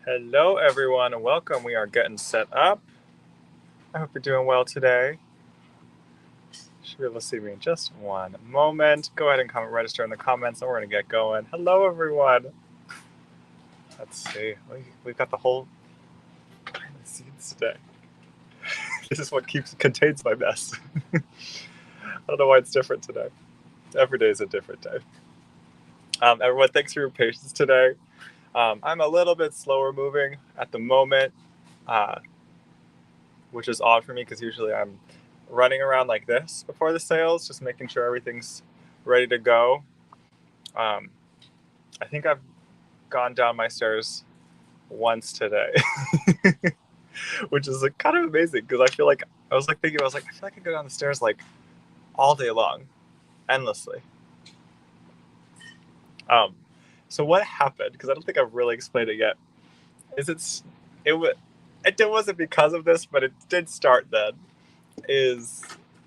Hello, everyone, and welcome. We are getting set up. I hope you're doing well today. Should be able to see me in just one moment. Go ahead and comment register in the comments, and we're going to get going. Hello, everyone. Let's see. We've got the whole behind the scenes today. This is what contains my mess. I don't know why it's different today. Every day is a different day. Everyone, thanks for your patience today. I'm a little bit slower moving at the moment, which is odd for me because usually I'm running around like this before the sales, just making sure everything's ready to go. I think I've gone down my stairs once today, which is like kind of amazing because I feel like I was thinking I feel like I go down the stairs like all day long, endlessly. So what happened? Because I don't think I've really explained it yet. It wasn't because of this, but it did start then. Is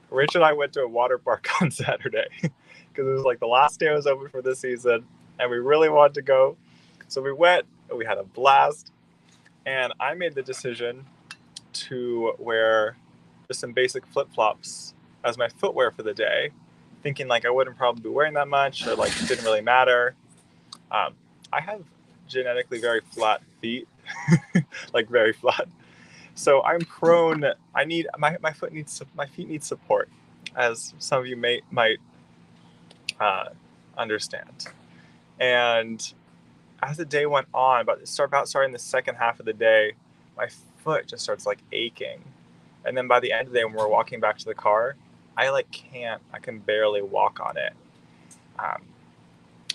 Rich and I went to a water park on Saturday because it was like the last day I was open for this season, and we really wanted to go. So we went. We had a blast, and I made the decision to wear just some basic flip flops as my footwear for the day, thinking like I wouldn't probably be wearing that much or like it didn't really matter. I have genetically very flat feet, like very flat. So I'm prone. I need my feet need support, as some of you might understand. And as the day went on, about starting the second half of the day, my foot just starts like aching. And then by the end of the day, when we're walking back to the car, I can barely walk on it.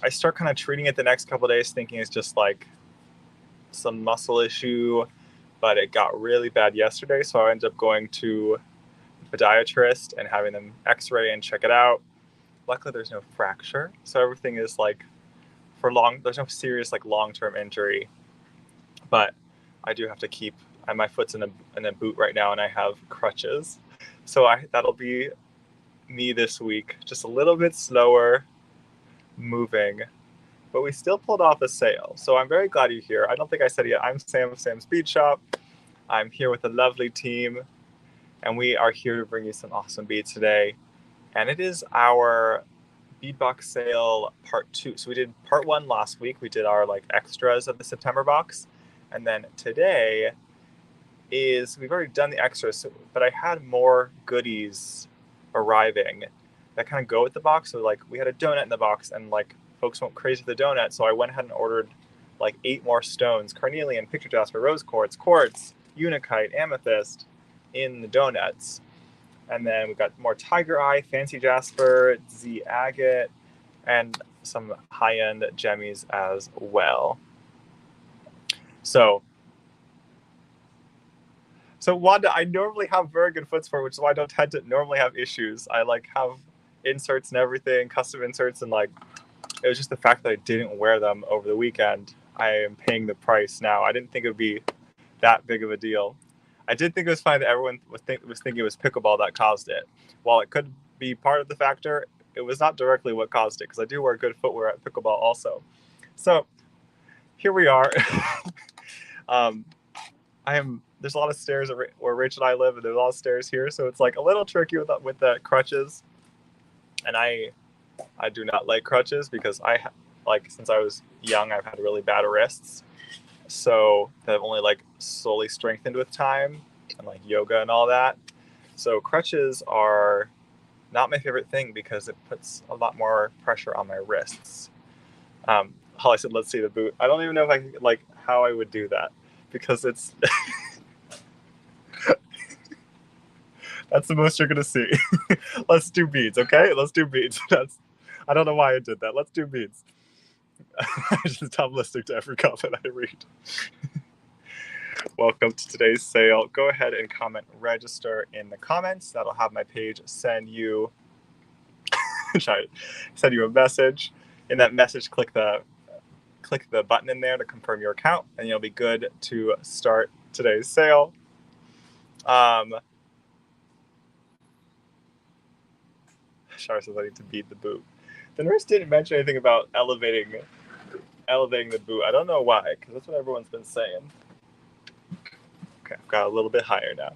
I start kind of treating it the next couple of days, thinking it's just like some muscle issue, but it got really bad yesterday. So I ended up going to a podiatrist and having them x-ray and check it out. Luckily, there's no fracture. So everything is like there's no serious like long-term injury, but I do have to keep, my foot's in a boot right now and I have crutches. So that'll be me this week, just a little bit slower moving, but we still pulled off a sale. So I'm very glad you're here. I don't think I said it yet. I'm Sam of Sam's Bead Shop. I'm here with a lovely team, and we are here to bring you some awesome beads today. And it is our bead box sale part 2. So we did part 1 last week. We did our like extras of the September box, and then today we've already done the extras, but I had more goodies arriving that kind of go with the box. So like we had a donut in the box, and like folks went crazy with the donut, so I went ahead and ordered like 8 more stones: carnelian, picture jasper, rose quartz, unikite, amethyst in the donuts. And then we got more tiger eye, fancy jasper, the agate, and some high-end gemmies as well. So Wanda, I normally have very good foot support, which is why I don't tend to normally have issues. I like have inserts and everything, custom inserts, and like it was just the fact that I didn't wear them over the weekend. I am paying the price now. I didn't think it would be that big of a deal. I did think it was fine that everyone was thinking it was pickleball that caused it. While it could be part of the factor, it was not directly what caused it, because I do wear good footwear at pickleball also. So here we are. There's a lot of stairs where Rich and I live, and there's a lot of stairs here, so it's like a little tricky with the crutches. And I do not like crutches because since I was young, I've had really bad wrists. So they've only like slowly strengthened with time and like yoga and all that. So crutches are not my favorite thing because it puts a lot more pressure on my wrists. Holly said, "Let's see the boot." I don't even know if how I would do that, because it's that's the most you're gonna see. Let's do beads, okay? Let's do beads. I don't know why I did that. Let's do beads. I just stop listening to every comment I read. Welcome to today's sale. Go ahead and comment register in the comments. That'll have my page send you a message. In that message, click the button in there to confirm your account, and you'll be good to start today's sale. Shar says I need to bead the boot. The nurse didn't mention anything about elevating elevating the boot. I don't know why, because that's what everyone's been saying. Okay, I've got a little bit higher now.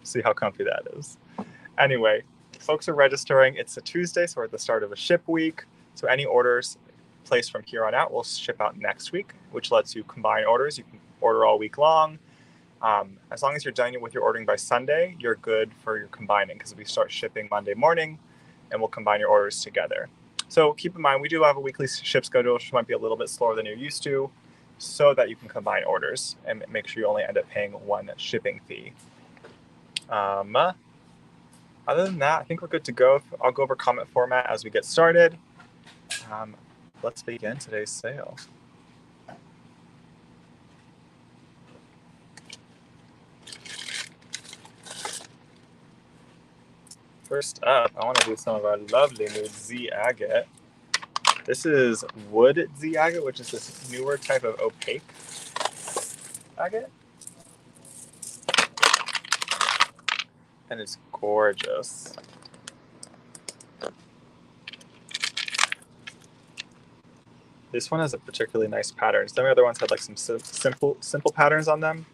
See how comfy that is. Anyway, folks are registering. It's a Tuesday, so we're at the start of a ship week. So any orders placed from here on out will ship out next week, which lets you combine orders. You can order all week long. As long as you're done with your ordering by Sunday, you're good for your combining, because we start shipping Monday morning and we'll combine your orders together. So keep in mind, we do have a weekly ship schedule, which might be a little bit slower than you're used to, so that you can combine orders and make sure you only end up paying one shipping fee. Other than that, I think we're good to go. I'll go over comment format as we get started. Let's begin today's sale. First up, I want to do some of our lovely new Z agate. This is wood Z agate, which is this newer type of opaque agate. And it's gorgeous. This one has a particularly nice pattern. Some of the other ones had like some simple patterns on them.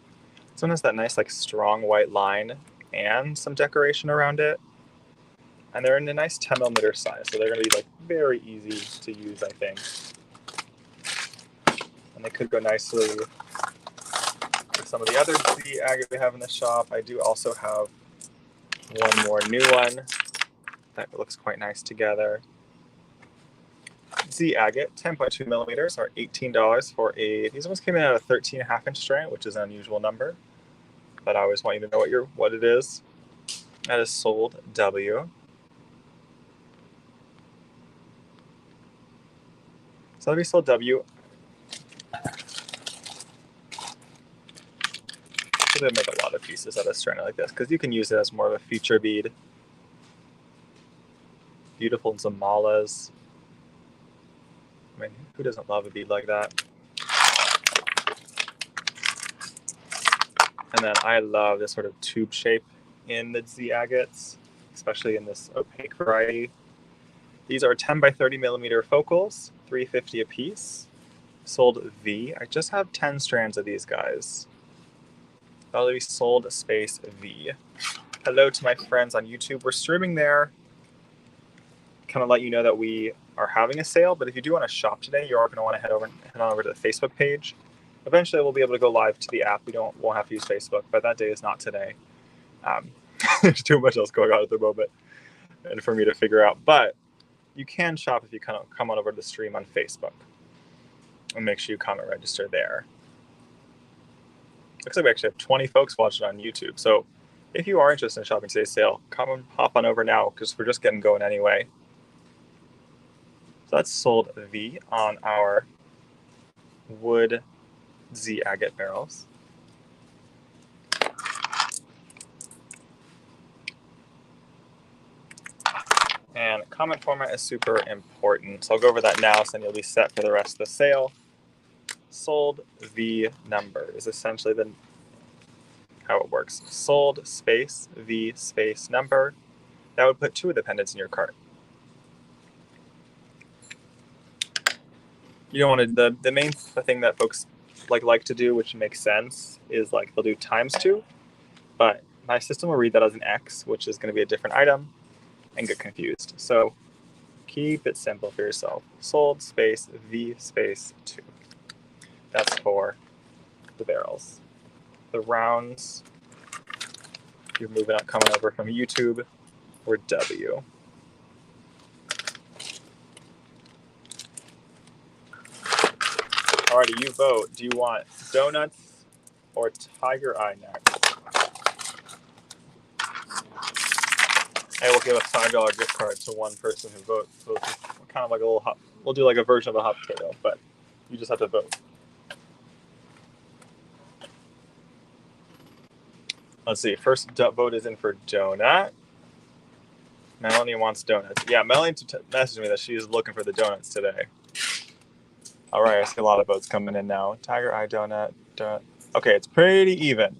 This one has that nice like strong white line and some decoration around it. And they're in a nice 10mm size, so they're going to be like very easy to use, I think. And they could go nicely with some of the other Z agate we have in the shop. I do also have one more new one that looks quite nice together. Z agate, 10.2mm, are $18 for these ones came in at a 13.5-inch strand, which is an unusual number. But I always want you to know what it is. That is sold W. So that'll be sold W. So they make a lot of pieces out of strand like this, because you can use it as more of a feature bead. Beautiful zamalas. I mean, who doesn't love a bead like that? And then I love this sort of tube shape in the Z agates, especially in this opaque variety. These are 10x30mm focals, $3.50 a piece. Sold V. I just have 10 strands of these guys. That'll be sold space V. Hello to my friends on YouTube. We're streaming there. Kind of let you know that we are having a sale, but if you do want to shop today, you're going to want to head on over to the Facebook page. Eventually, we'll be able to go live to the app. Won't have to use Facebook, but that day is not today. There's too much else going on at the moment, and for me to figure out. But you can shop if you kind of come on over to the stream on Facebook, and make sure you comment register there. Looks like we actually have 20 folks watching on YouTube. So if you are interested in shopping today's sale, come and hop on over now, because we're just getting going anyway. So that's sold V on our wood Z agate barrels. And comment format is super important. So I'll go over that now, so then you'll be set for the rest of the sale. Sold V number is essentially how it works. Sold space V space number. That would put 2 of the pendants in your cart. You don't want to, the main thing that folks like to do, which makes sense, is like they'll do ×2, but my system will read that as an X, which is going to be a different item, and get confused. So keep it simple for yourself. Sold space V space 2. That's for the barrels. The rounds, if you're coming over from YouTube, were W. Alrighty, you vote. Do you want donuts or tiger eye next? And we'll give a $5 gift card to one person who votes. So it's just kind of like a little we'll do like a version of a hot potato, but you just have to vote. Let's see. First vote is in for donut. Melanie wants donuts. Yeah, Melanie messaged me that she is looking for the donuts today. All right, I see a lot of votes coming in now. Tiger eye donut. Okay, it's pretty even.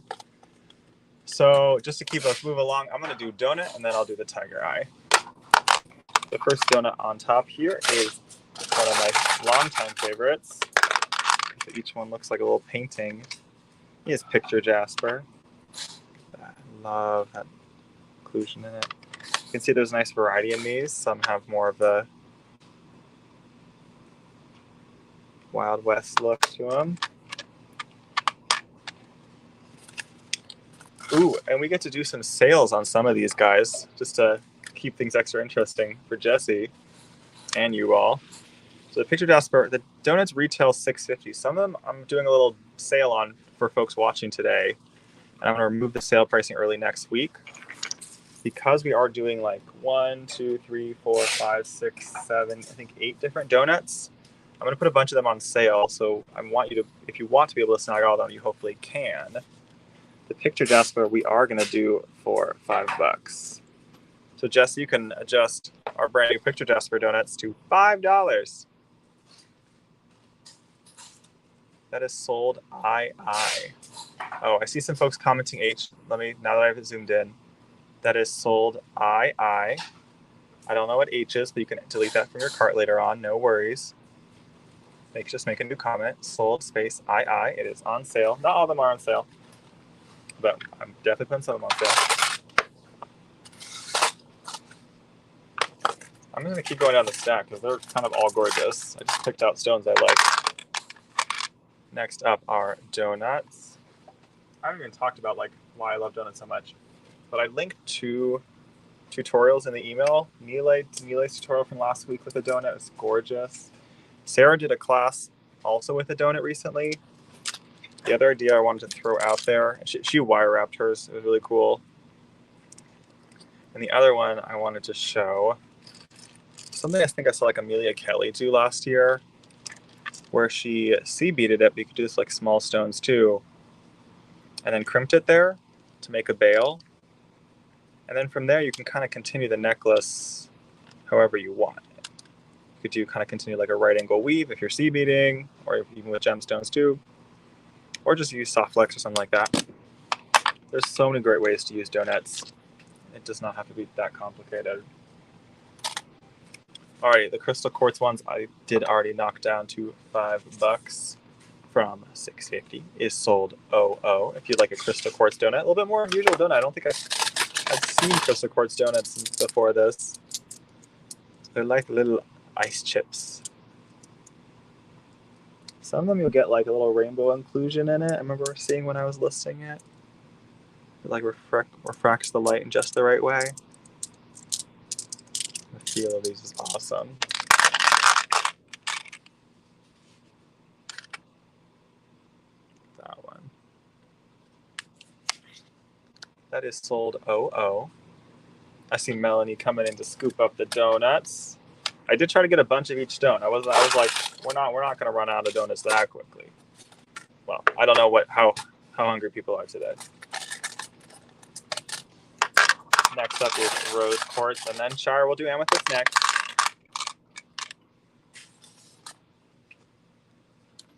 So just to keep us moving along, I'm going to do donut, and then I'll do the tiger eye. The first donut on top here is one of my longtime favorites. Each one looks like a little painting. He has picture Jasper. I love that inclusion in it. You can see there's a nice variety in these. Some have more of the Wild West look to them. Ooh, and we get to do some sales on some of these guys, just to keep things extra interesting for Jesse and you all. So the picture Jasper, the donuts retail $6.50. Some of them I'm doing a little sale on for folks watching today, and I'm going to remove the sale pricing early next week because we are doing like 1, 2, 3, 4, 5, 6, 7, I think 8 different donuts. I'm going to put a bunch of them on sale, so I want you to, if you want to be able to snag all of them, you hopefully can. The picture Jasper we are going to do for $5. So Jesse, you can adjust our brand new picture Jasper donuts to $5. That is sold II. Oh, I see some folks commenting H. Let me, now that I've zoomed in, that is sold II. I don't know what H is, but you can delete that from your cart later on. No worries. Just make a new comment. Sold space II. It is on sale. Not all of them are on sale, but I'm definitely putting some of them on sale. I'm going to keep going down the stack because they're kind of all gorgeous. I just picked out stones I like. Next up are donuts. I haven't even talked about like why I love donuts so much, but I linked 2 tutorials in the email. Nilay's tutorial from last week with a donut is gorgeous. Sarah did a class also with a donut recently. The other idea I wanted to throw out there, she wire wrapped hers. It was really cool. And the other one I wanted to show, something I think I saw like Amelia Kelly do last year, where she beaded it, but you could do this like small stones too, and then crimped it there to make a bail. And then from there you can kind of continue the necklace however you want. You could do kind of continue like a right angle weave if you're beading, or even with gemstones too, or just use soft flex or something like that. There's so many great ways to use donuts. It does not have to be that complicated. Alright, the crystal quartz ones I did already knock down to $5 from $6.50. Is sold OO. If you'd like a crystal quartz donut, a little bit more unusual donut. I don't think I've seen crystal quartz donuts before this. They're like little ice chips. Some of them you'll get like a little rainbow inclusion in it. I remember seeing when I was listing it. It like refracts the light in just the right way. The feel of these is awesome. That one. That is sold OO. I see Melanie coming in to scoop up the donuts. I did try to get a bunch of each donut. I was like, we're not going to run out of donuts that quickly. Well, I don't know how hungry people are today. Next up is rose quartz, and then Shire will do amethyst next.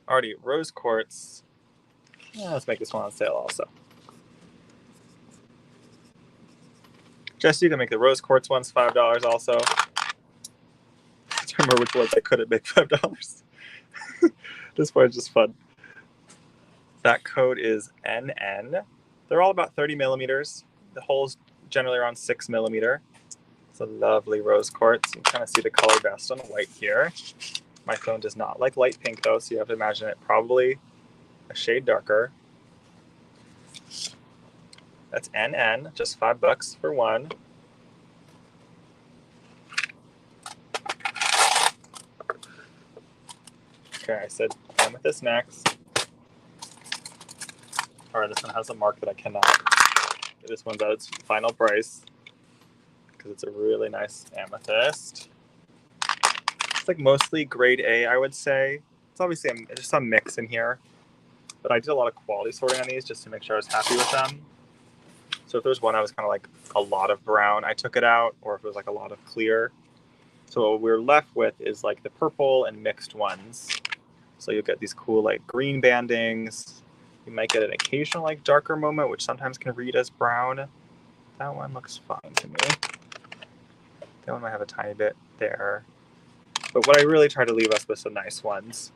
Alrighty, rose quartz. Yeah, let's make this one on sale also. Jesse, you can make the rose quartz ones $5 also. I don't remember which ones I couldn't make $5. This part is just fun. That code is NN. They're all about 30 millimeters. The hole's generally around 6 millimeter. It's a lovely rose quartz. You can kind of see the color best on white here. My phone does not like light pink though, so you have to imagine it probably a shade darker. That's NN, just $5 for one. Okay, I said amethyst next. Alright, this one has a mark that I cannot. This one's at its final price because it's a really nice amethyst. It's like mostly grade A, I would say. It's obviously just some mix in here, but I did a lot of quality sorting on these just to make sure I was happy with them. So if there's one I was kind of like a lot of brown, I took it out, or if it was like a lot of clear. So what we're left with is like the purple and mixed ones. So you'll get these cool like green bandings. You might get an occasional like darker moment, which sometimes can read as brown. That one looks fine to me. That one might have a tiny bit there. But what I really try to leave us with some nice ones.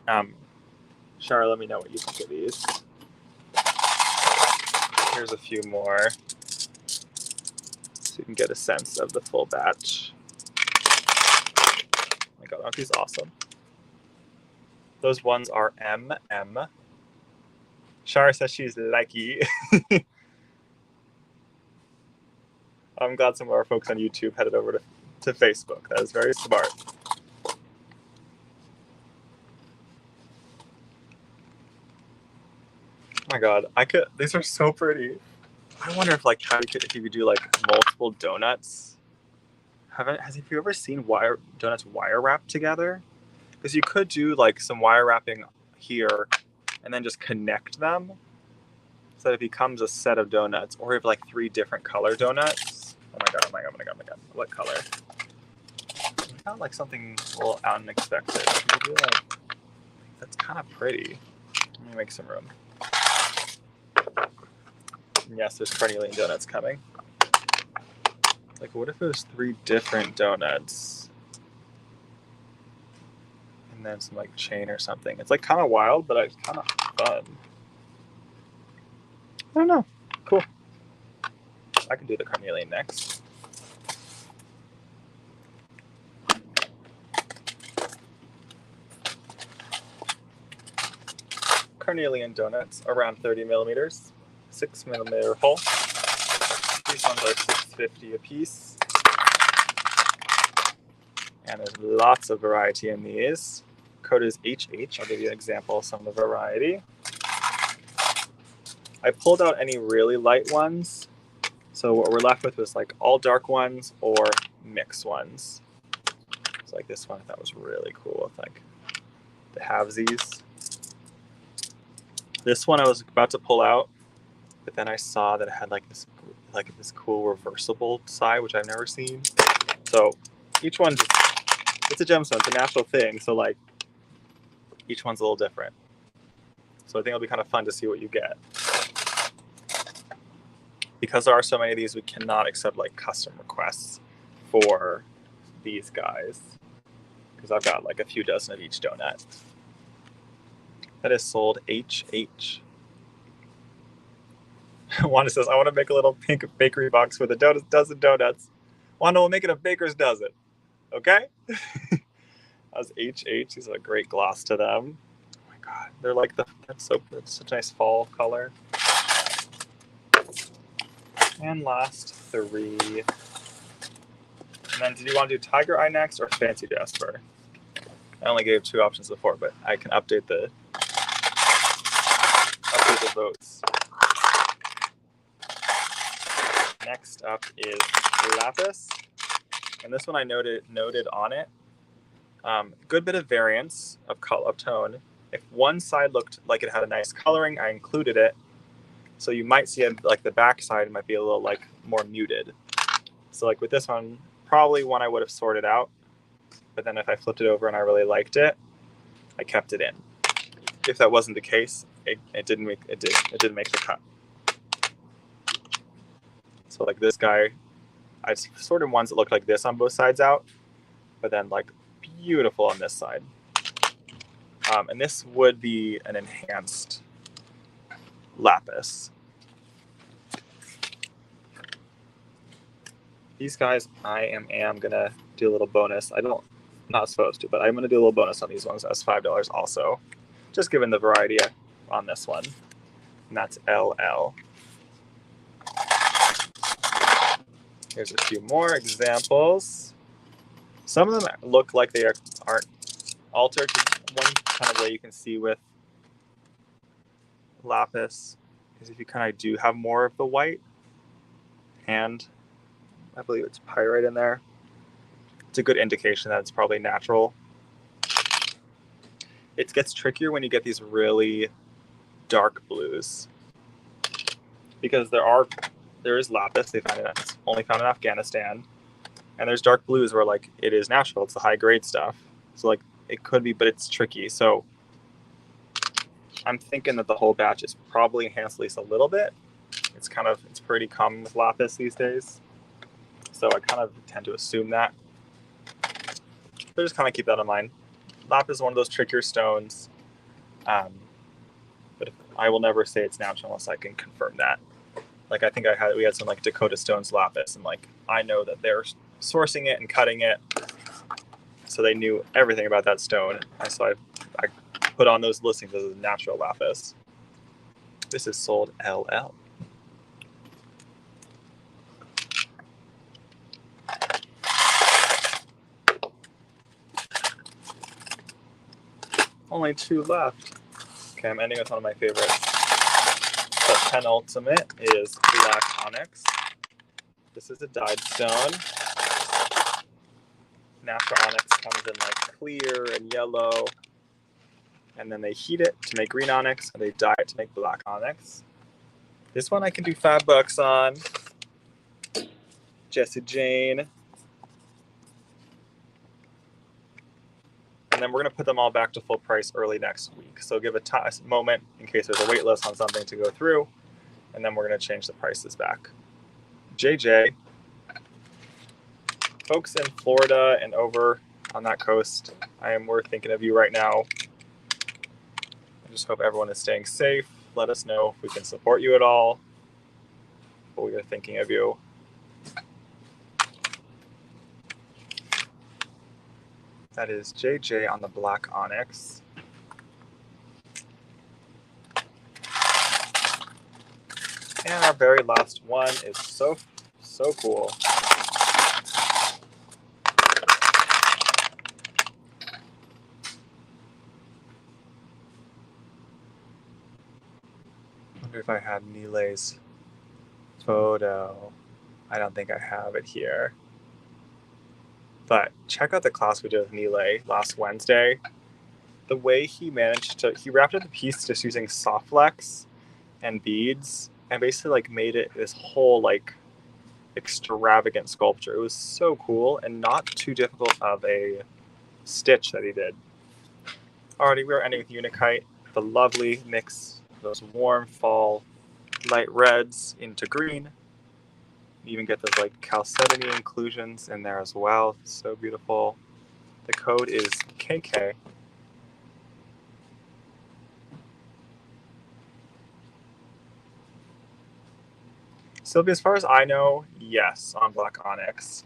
Shara, let me know what you think of these. Here's a few more so you can get a sense of the full batch. Oh my god, aren't these awesome? Those ones are MM. Shara says she's likey. I'm glad some of our folks on YouTube headed over to Facebook. That is very smart. Oh my god, these are so pretty. I wonder if if you could do like multiple donuts. Have you ever seen donuts wire wrapped together? Because you could do like some wire wrapping here and then just connect them so that it becomes a set of donuts, or you have like 3 different color donuts. Oh my god, oh my god, oh my god, oh my god. What color? I found like something a little unexpected. That's kind of pretty. Let me make some room. Yes, there's carnelian donuts coming. Like, what if it was 3 different donuts? And then some like chain or something. It's like kind of wild, but it's kind of fun. I don't know. Cool. I can do the carnelian next. Carnelian donuts, around 30 millimeters, 6 millimeter hole. These ones are $6.50 a piece. And there's lots of variety in these. Code is HH. I'll give you an example of some of the variety. I pulled out any really light ones. So what we're left with was like all dark ones or mixed ones. So like this one I thought was really cool with like the halvesies. This one I was about to pull out, but then I saw that it had like this cool reversible side, which I've never seen. So each one, it's a gemstone, it's a natural thing. So like each one's a little different. So I think it'll be kind of fun to see what you get. Because there are so many of these, we cannot accept like custom requests for these guys. Because I've got like a few dozen of each donut. That is sold HH. Wanda says, I want to make a little pink bakery box with a dozen donuts. Wanda, we'll make it a baker's dozen. Okay? That's HH. These have a great gloss to them. Oh my god. They're like that's such a nice fall color. And last 3. And then did you want to do Tiger Eye next or Fancy Jasper? I only gave 2 options before, but I can update the votes. Next up is Lapis. And this one I noted on it. Good bit of variance of tone. If one side looked like it had a nice coloring, I included it. So you might see like the back side might be a little like more muted. So like with this one, probably one I would have sorted out. But then if I flipped it over and I really liked it, I kept it in. If that wasn't the case, it didn't make the cut. So like this guy, I sorted ones that looked like this on both sides out, but then like beautiful on this side. And this would be an enhanced lapis. These guys, I am gonna do a little bonus. Not supposed to, but I'm gonna do a little bonus on these ones as $5 also, just given the variety on this one. And that's LL. Here's a few more examples. Some of them look like they aren't altered. One kind of way you can see with lapis is if you kind of do have more of the white, and I believe it's pyrite in there. It's a good indication that it's probably natural. It gets trickier when you get these really dark blues, because there is lapis. It's only found in Afghanistan, and there's dark blues where like it is natural. It's the high grade stuff. So like it could be, but it's tricky. So I'm thinking that the whole batch is probably enhanced at least a little bit. It's pretty common with lapis these days. So I kind of tend to assume that. But just kind of keep that in mind. Lapis is one of those trickier stones. But I will never say it's natural unless I can confirm that. Like I think we had some like Dakota Stones lapis, and like I know that they're sourcing it and cutting it, so they knew everything about that stone. And so I put on those listings as a natural lapis. This is sold LL. Only 2 left. Okay, I'm ending with one of my favorites. The penultimate is black onyx. This is a dyed stone. Natural onyx comes in like clear and yellow, and then they heat it to make green onyx, and they dye it to make black onyx. This one I can do $5 on. Jessie Jane. And then we're going to put them all back to full price early next week. So give a moment in case there's a wait list on something to go through, and then we're going to change the prices back. JJ. Folks in Florida and over on that coast, we're thinking of you right now. I just hope everyone is staying safe. Let us know if we can support you at all. But we are thinking of you. That is JJ on the black onyx. And our very last one is so cool. I wonder if I had Nilay's photo. I don't think I have it here. But check out the class we did with Nilay last Wednesday. The way he wrapped up the piece just using soft flex and beads, and basically like made it this whole like extravagant sculpture. It was so cool and not too difficult of a stitch that he did. Alrighty, we're ending with unikite, the lovely mix of those warm fall light reds into green. You even get those like chalcedony inclusions in there as well. So beautiful. The code is KK. Sylvia, as far as I know, yes, on black onyx.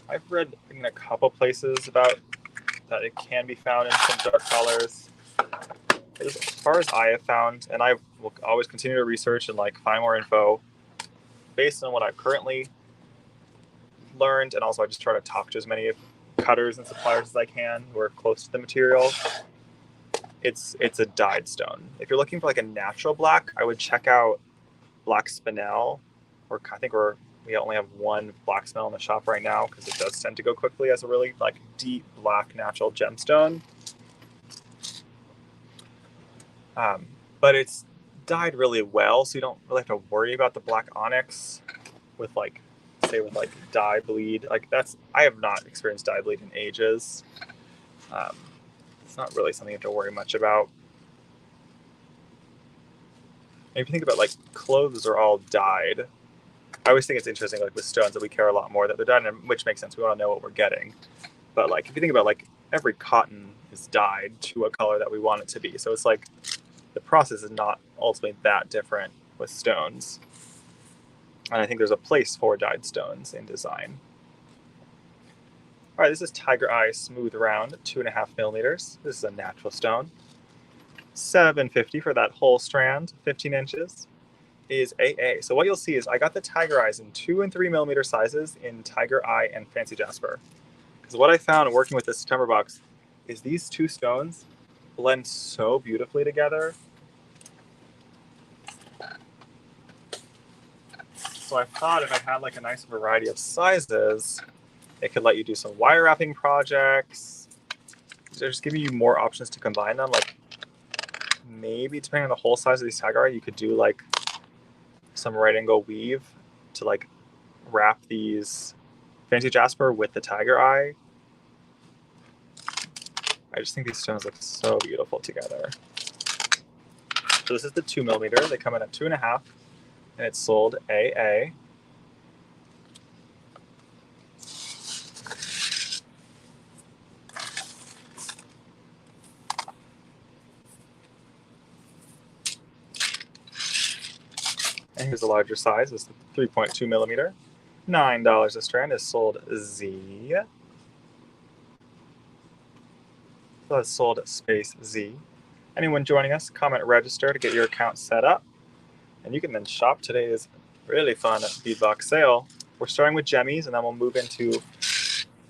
I've read in a couple places about that it can be found in some dark colors. As far as I have found, and I will always continue to research and like find more info based on what I've currently learned, and also I just try to talk to as many cutters and suppliers as I can who are close to the material. It's a dyed stone. If you're looking for like a natural black, I would check out black spinel, or I think we only have one black spinel in the shop right now because it does tend to go quickly as a really like deep black natural gemstone. But it's dyed really well, so you don't really have to worry about the black onyx with like, say with like dye bleed. Like I have not experienced dye bleed in ages. It's not really something you have to worry much about. And if you think about like clothes are all dyed, I always think it's interesting like with stones that we care a lot more that they're dyed, which makes sense. We want to know what we're getting. But like if you think about like every cotton is dyed to a color that we want it to be. So it's like the process is not ultimately that different with stones. And I think there's a place for dyed stones in design. All right, this is Tiger Eye Smooth Round, 2.5 millimeters. This is a natural stone. $7.50 for that whole strand, 15 inches, is AA. So what you'll see is I got the Tiger Eyes in 2 and 3 millimeter sizes in Tiger Eye and Fancy Jasper. Because what I found working with this September box is these two stones blend so beautifully together. So I thought if I had like a nice variety of sizes, it could let you do some wire wrapping projects. They're just giving you more options to combine them. Like maybe depending on the whole size of these Tiger Eye, you could do like some right angle weave to like wrap these Fancy Jasper with the Tiger Eye. I just think these stones look so beautiful together. So this is the 2 millimeter. They come in at 2.5, and it's sold AA. And here's the larger size. It's 3.2 millimeter. $9 a strand is sold Z. So that's sold space Z. Anyone joining us, comment register to get your account set up. And you can then shop today's really fun beadbox sale. We're starting with gemmies, and then we'll move into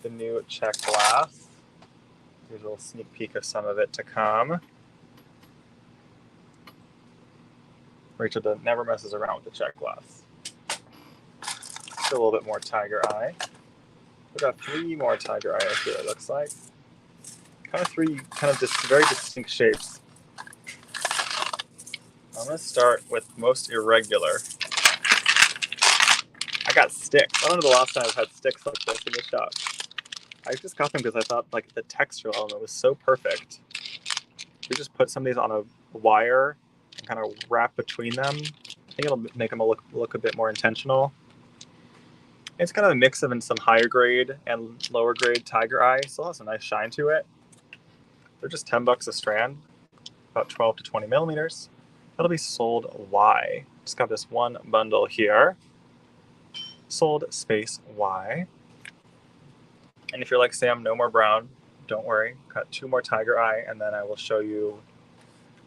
the new Czech glass. Here's a little sneak peek of some of it to come. Rachel never messes around with the Czech glass. Still a little bit more tiger eye. We've got 3 more tiger eyes here, it looks like. Kind of 3 very distinct shapes. I'm going to start with most irregular. I got sticks. I don't know the last time I've had sticks like this in the shop. I just got them because I thought like the texture element was so perfect. We just put some of these on a wire and kind of wrap between them. I think it'll make them look a bit more intentional. It's kind of a mix of some higher grade and lower grade tiger eye. Still has a nice shine to it. They're just $10 a strand, about 12 to 20 millimeters. That'll be sold Y. Just got this one bundle here. Sold space Y. And if you're like Sam, no more brown, don't worry. Got 2 more tiger eye, and then I will show you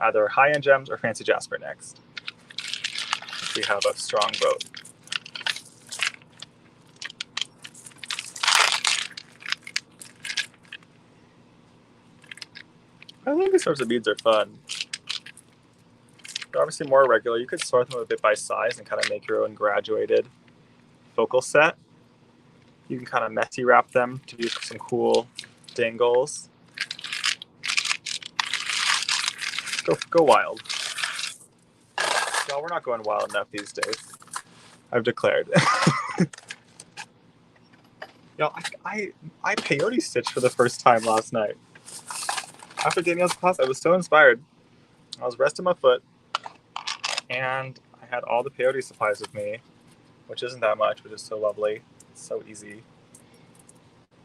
either high-end gems or fancy Jasper next. We have a strong vote. I think these sorts of beads are fun. They're obviously more regular. You could sort them a bit by size and kind of make your own graduated focal set. You can kind of messy wrap them to do some cool dangles. Go wild. Y'all, we're not going wild enough these days. I've declared. Y'all, I peyote stitched for the first time last night. After Danielle's class, I was so inspired. I was resting my foot, and I had all the peyote supplies with me, which isn't that much, which is so lovely. It's so easy.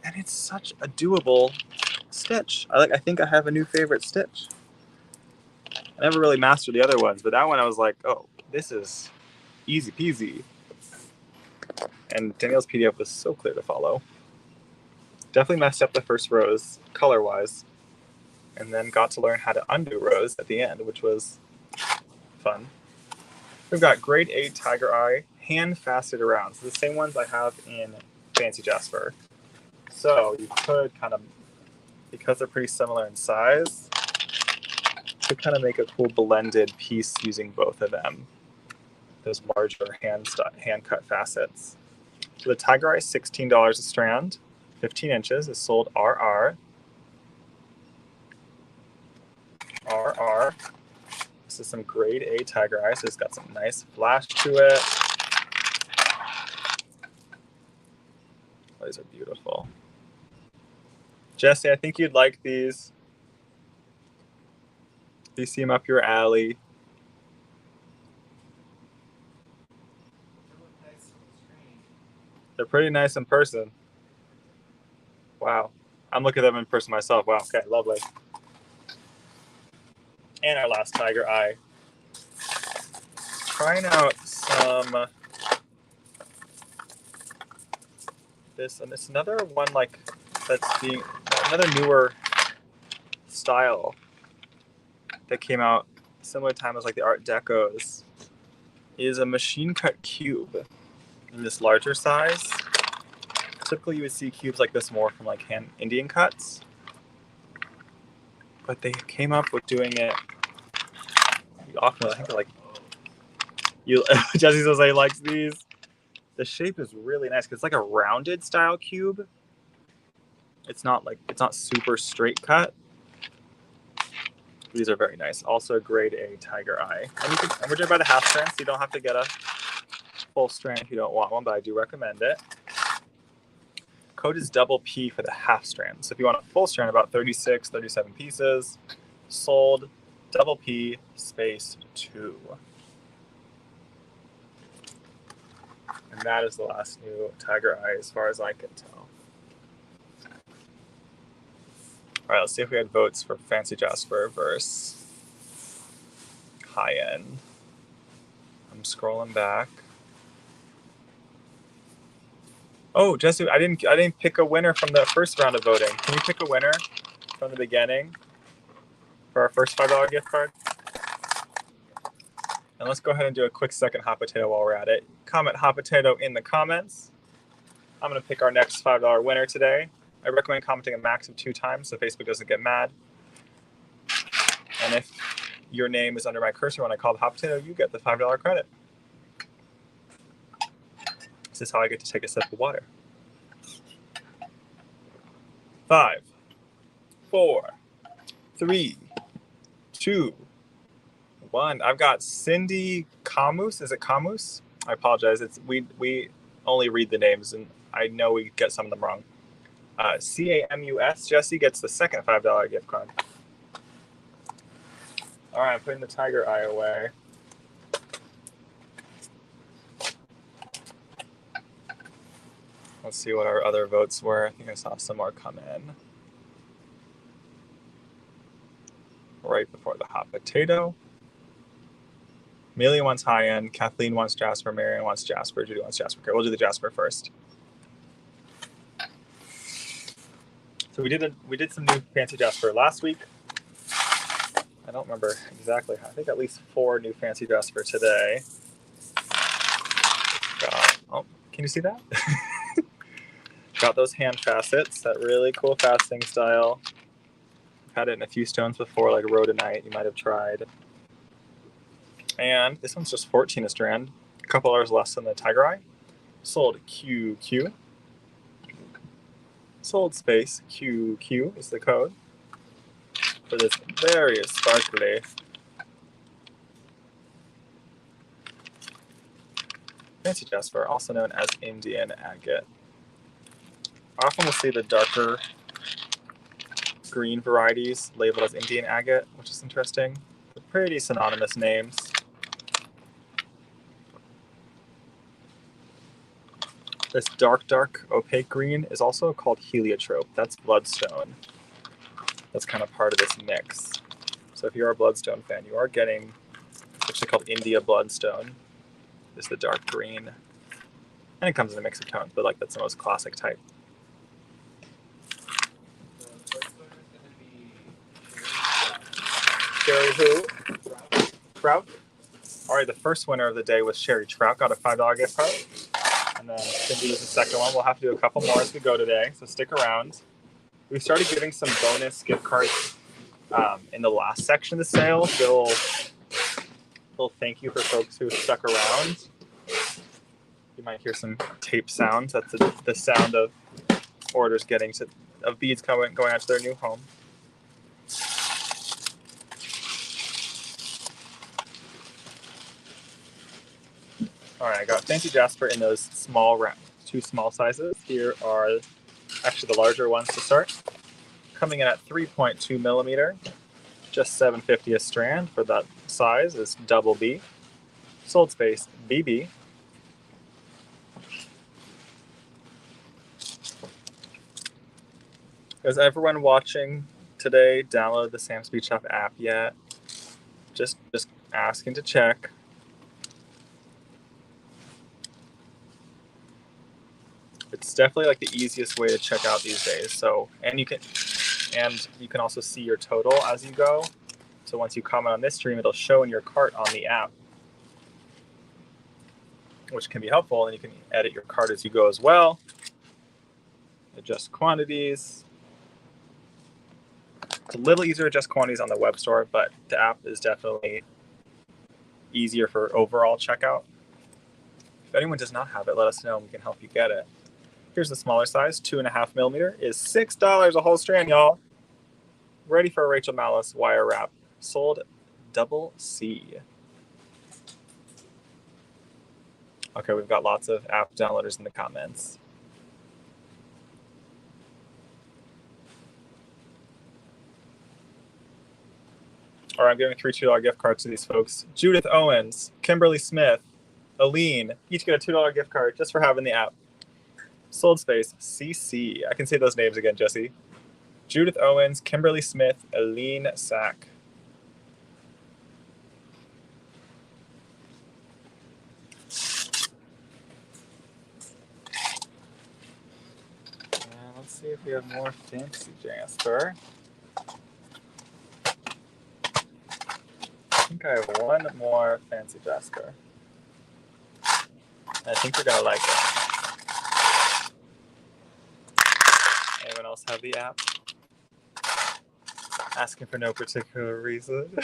And it's such a doable stitch. I think I have a new favorite stitch. I never really mastered the other ones, but that one I was like, oh, this is easy peasy. And Danielle's PDF was so clear to follow. Definitely messed up the first rows color-wise, and then got to learn how to undo rows at the end, which was fun. We've got grade 8 tiger eye, hand faceted around. So the same ones I have in fancy Jasper. So you could kind of, because they're pretty similar in size, you could kind of make a cool blended piece using both of them. Those larger hand cut facets. So the tiger eye is $16 a strand, 15 inches, is sold RR. RR. This is some grade A tiger eye, so it's got some nice flash to it. Oh, these are beautiful. Jesse, I think you'd like these. These seem up your alley. They're pretty nice in person. Wow. I'm looking at them in person myself. Wow, okay, lovely. And our last tiger eye. Trying out some this, and it's another one like that's being another newer style that came out similar time as like the Art Decos, is a machine cut cube in this larger size. Typically you would see cubes like this more from like hand Indian cuts, but they came up with doing it often. I think they're like Jesse says he likes these. The shape is really nice because it's like a rounded style cube. It's not super straight cut. These are very nice. Also a grade A tiger eye. And we're doing by the half strand, so you don't have to get a full strand if you don't want one, but I do recommend it. Code is double P for the half strand. So if you want a full strand, about 36, 37 pieces, sold double P space 2. And that is the last new tiger eye as far as I can tell. All right, let's see if we had votes for fancy Jasper versus high end. I'm scrolling back. Oh, Jesse, I didn't pick a winner from the first round of voting. Can you pick a winner from the beginning for our first $5 gift card? And let's go ahead and do a quick second hot potato while we're at it. Comment hot potato in the comments. I'm going to pick our next $5 winner today. I recommend commenting a max of 2 times so Facebook doesn't get mad. And if your name is under my cursor when I call the hot potato, you get the $5 credit. This is how I get to take a sip of water. 5, 4, 3, 2, 1. I've got Cindy Camus. Is it Camus? I apologize. We only read the names, and I know we get some of them wrong. CAMUS. Jesse gets the second $5 gift card. All right, I'm putting the tiger eye away. Let's see what our other votes were. I think I saw some more come in. Right before the hot potato. Amelia wants high end. Kathleen wants Jasper. Marion wants Jasper. Judy wants Jasper. Okay, we'll do the Jasper first. So we did some new fancy Jasper last week. I don't remember exactly. I think at least 4 new fancy Jasper today. Oh, can you see that? Got those hand facets, that really cool faceting style. I've had it in a few stones before, like rhodonite, you might have tried. And this one's just 14 a strand, a couple hours less than the tiger eye. Sold QQ. Sold space QQ is the code for this very sparkly fancy Jasper, also known as Indian agate. Often we'll see the darker green varieties labeled as Indian agate, which is interesting. They're pretty synonymous names. This dark, opaque green is also called heliotrope. That's bloodstone. That's kind of part of this mix. So if you're a bloodstone fan, you are getting, it's actually called India bloodstone. This is the dark green. And it comes in a mix of tones, but like that's the most classic type. Sherry who? Trout. All right, the first winner of the day was Sherry Trout. Got a $5 gift card. And then Cindy was the second one. We'll have to do a couple more as we go today, so stick around. We started giving some bonus gift cards in the last section of the sale. Little thank you for folks who stuck around. You might hear some tape sounds. That's the sound of orders of beads going out to their new home. All right, I got fancy Jasper in those two small sizes. Here are actually the larger ones to start. Coming in at 3.2 millimeter, just $7.50 a strand for that size is double B. Sold space BB. Has everyone watching today downloaded the Sam's Beach Shop app yet? Just asking to check. It's definitely like the easiest way to check out these days. So, and you can also see your total as you go. So once you comment on this stream, it'll show in your cart on the app, which can be helpful. And you can edit your cart as you go as well. Adjust quantities. It's a little easier to adjust quantities on the web store, but the app is definitely easier for overall checkout. If anyone does not have it, let us know and we can help you get it. Here's the smaller size, 2.5 millimeter, is $6 a whole strand, y'all. Ready for a Rachel Malice wire wrap. Sold double C. Okay, we've got lots of app downloaders in the comments. All right, I'm giving 3 $2 gift cards to these folks. Judith Owens, Kimberly Smith, Aline, each get a $2 gift card just for having the app. Sold space CC. I can say those names again, Jesse. Judith Owens, Kimberly Smith, Aline Sack. see if we have more fancy Jasper. I think I have one more fancy Jasper. I think you're gonna like it. Anyone else have the app? Asking for no particular reason.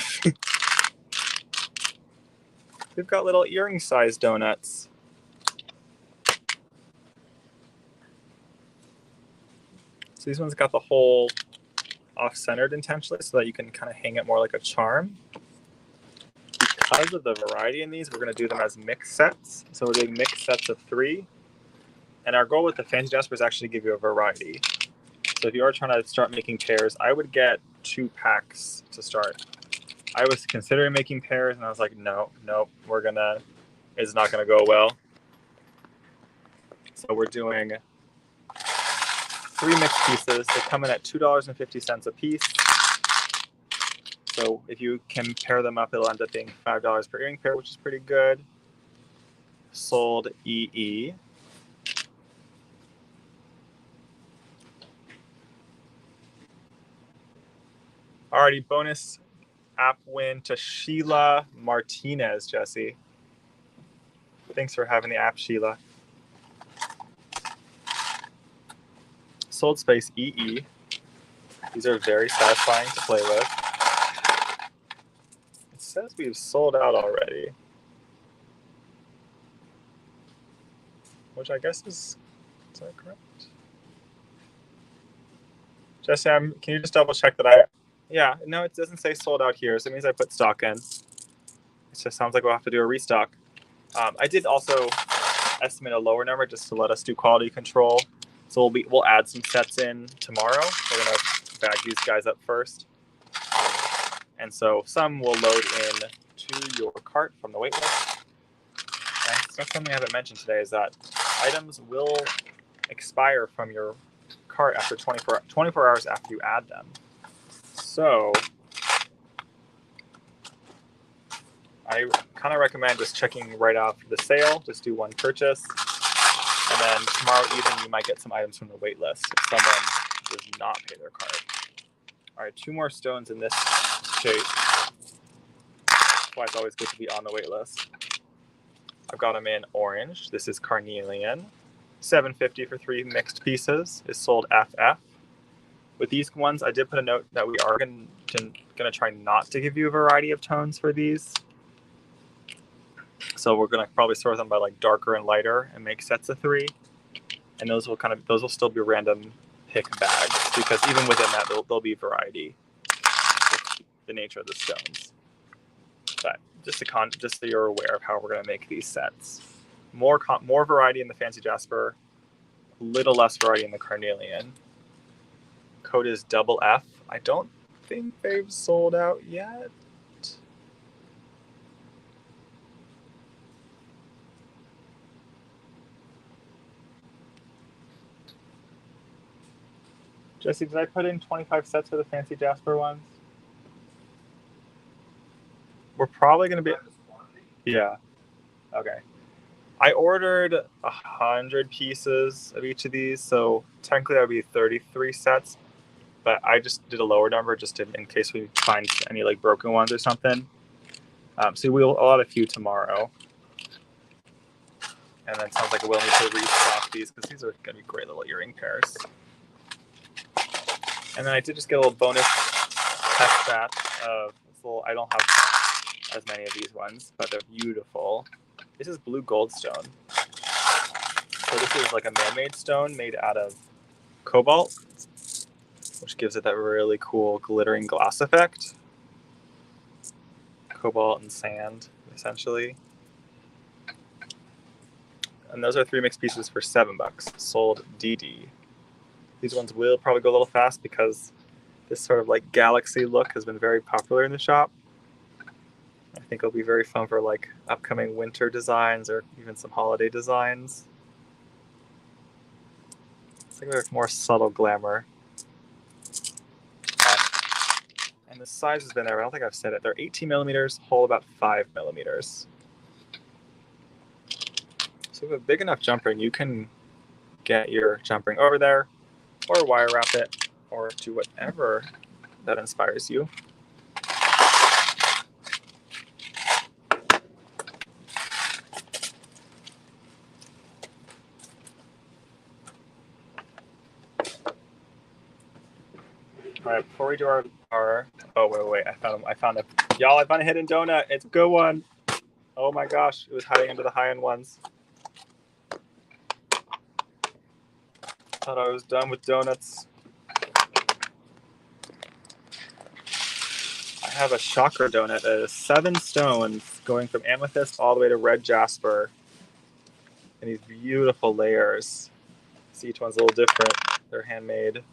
We've got little earring-sized donuts. So these ones got the hole off-centered intentionally so that you can kind of hang it more like a charm. Because of the variety in these, we're going to do them as mixed sets. So we're doing mixed sets of 3. And our goal with the fancy Jasper is actually to give you a variety. So if you are trying to start making pairs, I would get 2 packs to start. I was considering making pairs, and I was like, no, it's not gonna go well. So we're doing 3 mixed pieces. They come in at $2.50 a piece. So if you can pair them up, it'll end up being $5 per earring pair, which is pretty good. Sold EE. Alrighty, bonus app win to Sheila Martinez, Jesse. Thanks for having the app, Sheila. Sold space EE. These are very satisfying to play with. It says we've sold out already, which I guess is that correct? Jesse, can you just double check that yeah, no, it doesn't say sold out here, so it means I put stock in. It just sounds like we'll have to do a restock. I did also estimate a lower number just to let us do quality control. So we'll add some sets in tomorrow. We're gonna bag these guys up first, and so some will load in to your cart from the waitlist. And that's something I haven't mentioned today is that items will expire from your cart after 24 hours after you add them. So I kind of recommend just checking right after the sale. Just do 1 purchase. And then tomorrow evening, you might get some items from the wait list if someone does not pay their card. All right, 2 more stones in this shape. That's why it's always good to be on the wait list. I've got them in orange. This is carnelian. $7.50 for 3 mixed pieces is sold FF. With these ones, I did put a note that we are going to try not to give you a variety of tones for these. So we're going to probably sort them by like darker and lighter and make sets of 3. And those will still be random pick bags because even within that, there'll be variety with the nature of the stones. But just so you're aware of how we're going to make these sets. More variety in the fancy Jasper, a little less variety in the carnelian. Code is FF. I don't think they've sold out yet. Jesse, did I put in 25 sets for the fancy Jasper ones? We're probably going to be... Yeah. Okay. I ordered 100 pieces of each of these, so technically that would be 33 sets. But I just did a lower number just in case we find any like broken ones or something. So I'll add a few tomorrow. And then it sounds like we'll need to restock these because these are going to be great little earring pairs. And then I did just get a little bonus test batch of this little, I don't have as many of these ones, but they're beautiful. This is blue goldstone. So this is like a man-made stone made out of cobalt, which gives it that really cool glittering glass effect. Cobalt and sand, essentially. And those are 3 mixed pieces for $7, sold DD. These ones will probably go a little fast because this sort of like galaxy look has been very popular in the shop. I think it'll be very fun for like upcoming winter designs or even some holiday designs. It's like there's more subtle glamour. And the size has been there. I don't think I've said it. They're 18 millimeters, hole about 5 millimeters. So with a big enough jump ring, you can get your jump ring over there, or wire wrap it, or do whatever that inspires you. All right, before we do our oh wait, I found a hidden donut. It's a good one. Oh my gosh, it was hiding under the high-end ones. Thought I was done with donuts. I have a shocker donut that is 7 stones going from amethyst all the way to red jasper in these beautiful layers. See, each one's a little different. They're handmade.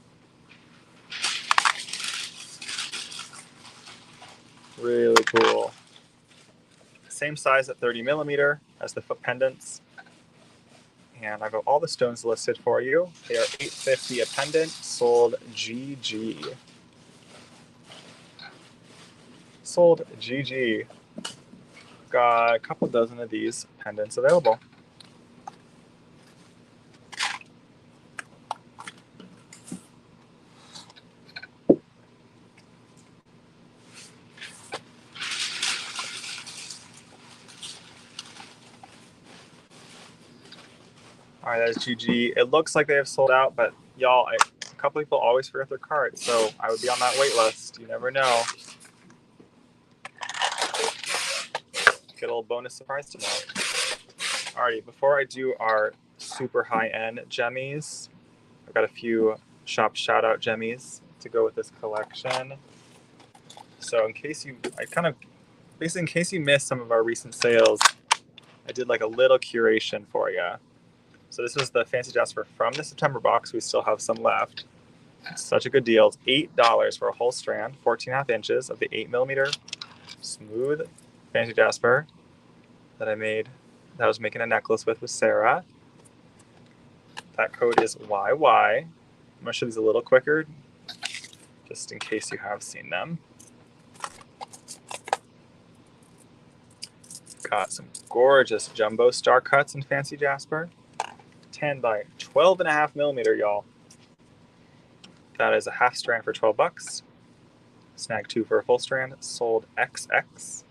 Really cool. Same size at 30 millimeter as the foot pendants. And I've got all the stones listed for you. They are $8.50 a pendant, sold GG. Sold GG. Got a couple dozen of these pendants available. All right, that is GG. It looks like they have sold out, but y'all, a couple people always forget their cards, so I would be on that wait list. You never know. Get a little bonus surprise tomorrow. Alrighty, before I do our super high-end gemmies, I've got a few shop shout-out gemmies to go with this collection. So in case you missed some of our recent sales, I did like a little curation for you. So this was the Fancy Jasper from the September box. We still have some left. It's such a good deal. It's $8 for a whole strand, 14.5 inches of the 8 millimeter smooth Fancy Jasper that I was making a necklace with Sarah. That code is YY. I'm going to show these a little quicker, just in case you have seen them. Got some gorgeous jumbo star cuts in Fancy Jasper. 10 by 12.5 millimeter, y'all. That is a half strand for $12. Snag 2 for a full strand. Sold XX.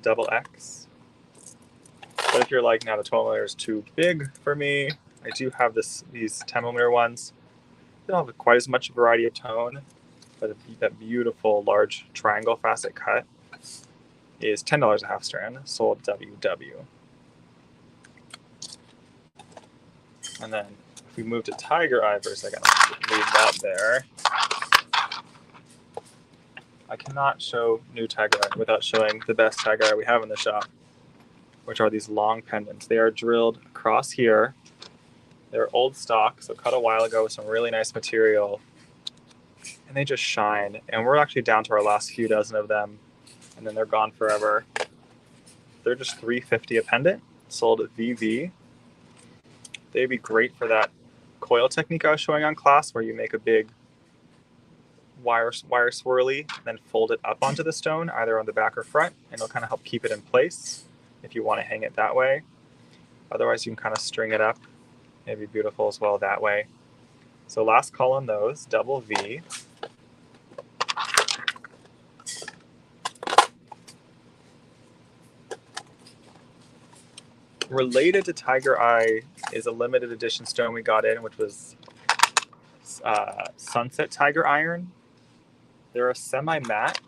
Double X. But if you're like, now the 12 millimeter is too big for me, I do have these 10 millimeter ones. They don't have quite as much variety of tone, but that beautiful large triangle facet cut is $10 a half strand. Sold WW. And then if we move to Tiger Eye for a second, I'll leave that there. I cannot show new Tiger Eye without showing the best Tiger Eye we have in the shop, which are these long pendants. They are drilled across here. They're old stock, so cut a while ago with some really nice material. And they just shine. And we're actually down to our last few dozen of them, and then they're gone forever. They're just $3.50 a pendant, sold at VV. They'd be great for that coil technique I was showing on class, where you make a big wire swirly, then fold it up onto the stone, either on the back or front, and it'll kind of help keep it in place if you want to hang it that way. Otherwise, you can kind of string it up. It'd be beautiful as well that way. So last call on those, double V. Related to Tiger Eye is a limited edition stone we got in, which was Sunset Tiger Iron. They're a semi-matte.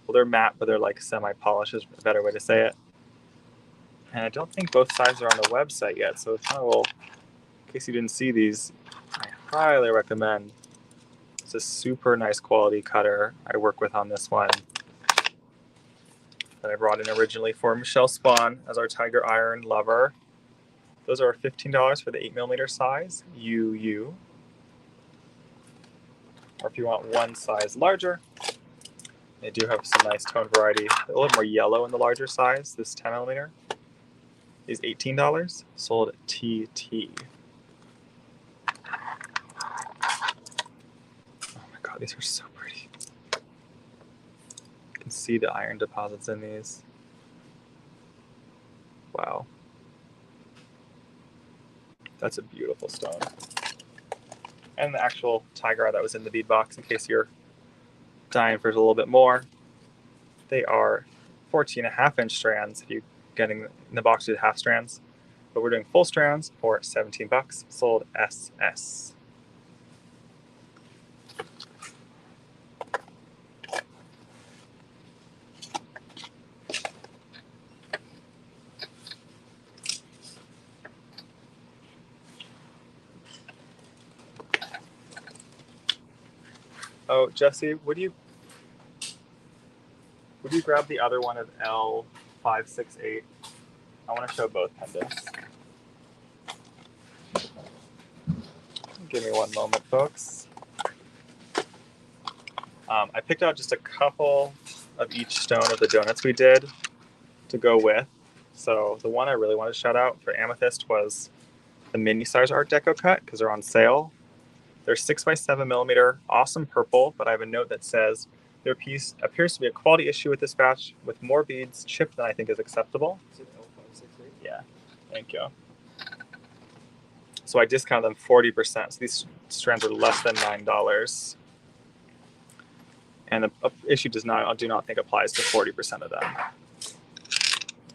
Well, they're matte, but they're like semi-polished is a better way to say it. And I don't think both sides are on the website yet, so it's kind of in case you didn't see these, I highly recommend. It's a super nice quality cutter I work with on this one that I brought in originally for Michelle Spawn as our Tiger Iron lover. Those are $15 for the 8 millimeter size, UU. Or if you want one size larger, they do have some nice tone variety. A little more yellow in the larger size. This 10 millimeter is $18, sold TT. Oh my god, these are so pretty. You can see the iron deposits in these. Wow. That's a beautiful stone. And the actual tiger eye that was in the bead box, in case you're dying for a little bit more. They are 14.5-inch strands if you're getting in the box with half strands. But we're doing full strands for $17, sold SS. Oh, Jesse, would you grab the other one of L568? I want to show both pendants. Give me one moment, folks. I picked out just a couple of each stone of the donuts we did to go with. So the one I really wanted to shout out for amethyst was the mini size Art Deco cut because they're on sale. They're 6x7mm, awesome purple, but I have a note that says there appears to be a quality issue with this batch with more beads chipped than I think is acceptable. Is it L568? Yeah, thank you. So I discounted them 40%. So these strands are less than $9. And the issue I do not think applies to 40% of them.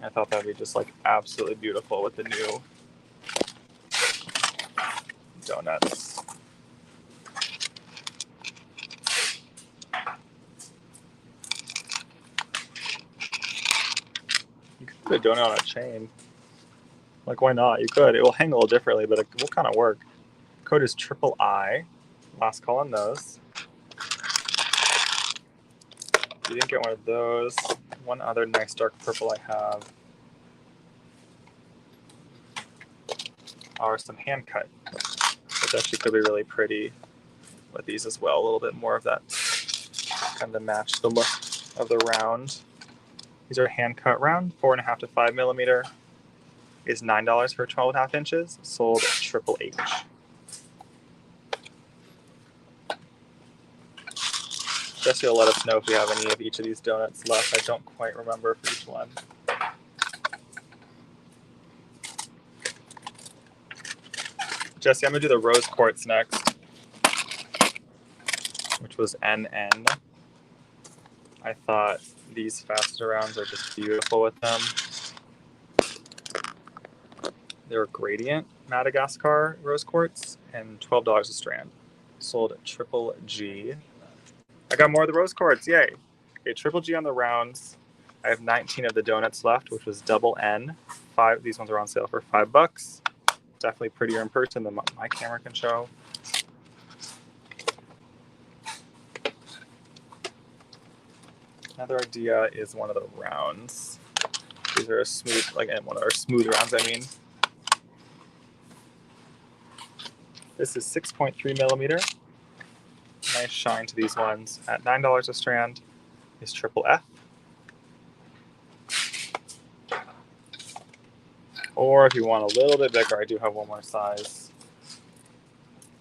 I thought that would be just like absolutely beautiful with the new donuts. You could put a donut on a chain. Like, why not? You could. It will hang a little differently, but it will kind of work. Code is III. Last call on those. You didn't get one of those. One other nice dark purple I have are some hand cut, which actually could be really pretty with these as well. A little bit more of that kind of match the look of the round. These are hand cut round, 4.5 to 5mm. Is $9 for 12.5 inches. Sold triple H. Jesse will let us know if we have any of each of these donuts left. I don't quite remember for each one. Jesse, I'm going to do the rose quartz next, which was NN. I thought these faceted rounds are just beautiful with them. They're gradient Madagascar rose quartz and $12 a strand. Sold at triple G. I got more of the rose quartz, yay. Okay, triple G on the rounds. I have 19 of the donuts left, which was double N. These ones are on sale for $5. Definitely prettier in person than my camera can show. Another idea is one of the rounds. These are a smooth, like one of our smooth rounds, I mean. This is 6.3mm. Nice shine to these ones at $9 a strand. Is triple F. Or if you want a little bit bigger, I do have one more size.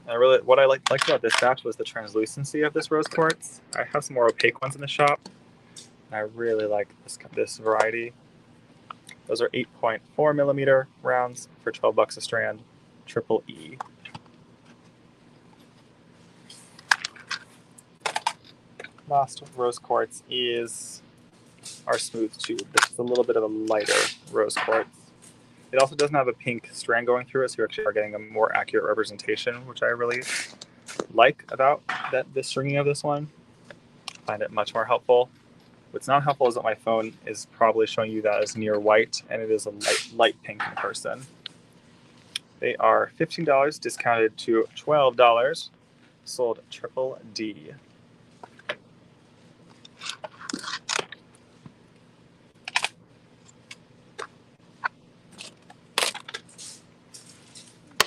And what I liked about this batch was the translucency of this rose quartz. I have some more opaque ones in the shop. And I really like this variety. Those are 8.4mm rounds for $12 a strand. Triple E. Last rose quartz is our smooth tube. This is a little bit of a lighter rose quartz. It also doesn't have a pink strand going through it, so you actually are getting a more accurate representation, which I really like about the stringing of this one. I find it much more helpful. What's not helpful is that my phone is probably showing you that as near white, and it is a light pink in person. They are $15, discounted to $12. Sold triple D.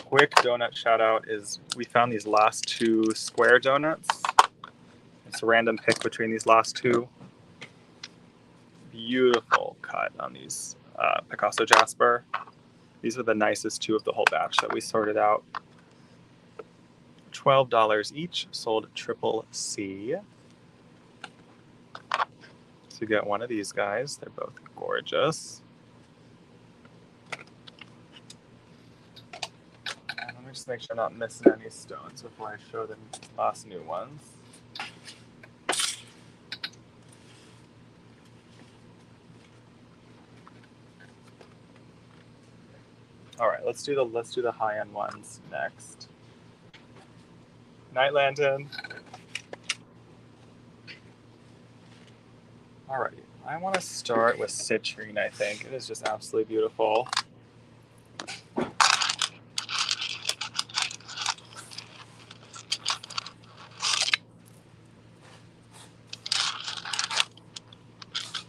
Quick donut shout out is we found these last two square donuts. It's a random pick between these last two. Beautiful cut on these Picasso Jasper. These are the nicest two of the whole batch that we sorted out. $12 each, sold triple C. So you get one of these guys. They're both gorgeous. just make sure I'm not missing any stones before I show the last new ones. All right, let's do the high-end ones next. Night lantern. Alrighty, I want to start with citrine. I think it is just absolutely beautiful.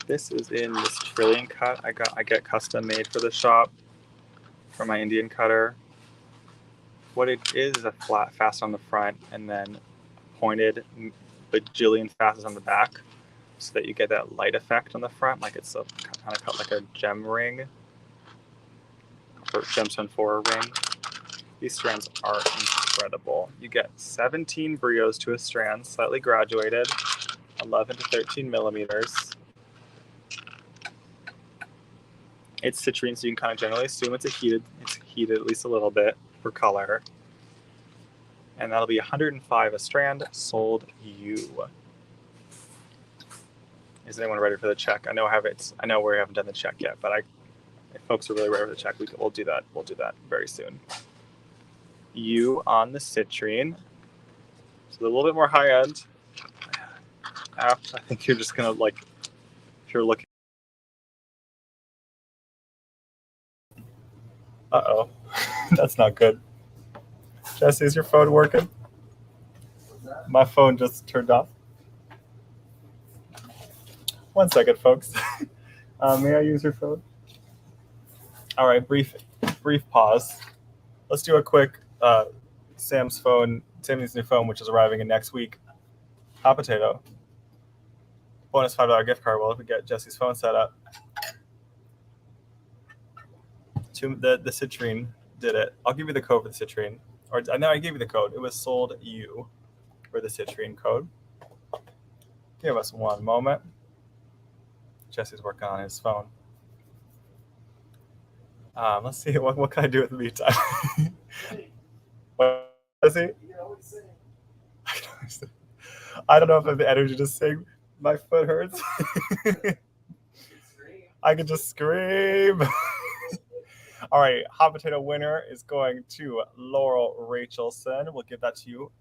This is in this trillion cut. I get custom made for the shop for my Indian cutter. What it is a flat facet on the front and then pointed bajillion facets on the back, so that you get that light effect on the front, like it's kind of cut like a gem ring or gemstone for a ring. These strands are incredible. You get 17 brios to a strand, slightly graduated, 11 to 13 millimeters. It's citrine, so you can kind of generally assume it's heated at least a little bit for color. And that'll be 105 a strand, sold you. Is anyone ready for the check? I know we haven't done the check yet, but if folks are really ready for the check, we'll do that. We'll do that very soon. You on the citrine. So a little bit more high end. I think you're just gonna if you're looking. Uh-oh, that's not good. Jesse, is your phone working? My phone just turned off. 1 second, folks. May I use your phone? All right, brief pause. Let's do a quick Sammy's new phone, which is arriving in next week. Hot potato. Bonus $5 gift card. Well, if we get Jesse's phone set up. The citrine did it. I'll give you the code for the citrine. Or I know I gave you the code. It was sold you for the citrine code. Give us 1 moment. Jesse's working on his phone. Let's see what can I do in the meantime. What is he? I don't know if I have the energy to sing. My foot hurts. I can just scream. All right, hot potato winner is going to Laurel Rachelson. We'll give that to you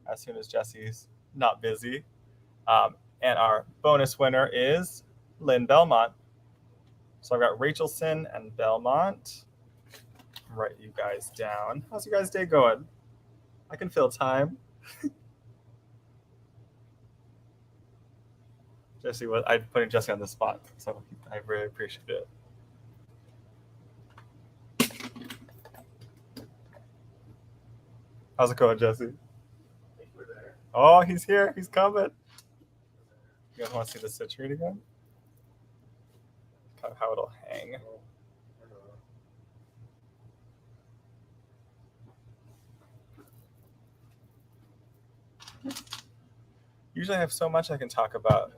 as soon as Jesse's not busy. And our bonus winner is Lynn Belmont. So I've got Rachelson and Belmont. Write you guys down. How's your guys' day going? I can fill time. Jesse, I'm putting Jesse on the spot, so I really appreciate it. How's it going, Jesse? Oh, he's here. He's coming. You guys want to see the citrine again? Kind of how it'll hang. Usually I have so much I can talk about.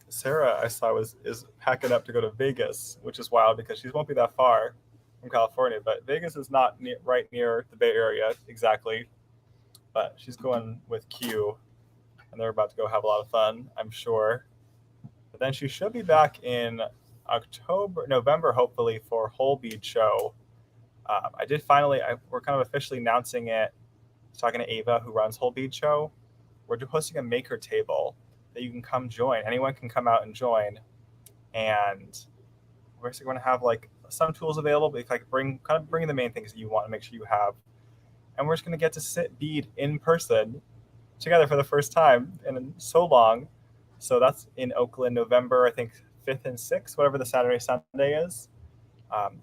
Sarah, I saw, is packing up to go to Vegas, which is wild because she won't be that far from California. But Vegas is not right near the Bay Area exactly. But she's going with Q, and they're about to go have a lot of fun, I'm sure. But then she should be back in November, hopefully, for Whole Bead Show. We're kind of officially announcing it. I was talking to Ava, who runs Whole Bead Show. We're hosting a maker table that you can come join. Anyone can come out and join. And we're actually going to have some tools available, but bring the main things that you want to make sure you have. And we're just going to get to sit bead in person together for the first time in so long. So that's in Oakland, November, I think 5th and 6th, whatever the Saturday, Sunday is.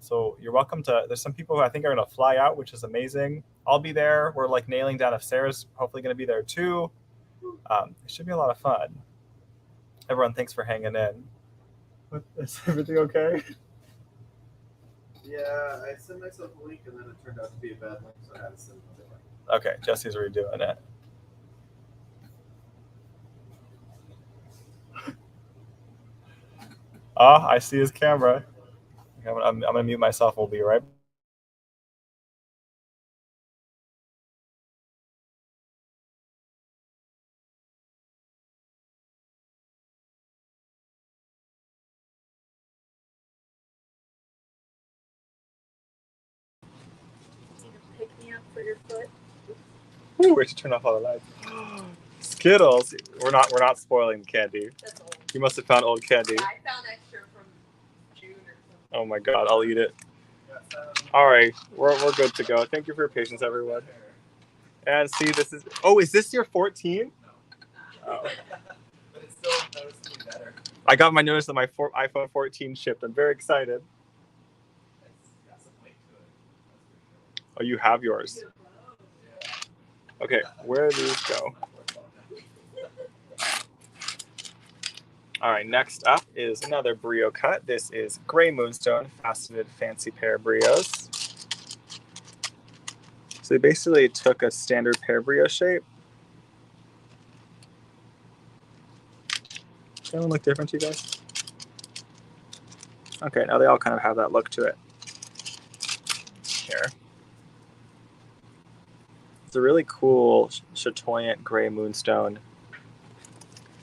So you're welcome to. There's some people who I think are going to fly out, which is amazing. I'll be there. We're nailing down if Sarah's hopefully going to be there too. It should be a lot of fun. Everyone, thanks for hanging in. Is everything okay? Yeah, I sent myself a link and then it turned out to be a bad link, so I had to send another link. Okay, Jesse's redoing it. I see his camera. I'm gonna mute myself. We'll be right back. Pick me up for your foot. Ooh, we should turn off all the lights. Skittles. We're not spoiling candy. That's old. You must have found old candy. I found extra from June or something. Oh my god, I'll eat it. All right, we're good to go. Thank you for your patience, everyone. And see, this is. Oh, is this your 14? Oh. But it's still noticeably better. I got my notice that my iPhone 14 shipped. I'm very excited. It's got some weight to it. Oh, you have yours. Okay, where do these go? All right, next up is another brio cut. This is Gray Moonstone faceted fancy pear brios. So they basically took a standard pear brio shape. Does anyone look different to you guys? Okay, now they all kind of have that look to it. Here. It's a really cool chatoyant gray moonstone.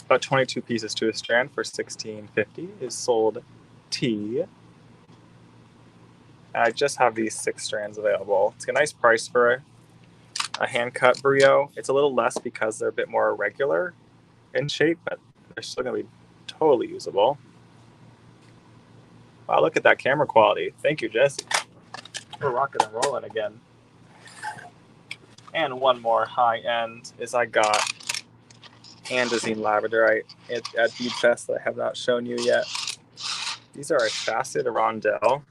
About 22 pieces to a strand for $16.50 is sold T. And I just have these 6 strands available. It's a nice price for a hand-cut brio. It's a little less because they're a bit more irregular in shape, but they're still going to be totally usable. Wow, look at that camera quality. Thank you, Jesse. We're rocking and rolling again. And one more high-end is I got andazine labradorite at Bead Fest that I have not shown you yet. These are a faceted rondelle.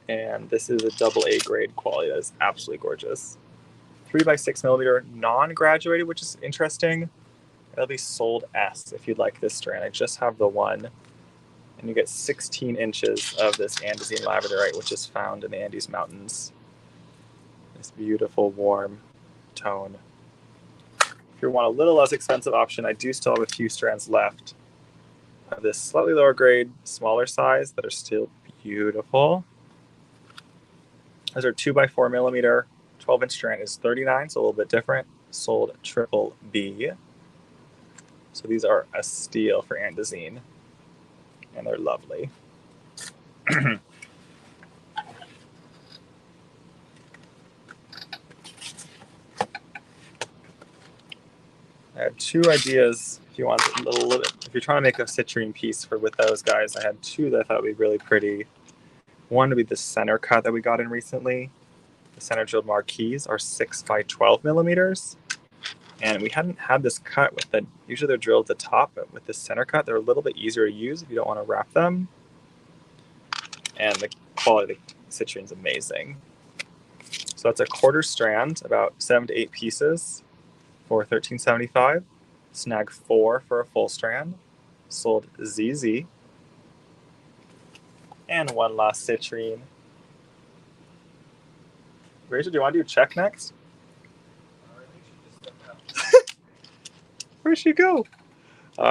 And this is a double A grade quality that is absolutely gorgeous. 3x6mm non-graduated, which is interesting. It'll be sold S if you'd like this strand. I just have the one. And you get 16 inches of this andazine labradorite, which is found in the Andes Mountains. This beautiful, warm tone. If you want a little less expensive option, I do still have a few strands left of this slightly lower grade, smaller size that are still beautiful. Those are 2x4mm. 12-inch strand is $39, so a little bit different. Sold triple B. So these are a steal for andazine, and they're lovely. I have 2 ideas if you want a little bit. If you're trying to make a citrine piece with those guys, I had 2 that I thought would be really pretty. One would be the center cut that we got in recently. The center drilled marquees are 6x12mm. And we hadn't had this cut with the, usually they're drilled at the top, but with this center cut, they're a little bit easier to use if you don't want to wrap them. And the quality of the citrine is amazing. So that's a quarter strand, about 7 to 8 pieces for $13.75. Snag 4 for a full strand. Sold ZZ. And one last citrine. Rachel, do you want to do Czech next? Where'd she go?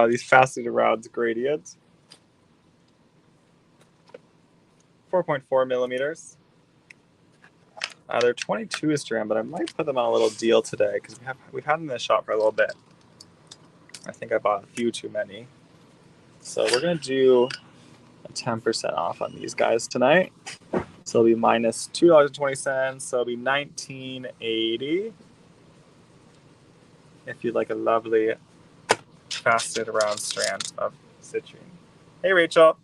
These faceted rounds gradients. 4.4mm. They're 22 a strand, but I might put them on a little deal today because we've had them in the shop for a little bit. I think I bought a few too many. So we're gonna do a 10% off on these guys tonight. So it'll be minus $2.20. So it'll be $19.80. If you'd like a lovely faceted round strand of citrine. Hey, Rachel.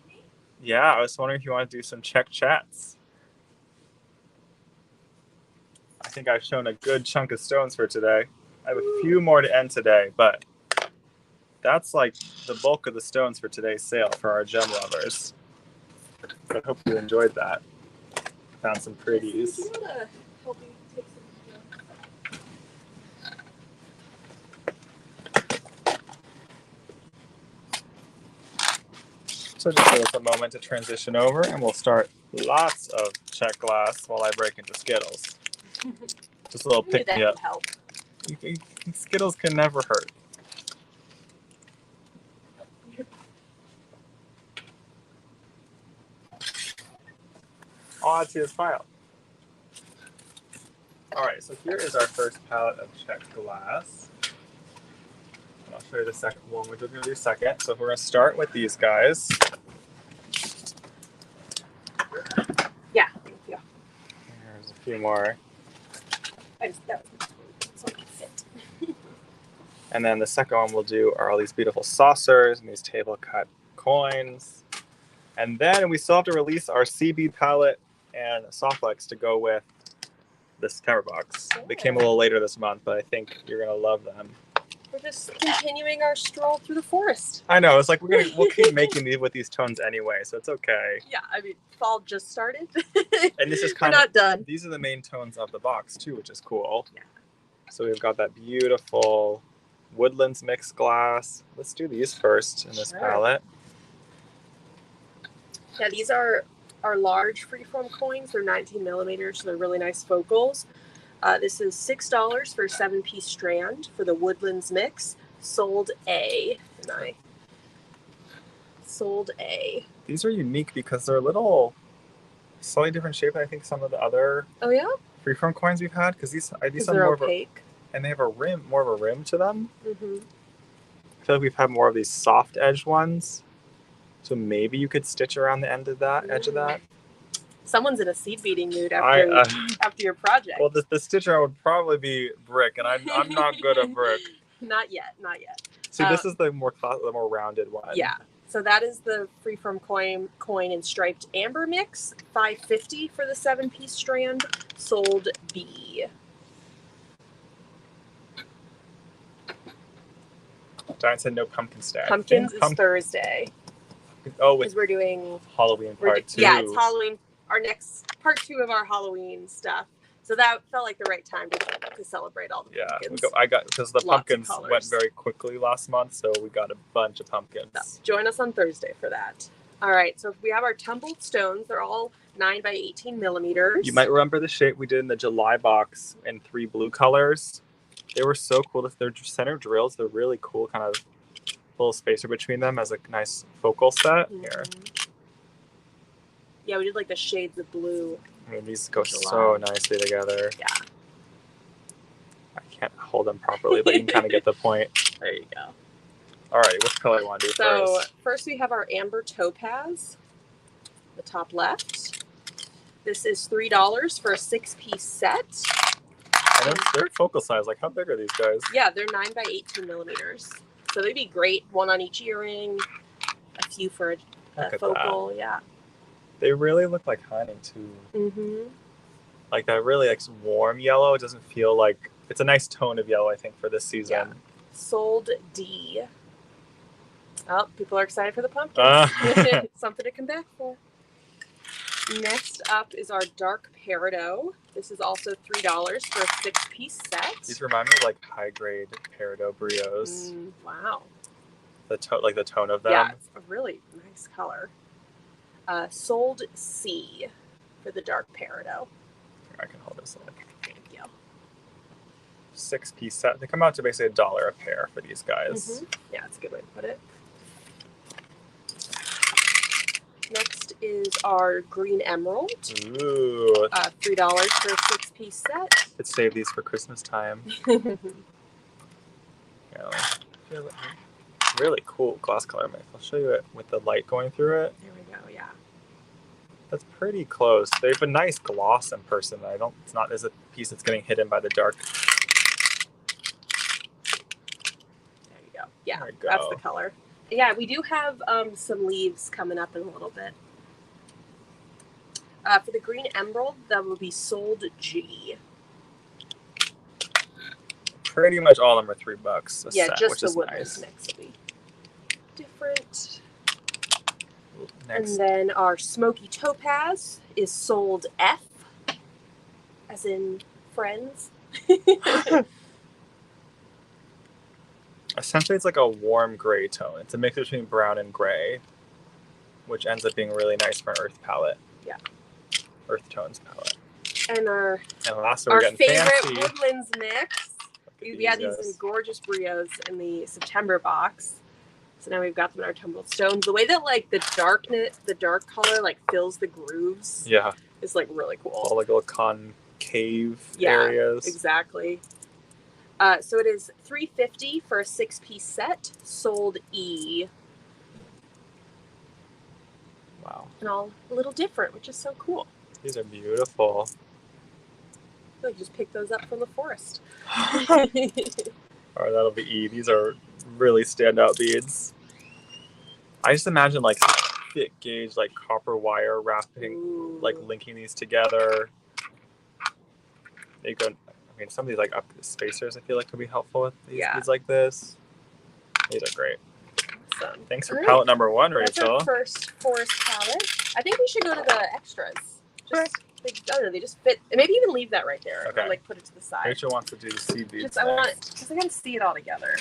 Hello. Yeah, I was wondering if you want to do some Czech chats. I think I've shown a good chunk of stones for today. I have a few more to end today, but that's like the bulk of the stones for today's sale for our gem lovers. I hope you enjoyed that. Found some pretties. Do you want to help me take some? So just give us a moment to transition over, and we'll start lots of Czech glass while I break into Skittles. Just a little Maybe pick that me up. would help. Skittles can never hurt. I'll add to this pile. All right, so here is our first palette of Czech glass. And I'll show you the second one, which we're going to do second. So we're going to start with these guys. Yeah. Yeah. There's a few more. That was so it fit. And then the second one we'll do are all these beautiful saucers and these table cut coins. And then we still have to release our CB palette and Softlex to go with the September box. They came a little later this month, but I think you're gonna love them. We're just continuing our stroll through the forest. I know, it's like we'll keep making these with these tones anyway, so it's okay. Yeah, I mean, fall just started. And this is We're kind of not done. these are the main tones of the box too, which is cool. Yeah. So we've got that beautiful Woodlands mixed glass. Let's do these first in this Sure. palette. Yeah, these are our large freeform coins. They're 19 millimeters, so they're really nice focals. This is $6 for a 7-piece strand for the Woodlands mix. Sold A. And I sold A. These are unique because they're a little slightly different shape than I think some of the other Oh yeah? freeform coins we've had. Because these Because some they're more of a, opaque. and they have more of a rim to them. Mm-hmm. I feel like we've had more of these soft edge ones. So maybe you could stitch around the end of that edge of that. Someone's in a seed beating mood after after your project. Well, the stitcher would probably be brick, and I'm not good at brick. Not yet. See, this is the more rounded one. Yeah. So that is the freeform coin and striped amber mix. $5.50 for the 7-piece strand. Sold B. Giant said no pumpkin stack. Pumpkins is Thursday Oh, with because we're doing Halloween part 2. Yeah, it's Halloween. Our next part 2 of our Halloween stuff. So that felt like the right time to celebrate all the Yeah, pumpkins. because the Lots of pumpkins colors. went very quickly last month, so we got a bunch of pumpkins. So join us on Thursday for that. All right, so we have our tumbled stones. They're all 9 by 18 millimeters. You might remember the shape we did in the July box in 3 blue colors. They were so cool. They're center drills. They're really cool, kind of little spacer between them as a nice focal set. Mhm. Here. Yeah, we did like the shades of blue. I mean, these go July. so nicely together. Yeah. I can't hold them properly, but you can kind of get the point. There you go. All right, which color do you want to do So first? first we have our amber topaz, the top left. This is $3 for a 6-piece set. And they're focal size. Like, how big are these guys? Yeah, they're 9 by 18 millimeters. So they'd be great. One on each earring, a few for Look a at focal. Yeah. They really look like honey, too. Mm-hmm. Like that really like warm yellow. It doesn't feel like it's a nice tone of yellow, I think, for this season. Yeah. Sold D. Oh, people are excited for the pumpkins. Something to come back for. Next up is our dark peridot. This is also $3 for a 6-piece set. These remind me of like high grade peridot brios. Wow. The tone of them. Yeah, it's a really nice color. Sold C for the dark peridot. I can hold this. Thank you. 6-piece set. They come out to basically $1 a pair for these guys. Yeah, that's a good way to put it. Next is our green emerald. Ooh, $3 for a 6-piece set. let's save these for Christmas time. Yeah, really cool glass color. I'll show you it with the light going through it. There we go. Yeah. That's pretty close. They have a nice gloss in person. It's not as a piece that's getting hidden by the dark. There you go. Yeah, There you go. that's the color. Yeah, we do have some leaves coming up in a little bit. For the green emerald, that will be sold G. Pretty much all of them are $3 a Yeah, set, just which the is woodlands nice. mix will be different. Next, And then our smoky topaz is sold F, as in friends. essentially it's like a warm gray tone. It's a mix between brown and gray. which ends up being really nice for an earth palette. Yeah. Earth tones palette. And our last we're getting favorite fancy. Woodlands mix. We had these in gorgeous brios in the September box. So now we've got them in our tumbled stones. The way that like the dark color like fills the grooves. Yeah. Is like really cool. All like little concave areas. Exactly. So it is $3.50 for a 6-piece set, sold E. Wow. And all a little different, which is so cool. These are beautiful. I feel like you just pick those up from the forest. All right, that'll be E. These are really standout beads. I just imagine like some thick gauge, like copper wire wrapping, Ooh. like linking these together. They go. I mean, some of these like up spacers I feel like could be helpful with these beads like this. These are great. Awesome. Thanks for palette number 1, That's Rachel. our first forest palette. I think we should go to the extras. Just, I don't know, they just fit. Maybe even leave that right there. Okay. Or like put it to the side. Rachel wants to do the seed beads. Just, I want, because I gotta see it all together.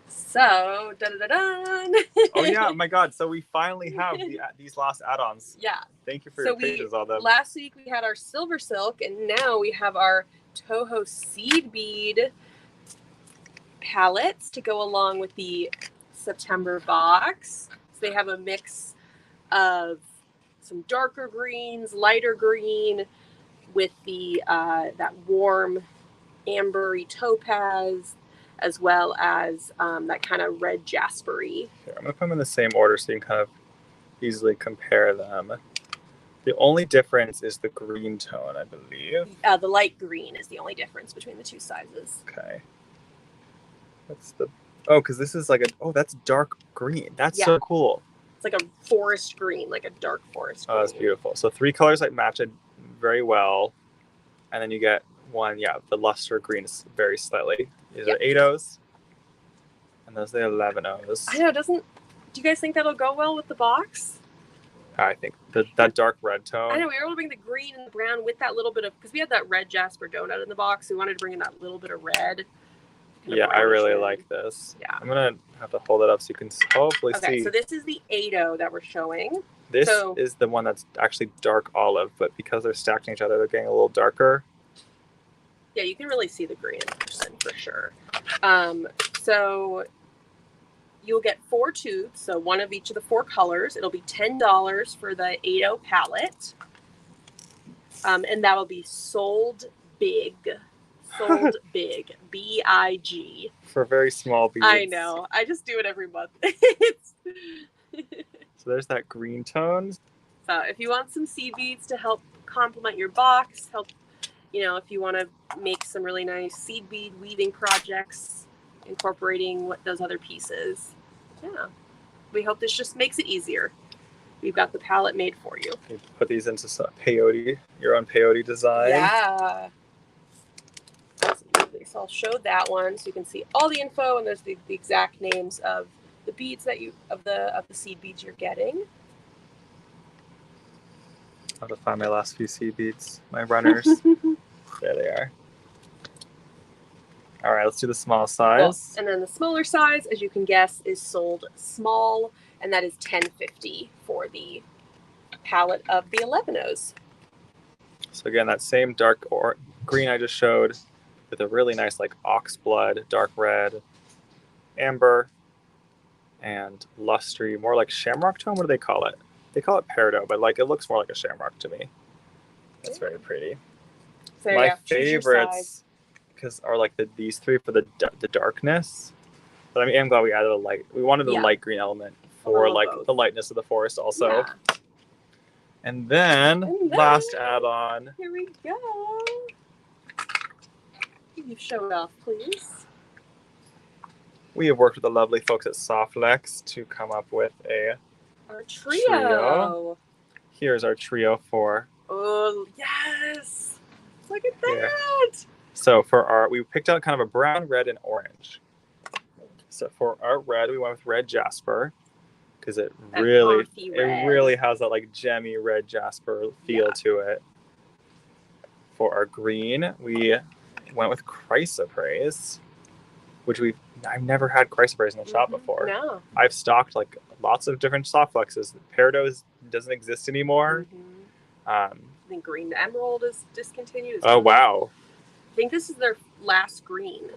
So, da-da-da-dun. Oh yeah, oh my god. So we finally have these last add-ons. Yeah. Thank you for your pages on them. Last week we had our silver silk, and now we have our Toho seed bead palettes to go along with the September box. So they have a mix of some darker greens, lighter green, with the that warm ambery topaz, as well as that kind of red jaspery. Here, I'm going to put them in the same order so you can kind of easily compare them. The only difference is the green tone, I believe. The light green is the only difference between the two sizes. Okay. That's the... Oh, because this is like a... Oh, that's dark green. That's so cool. It's like a forest green, like a dark forest green. Oh, that's beautiful. So 3 colors like match it very well. And then you get one, the luster green is very slightly. These are 8-0s. And those are the 11-0s. I know, do you guys think that'll go well with the box? I think that dark red tone. I know, we were able to bring the green and the brown with that little bit of, because we had that red Jasper donut in the box. So we wanted to bring in that little bit of red. Yeah, I really like this. Yeah. I'm going to have to hold it up so you can hopefully see. Okay, so this is the 8-0 that we're showing. This is the one that's actually dark olive, but because they're stacked on each other, they're getting a little darker. Yeah, you can really see the green in person for sure. So you'll get 4 tubes, so one of each of the 4 colors. It'll be $10 for the 8-0 palette. And that'll be sold big. Sold big. B-I-G. For very small beads. I know. I just do it every month. So there's that green tone. So if you want some seed beads to help complement your box, if you want to make some really nice seed bead weaving projects, incorporating those other pieces. Yeah. We hope this just makes it easier. We've got the palette made for you. You put these into some peyote, your own peyote design. Yeah. Absolutely. So I'll show that one so you can see all the info, and there's the exact names of the beads of the seed beads you're getting. I'll have to find my last few seed beads, my runners. There they are. All right, let's do the small size. Cool. And then the smaller size, as you can guess, is sold small, and that is $10.50 for the palette of the 11-0s. So again, that same dark green I just showed with a really nice like oxblood, dark red, amber, and lustre, more like shamrock tone. What do they call it? They call it peridot, but like it looks more like a shamrock to me. It's very pretty. So my favorites are like these 3 for the darkness. But I am glad we added a light. We wanted a light green element for like the lightness of the forest also. Yeah. And then last add-on. Here we go. You show it off, please. We have worked with the lovely folks at Softlex to come up with our trio. Here's our trio for. Oh yes! Look at that. So we picked out kind of a brown, red, and orange. So for our red, we went with red Jasper because it really has that like gemmy red Jasper feel to it. For our green, we went with chrysoprase. which I've never had chrysoprase in the shop before. No. I've stocked like lots of different soft fluxes. Peyote doesn't exist anymore. I think green emerald is discontinued. Oh wow! I think this is their last green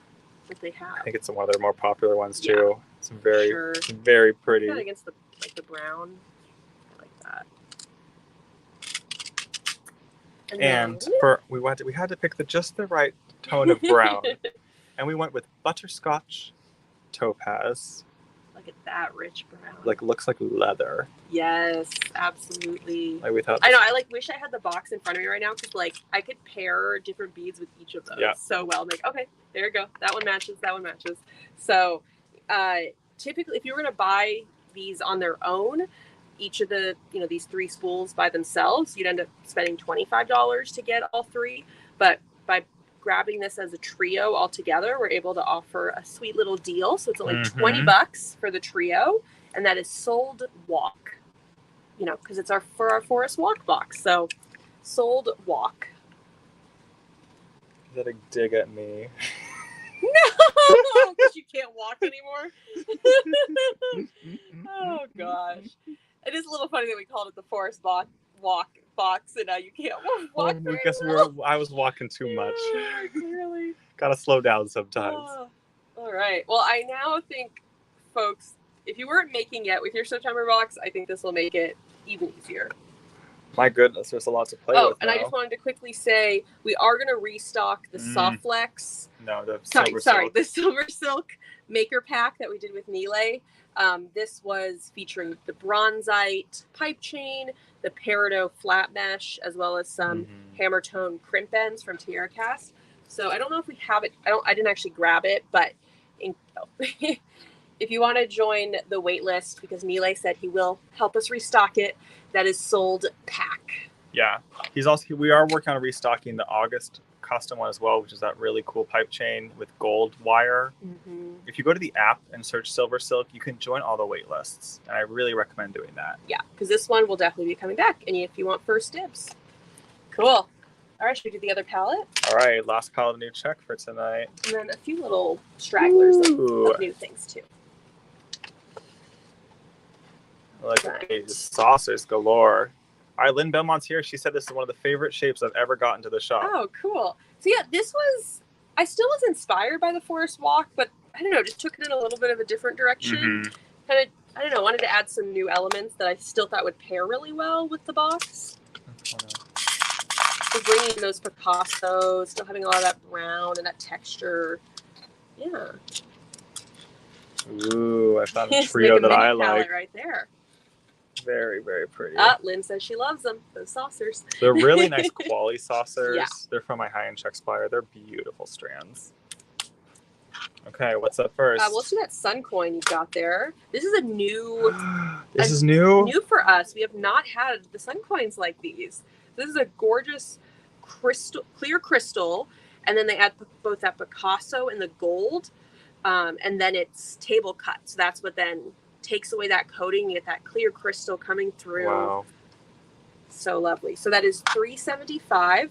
that they have. I think it's one of their more popular ones Yeah. too. It's very, Sure. very pretty. Kind of against the brown. I like that. And then- we had to pick just the right tone of brown, and we went with butterscotch topaz. Look at that rich brown. Like looks like leather. Yes, absolutely. Like we thought. I know. I like wish I had the box in front of me right now because like I could pair different beads with each of those so well. I'm like, okay, there you go. That one matches. That one matches. So, typically, if you were gonna buy these on their own, each of the these 3 spools by themselves, you'd end up spending $25 to get all 3. But by grabbing this as a trio all together, we're able to offer a sweet little deal. So it's only $20 for the trio, and that is sold walk. Because it's for our forest walk box. So sold walk. Is that a dig at me? No, because you can't walk anymore. Oh gosh, it is a little funny that we called it the forest walk box, and now you can't walk. I guess I was walking too much. Yeah, clearly. Gotta slow down sometimes. Oh, all right. Well, I now think, folks, if you weren't making yet with your September box, I think this will make it even easier. My goodness, there's a lot to play with. And I just wanted to quickly say we are going to restock the soft flex. No, the the silver silk maker pack that we did with Nile. This was featuring the bronzite pipe chain, the peridot flat mesh, as well as some hammer tone crimp ends from Tierra Cast. So I don't know if we have it. I didn't actually grab it, but if you want to join the wait list, because Nile said he will help us restock it, that is sold pack. Yeah, we are working on restocking the August custom one as well, which is that really cool pipe chain with gold wire. If you go to the app and search Silver Silk, you can join all the wait lists, and I really recommend doing that. Yeah, because this one will definitely be coming back, and if you want first dibs. Cool. All right, should we do the other palette? All right, last palette of new Czech for tonight. And then a few little stragglers of new things too. Look at these saucers galore. All right, Lynn Belmont's here. She said this is one of the favorite shapes I've ever gotten to the shop. Oh, cool. So yeah, I still was inspired by the forest walk, but I don't know, just took it in a little bit of a different direction. Kind of, I don't know, wanted to add some new elements that I still thought would pair really well with the box. So bringing those Picasso, still having a lot of that brown and that texture. Yeah. Ooh, I found a trio that I like. Right there. Very, very pretty. Lynn says she loves them, those saucers. They're really nice quality saucers. Yeah. They're from my high-end Czech supplier. They're beautiful strands. Okay, what's up first? Let's do that sun coin you've got there. This is a new... This is new? New for us. We have not had the sun coins like these. This is a gorgeous clear crystal, and then they add both that Picasso and the gold, and then it's table cut. So that's what then takes away that coating. You get that clear crystal coming through. Wow. So lovely. So that is $375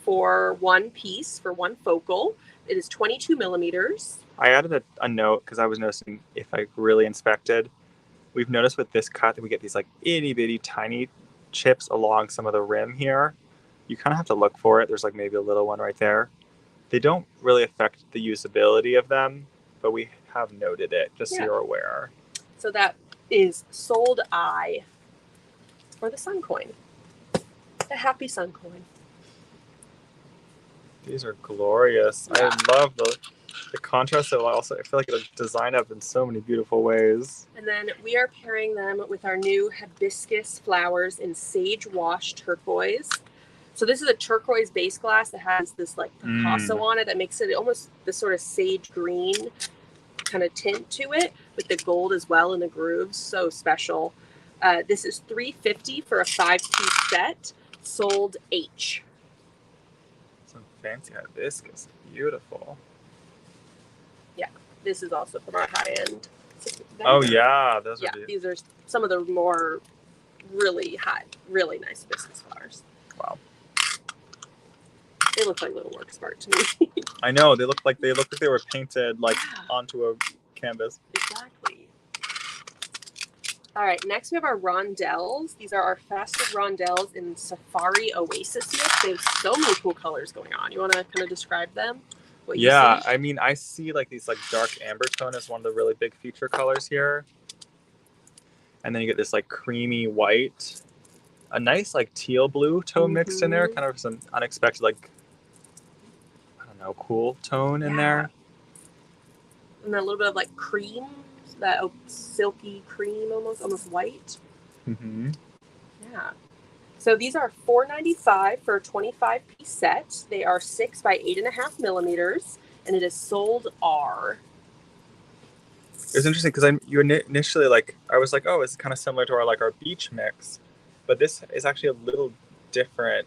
for one piece, for one focal. It is 22 millimeters. I added a note because I was noticing, if I really inspected, we've noticed with this cut that we get these like itty bitty tiny chips along some of the rim here. You kind of have to look for it. There's like maybe a little one right there. They don't really affect the usability of them, but we have noted it just so you're aware. So that is sold eye for the sun coin. The happy sun coin. These are glorious. Yeah. I love the contrast. I feel like it'll design up in so many beautiful ways. And then we are pairing them with our new hibiscus flowers in sage wash turquoise. So this is a turquoise base glass that has this like Picasso on it that makes it almost this sort of sage green kind of tint to it, with the gold as well in the grooves. So special. This is $350 for a 5-piece set, sold H. Some fancy hibiscus. Beautiful. Yeah, this is also from our high end. Oh yeah, those are these are some of the more really really nice hibiscus flowers. Wow. They look like little works of art to me. I know, they look like they were painted like onto a canvas. Exactly. All right, next we have our rondelles. These are our festive rondelles in Safari Oasis mix. They have so many cool colors going on. You want to kind of describe them? What you Yeah, see? I mean, I see like these like dark amber tone as one of the really big feature colors here. And then you get this like creamy white, a nice like teal blue tone mixed in there, kind of some unexpected like, I don't know, cool tone in there. And then a little bit of like cream, that silky cream almost white. Mm-hmm. Yeah. So these are $4.95 for a 25-piece set. They are 6 by 8.5 millimeters, and it is sold R. It was interesting because you initially like I was like, oh, it's kind of similar to our beach mix, but this is actually a little different.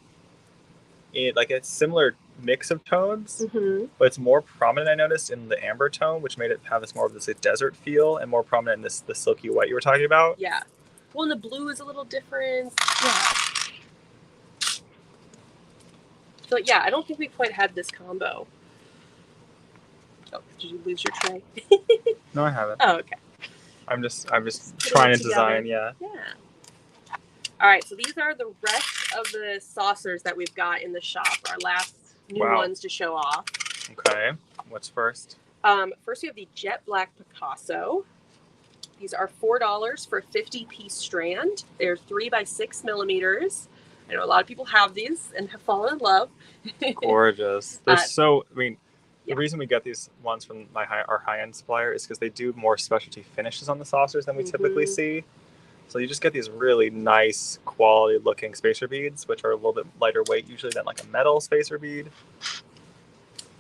Like it's similar mix of tones, but it's more prominent. I noticed in the amber tone, which made it have this more of this like, desert feel, and more prominent in the silky white you were talking about. Yeah. Well, and the blue is a little different. Yeah. So yeah, I don't think we quite had this combo. Oh, did you lose your tray? No, I haven't. Oh, okay. I'm just trying to design. Yeah. Yeah. All right, so these are the rest of the saucers that we've got in the shop. Our last new ones to show off. Okay. What's first? First, we have the Jet Black Picasso. These are $4 for a 50-piece strand. They're 3 by 6 millimeters. I know a lot of people have these and have fallen in love. Gorgeous. They're the reason we get these ones from our high-end supplier is because they do more specialty finishes on the saucers than we typically see. So you just get these really nice quality-looking spacer beads, which are a little bit lighter weight usually than like a metal spacer bead.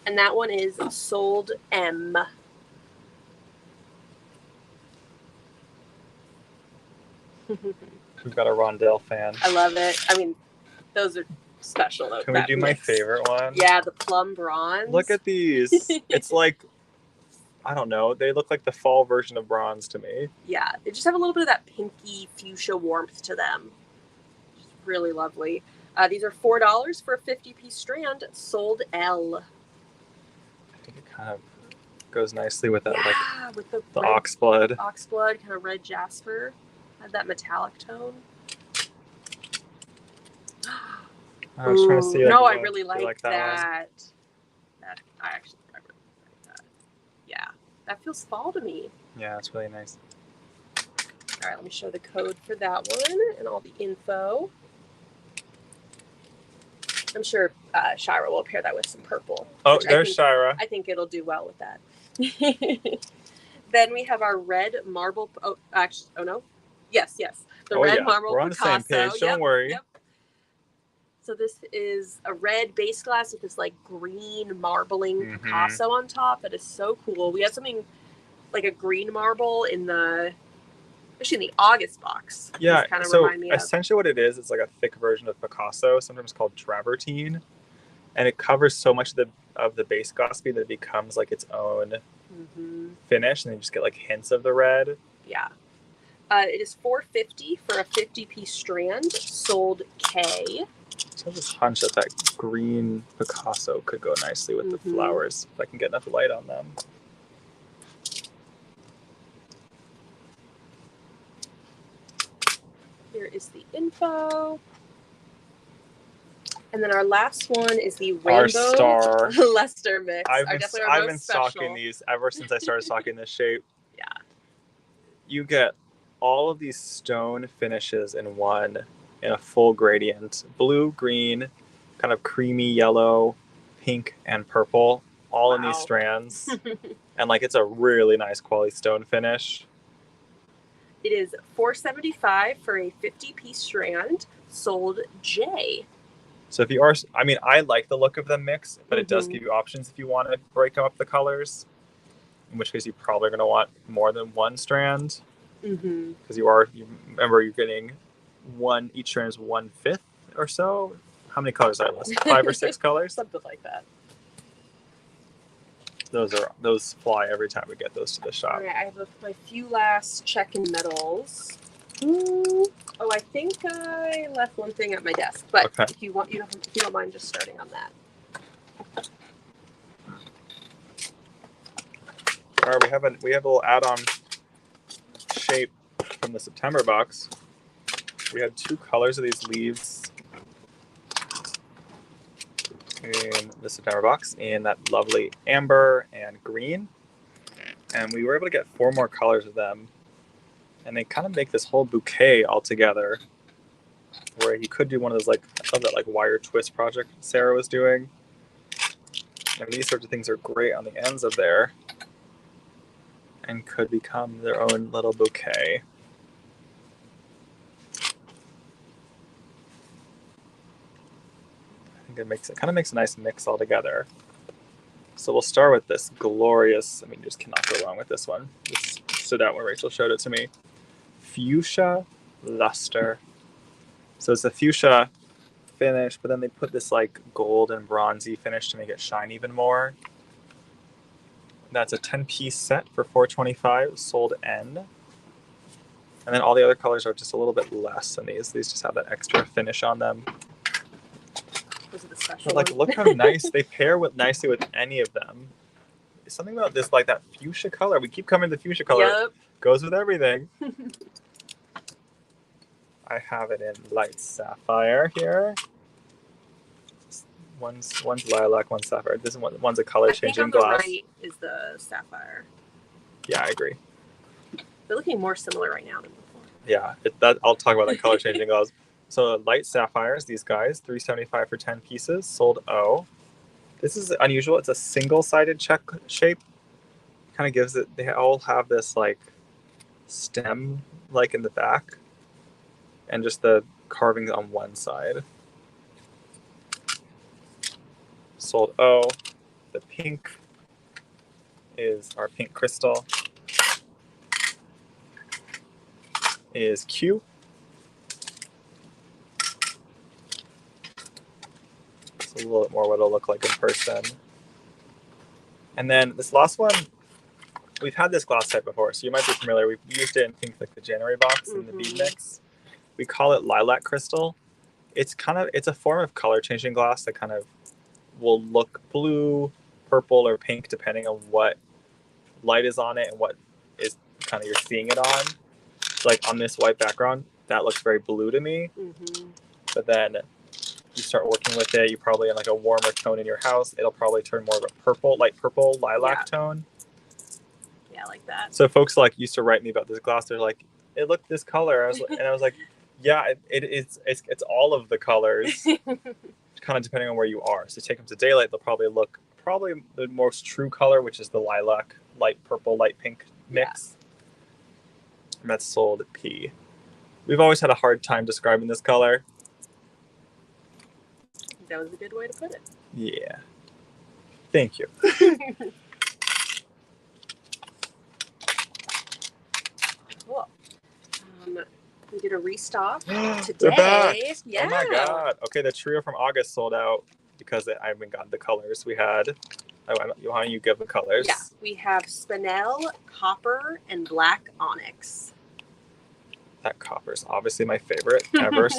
And that one is sold M. We've got a rondelle fan. I love it. I mean, those are special though. Can we do my favorite one? Yeah, the plum bronze. Look at these. It's like, I don't know. They look like the fall version of bronze to me. Yeah, they just have a little bit of that pinky fuchsia warmth to them. Just really lovely. These are $4 for a 50-piece strand, sold L. I think it kind of goes nicely with that, with the oxblood. Oxblood, kind of red jasper. Had that metallic tone. I was trying to see. I really like that. I really like that. Yeah, that feels fall to me. Yeah, it's really nice. All right, let me show the code for that one and all the info. I'm sure Shira will pair that with some purple. Oh, there's Shira. I think it'll do well with that. Then we have our red marble. Oh, actually, oh no. Yes. The red marble We're on Picasso. the same page. Don't worry. Yep. So this is a red base glass with this like green marbling Picasso on top. That is so cool. We have something like a green marble especially in the August box. Yeah, kind of so remind me essentially what it is, it's like a thick version of Picasso, sometimes called travertine, and it covers so much of the base glass bead that it becomes like its own finish, and then you just get like hints of the red. Yeah. It is $4.50 for a 50-piece strand, sold K. So I have this hunch that green Picasso could go nicely with the flowers if I can get enough light on them. Here is the info. And then our last one is the Rainbow Star Luster mix. I've been stocking these ever since I started stocking this shape. Yeah. You get all of these stone finishes in a full gradient. Blue, green, kind of creamy yellow, pink, and purple, all in these strands. And it's a really nice quality stone finish. It is $4.75 for a 50-piece strand, sold J. So if you are, I like the look of the mix, but it does give you options if you want to break up the colors, in which case you're probably going to want more than one strand. Because you're getting each strand is 1/5 or so. How many colors are those? 5 or 6 colors? Something like that. Those fly every time we get those to the shop. All right, I have my few last check-in medals. Oh, I think I left one thing at my desk, but if you don't mind just starting on that. All right, we have a little add-on shape from the September box. We have 2 colors of these leaves in the September box, in that lovely amber and green. And we were able to get 4 more colors of them. And they kind of make this whole bouquet all together, where you could do one of those, like, I love that, like, wire twist project Sarah was doing. And these sorts of things are great on the ends of there and could become their own little bouquet. I think it kind of makes a nice mix all together. So we'll start with this glorious, I mean, you just cannot go wrong with this one. This stood out when Rachel showed it to me. Fuchsia luster. So it's a fuchsia finish, but then they put this like gold and bronzy finish to make it shine even more. That's a 10-piece set for $4.25, sold N. And then all the other colors are just a little bit less than these. These just have that extra finish on them. Those are the special But, like, ones. look how nice they pair nicely with any of them. There's something about this, like that fuchsia color. We keep coming to the fuchsia color. Yep. Goes with everything. I have it in light sapphire here. One's lilac, one's sapphire. This one's a color changing I think on glass. the right is the sapphire. Yeah, I agree. They're looking more similar right now than before. Yeah, I'll talk about that color changing glass. So light sapphires, these guys, $3.75 for 10 pieces, sold O. This is unusual. It's a single-sided check shape. Kind of gives it. They all have this like stem, like in the back, and just the carvings on one side. Sold O. The pink is our pink crystal. Is Q. It's a little bit more what it'll look like in person. And then this last one, we've had this glass type before, so you might be familiar. We've used it in things like the January box and the bead mix. We call it lilac crystal. It's a form of color changing glass that kind of will look blue, purple, or pink depending on what light is on it and what is kind of you're seeing it on. Like on this white background, that looks very blue to me. But then you start working with it, you probably in like a warmer tone in your house, it'll probably turn more of a purple, light purple, lilac tone. Yeah, like that. So folks like used to write me about this glass. They're like, it looked this color. I was like, yeah, it's all of the colors, kind of depending on where you are. So take them to daylight, they'll probably look the most true color, which is the lilac, light purple, light pink mix. And that's sold at P. We've always had a hard time describing this color. That was a good way to put it. Yeah. Thank you. Cool. We did a restock They're today. back. Yeah. Oh my god. Okay, the trio from August sold out because I haven't got the colors we had. Why don't you give the colors? Yeah, we have spinel, copper, and black onyx. That copper is obviously my favorite ever.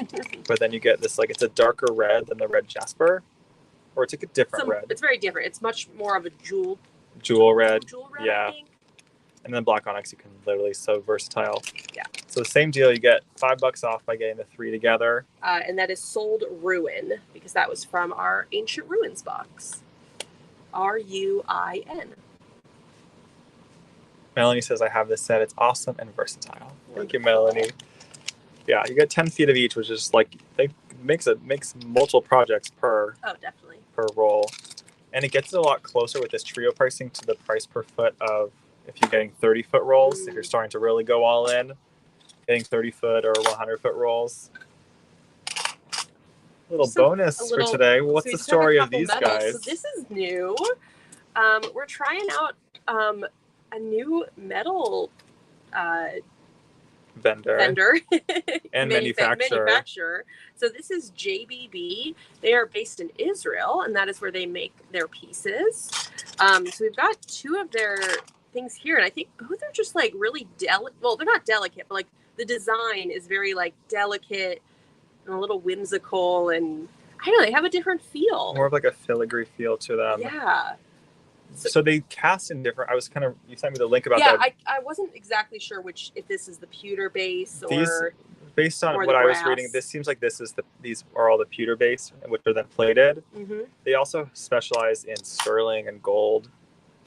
But then you get this, like, it's a darker red than the red Jasper. Or it's like a different red. It's very different. It's much more of a jewel red. Jewel red, Yeah. I think. And then black onyx, you can literally so versatile. Yeah. So same deal, you get $5 off by getting the 3 together. And that is sold Ruin, because that was from our Ancient Ruins box. RUIN. Melanie says, I have this set. It's awesome and versatile. Thank you, Melanie. Yeah, you get 10 feet of each, which is like, makes multiple projects per roll. And it gets it a lot closer with this trio pricing to the price per foot of if you're getting 30-foot rolls, if you're starting to really go all in, getting 30-foot or 100-foot rolls. Bonus for today. What's the story of these guys? So this is new. We're trying out a new metal vendor and manufacturer. So this is JBB. They are based in Israel, and that is where they make their pieces. So we've got 2 of their things here, and I think both are just like really delicate. Well, they're not delicate, but like the design is very like delicate and a little whimsical, and I don't know, they have a different feel. More of like a filigree feel to them. Yeah. So they cast in different. You sent me the link about yeah, that. I wasn't exactly sure if this is the pewter base These, or based on or what the I was brass. reading, this seems like these are all the pewter base, which are then plated. Mhm. They also specialize in sterling and gold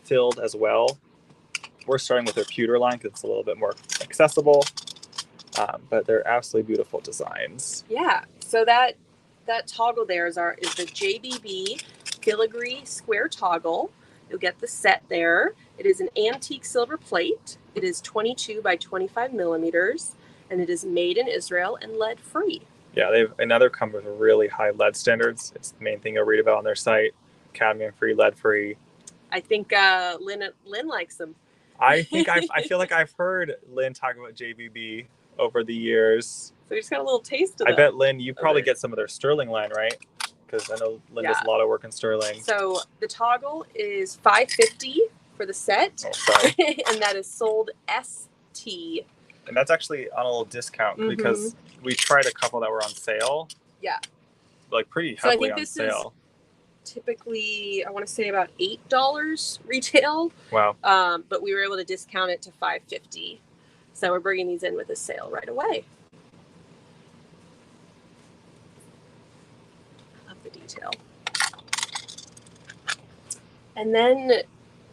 filled as well. We're starting with their pewter line because it's a little bit more accessible, but they're absolutely beautiful designs. Yeah. So that toggle there is the JBB filigree square toggle. You'll get the set there. It is an antique silver plate. It is 22 by 25 millimeters, and it is made in Israel and lead free. Yeah, they have another come with really high lead standards. It's the main thing you'll read about on their site. Cadmium free, lead free. I think Lynn likes them. I feel like I've heard Lynn talk about JBB over the years. So we just got a little taste of I them. bet Lynn, you probably it. get some of their sterling line, right? Because I know Lynn does a Yeah. lot of work in sterling. So the toggle is $550 for the set, Oh, sorry. and that is sold ST. And that's actually on a little discount because we tried a couple that were on sale. Yeah. Like pretty So I heavily think on this sale. Typically, I want to say about $8 retail. Wow. But we were able to discount it to $550. So we're bringing these in with a sale right away. I love the detail. And then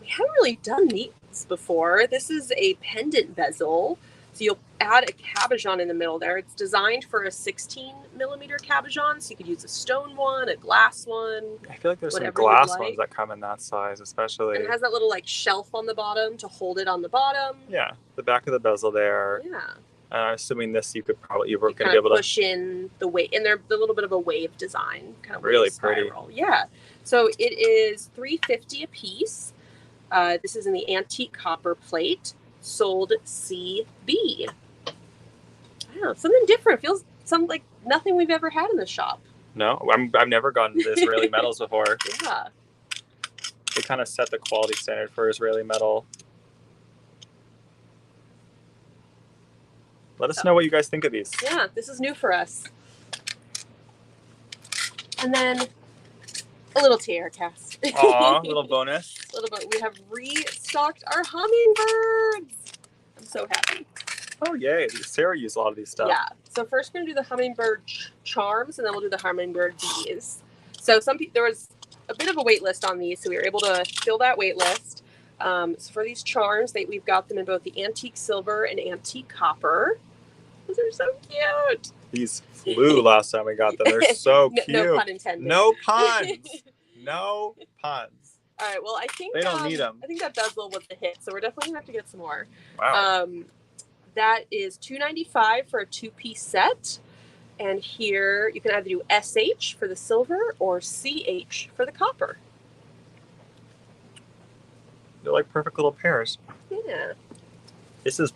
we haven't really done these before. This is a pendant bezel. So you'll add a cabochon in the middle there. It's designed for a 16 millimeter cabochon, so you could use a stone one, a glass one. I feel like there's some whatever you'd glass like. ones that come in that size, especially. And it has that little like shelf on the bottom to hold it on the bottom. Yeah, the back of the bezel there. Yeah. I'm assuming this you were going to be Kind able of to push in the weight, and they're a little bit of a wave design, kind of Really wave spiral. Yeah. So it is $350 a piece. This is in the antique copper plate, sold CB. I don't know, something different. Feels something like nothing we've ever had in the shop. No, I've never gone to Israeli metals before. Yeah. They kind of set the quality standard for Israeli metal. Let us know what you guys think of these. Yeah, this is new for us. And then a little tiara cast. Aw, little bonus. A little bit. We have restocked our hummingbirds. I'm so happy. Oh, yay. Sarah used a lot of these stuff. Yeah. So first we're going to do the hummingbird charms, and then we'll do the hummingbird bees. So there was a bit of a wait list on these, so we were able to fill that wait list. So for these charms, we've got them in both the antique silver and antique copper. Those are so cute. These flew last time we got them. They're so cute. No pun intended. No puns. No puns. All right. Well, I think They don't need them. I think that bezel was the hit, so we're definitely gonna have to get some more. Wow. That is $295 for a 2-piece set, and here you can either do SH for the silver or CH for the copper. They're like perfect little pairs. Yeah. This is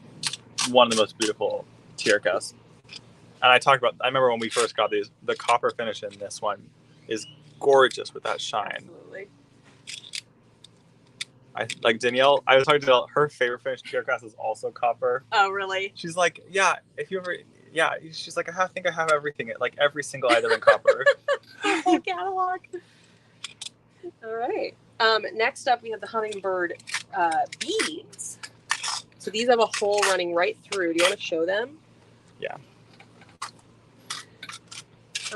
one of the most beautiful tier casts. And I remember when we first got these, the copper finish in this one is gorgeous with that shine. Absolutely. Like Danielle, I was talking to Danielle, her favorite finish tier cast is also copper. Oh, really? She's like, yeah, she's like, I think I have everything, like every single item in copper. Whole catalog. All right. Next up, we have the hummingbird beads. So these have a hole running right through. Do you want to show them? Yeah.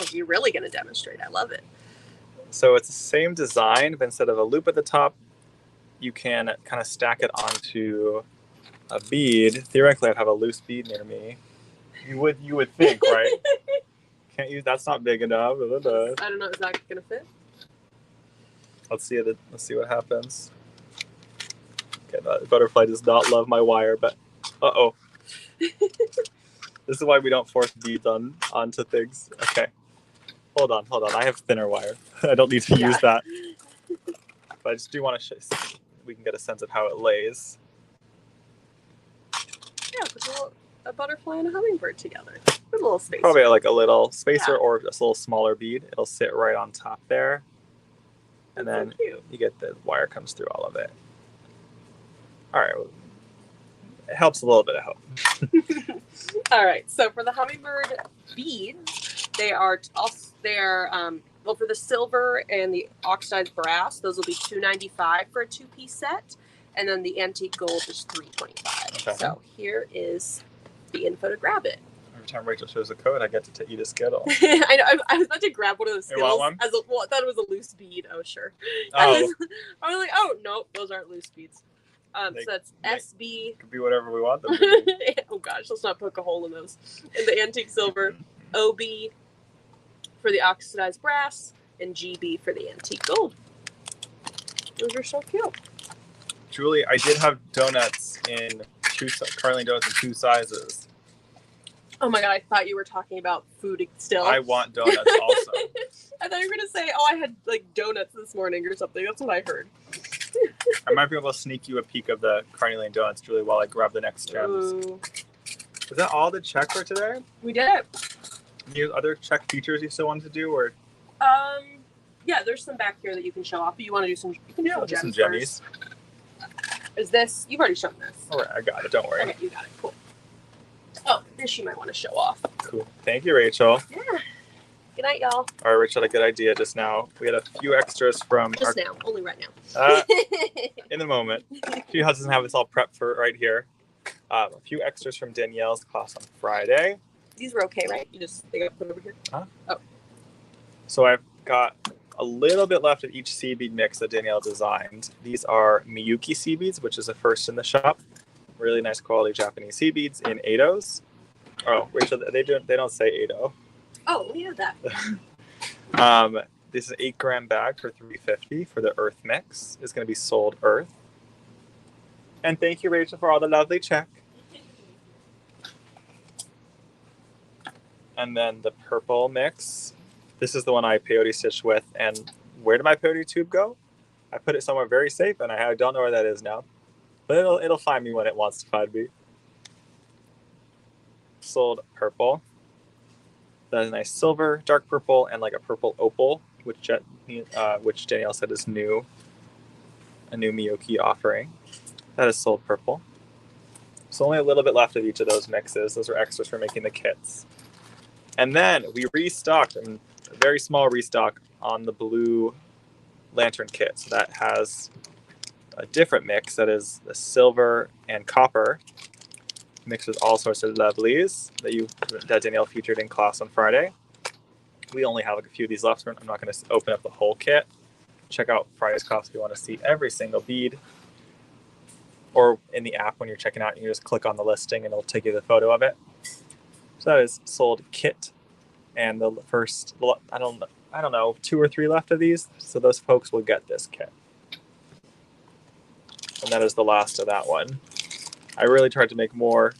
Oh, you're really going to demonstrate. I love it. So it's the same design, but instead of a loop at the top, you can kind of stack it onto a bead. Theoretically, I'd have a loose bead near me. You would think, right? Can't use. That's not big enough. I don't know. Is that going to fit? Let's see what happens. Okay, the butterfly does not love my wire, but uh-oh. This is why we don't force beads onto things. Okay. Hold on. I have thinner wire. I don't need to use that. But I just do want to show we can get a sense of how it lays. Yeah, put a butterfly and a hummingbird together. With a little spacer. Probably like a little spacer or just a little smaller bead. It'll sit right on top there. And then you get the wire comes through all of it. All right. Well, it helps a little bit of hope. All right. So for the hummingbird beads, they are They're well, for the silver and the oxidized brass, those will be $2.95 for a 2-piece set, and then the antique gold is $3.25. Okay. So here is the info to grab it. Every time Rachel shows a code, I get to eat a Skittle. I know. I was about to grab one of those You want Skittles. one? Well, I thought it was a loose bead. Oh, sure. Oh, I was like, oh, no, those aren't loose beads. They- So that's SB. it could be whatever we want them to be. Oh, gosh, let's not poke a hole in those. And the antique silver, OB for the oxidized brass, and GB for the antique gold. Those are so cute. Julie, I did have donuts in carnelian donuts in 2 sizes. Oh my god, I thought you were talking about food still. I want donuts also. I thought you were going to say, oh, I had like donuts this morning or something. That's what I heard. I might be able to sneak you a peek of the carnelian donuts, Julie, while I grab the next gems. Ooh. Is that all the Czech for today? We did it. Any other Czech features you still wanted to do, or Yeah, there's some back here that you can show off. But you want to do some? You can do I'll do some gems jemmies? first. Is this? You've already shown this. All right, I got it. Don't worry. Okay, you got it. Cool. Oh, this you might want to show off. Cool. Thank you, Rachel. Yeah. Good night, y'all. All right, Rachel had a good idea just now. We had a few extras from Just now, only right now. in the moment. She doesn't have this all prepped for right here. A few extras from Danielle's class on Friday. These were okay, right? They got put over here. So I've got a little bit left of each seed bead mix that Danielle designed. These are Miyuki seed beads, which is the first in the shop. Really nice quality Japanese seed beads in 8-ohs. Oh, Rachel, they don't say 8-oh. Oh, we have that. This is an 8-gram bag for $3.50 for the Earth mix. It's going to be sold Earth. And thank you, Rachel, for all the lovely Czech. And then the purple mix. This is the one I peyote stitched with. And where did my peyote tube go? I put it somewhere very safe, and I don't know where that is now. But it'll find me when it wants to find me. Sold purple. That's a nice silver, dark purple, and like a purple opal, which Danielle said is new. A new Miyuki offering. That is sold purple. So only a little bit left of each of those mixes. Those are extras for making the kits. And then we restocked, a very small restock on the blue lantern kit. So that has a different mix that is the silver and copper mixed with all sorts of lovelies that Danielle featured in class on Friday. We only have like a few of these left. So I'm not going to open up the whole kit. Check out Friday's class if you want to see every single bead. Or in the app when you're checking out, you can just click on the listing and it'll take you the photo of it. So that is sold kit. And the first, I don't know, 2 or 3 left of these. So those folks will get this kit. And that is the last of that one. I really tried to make more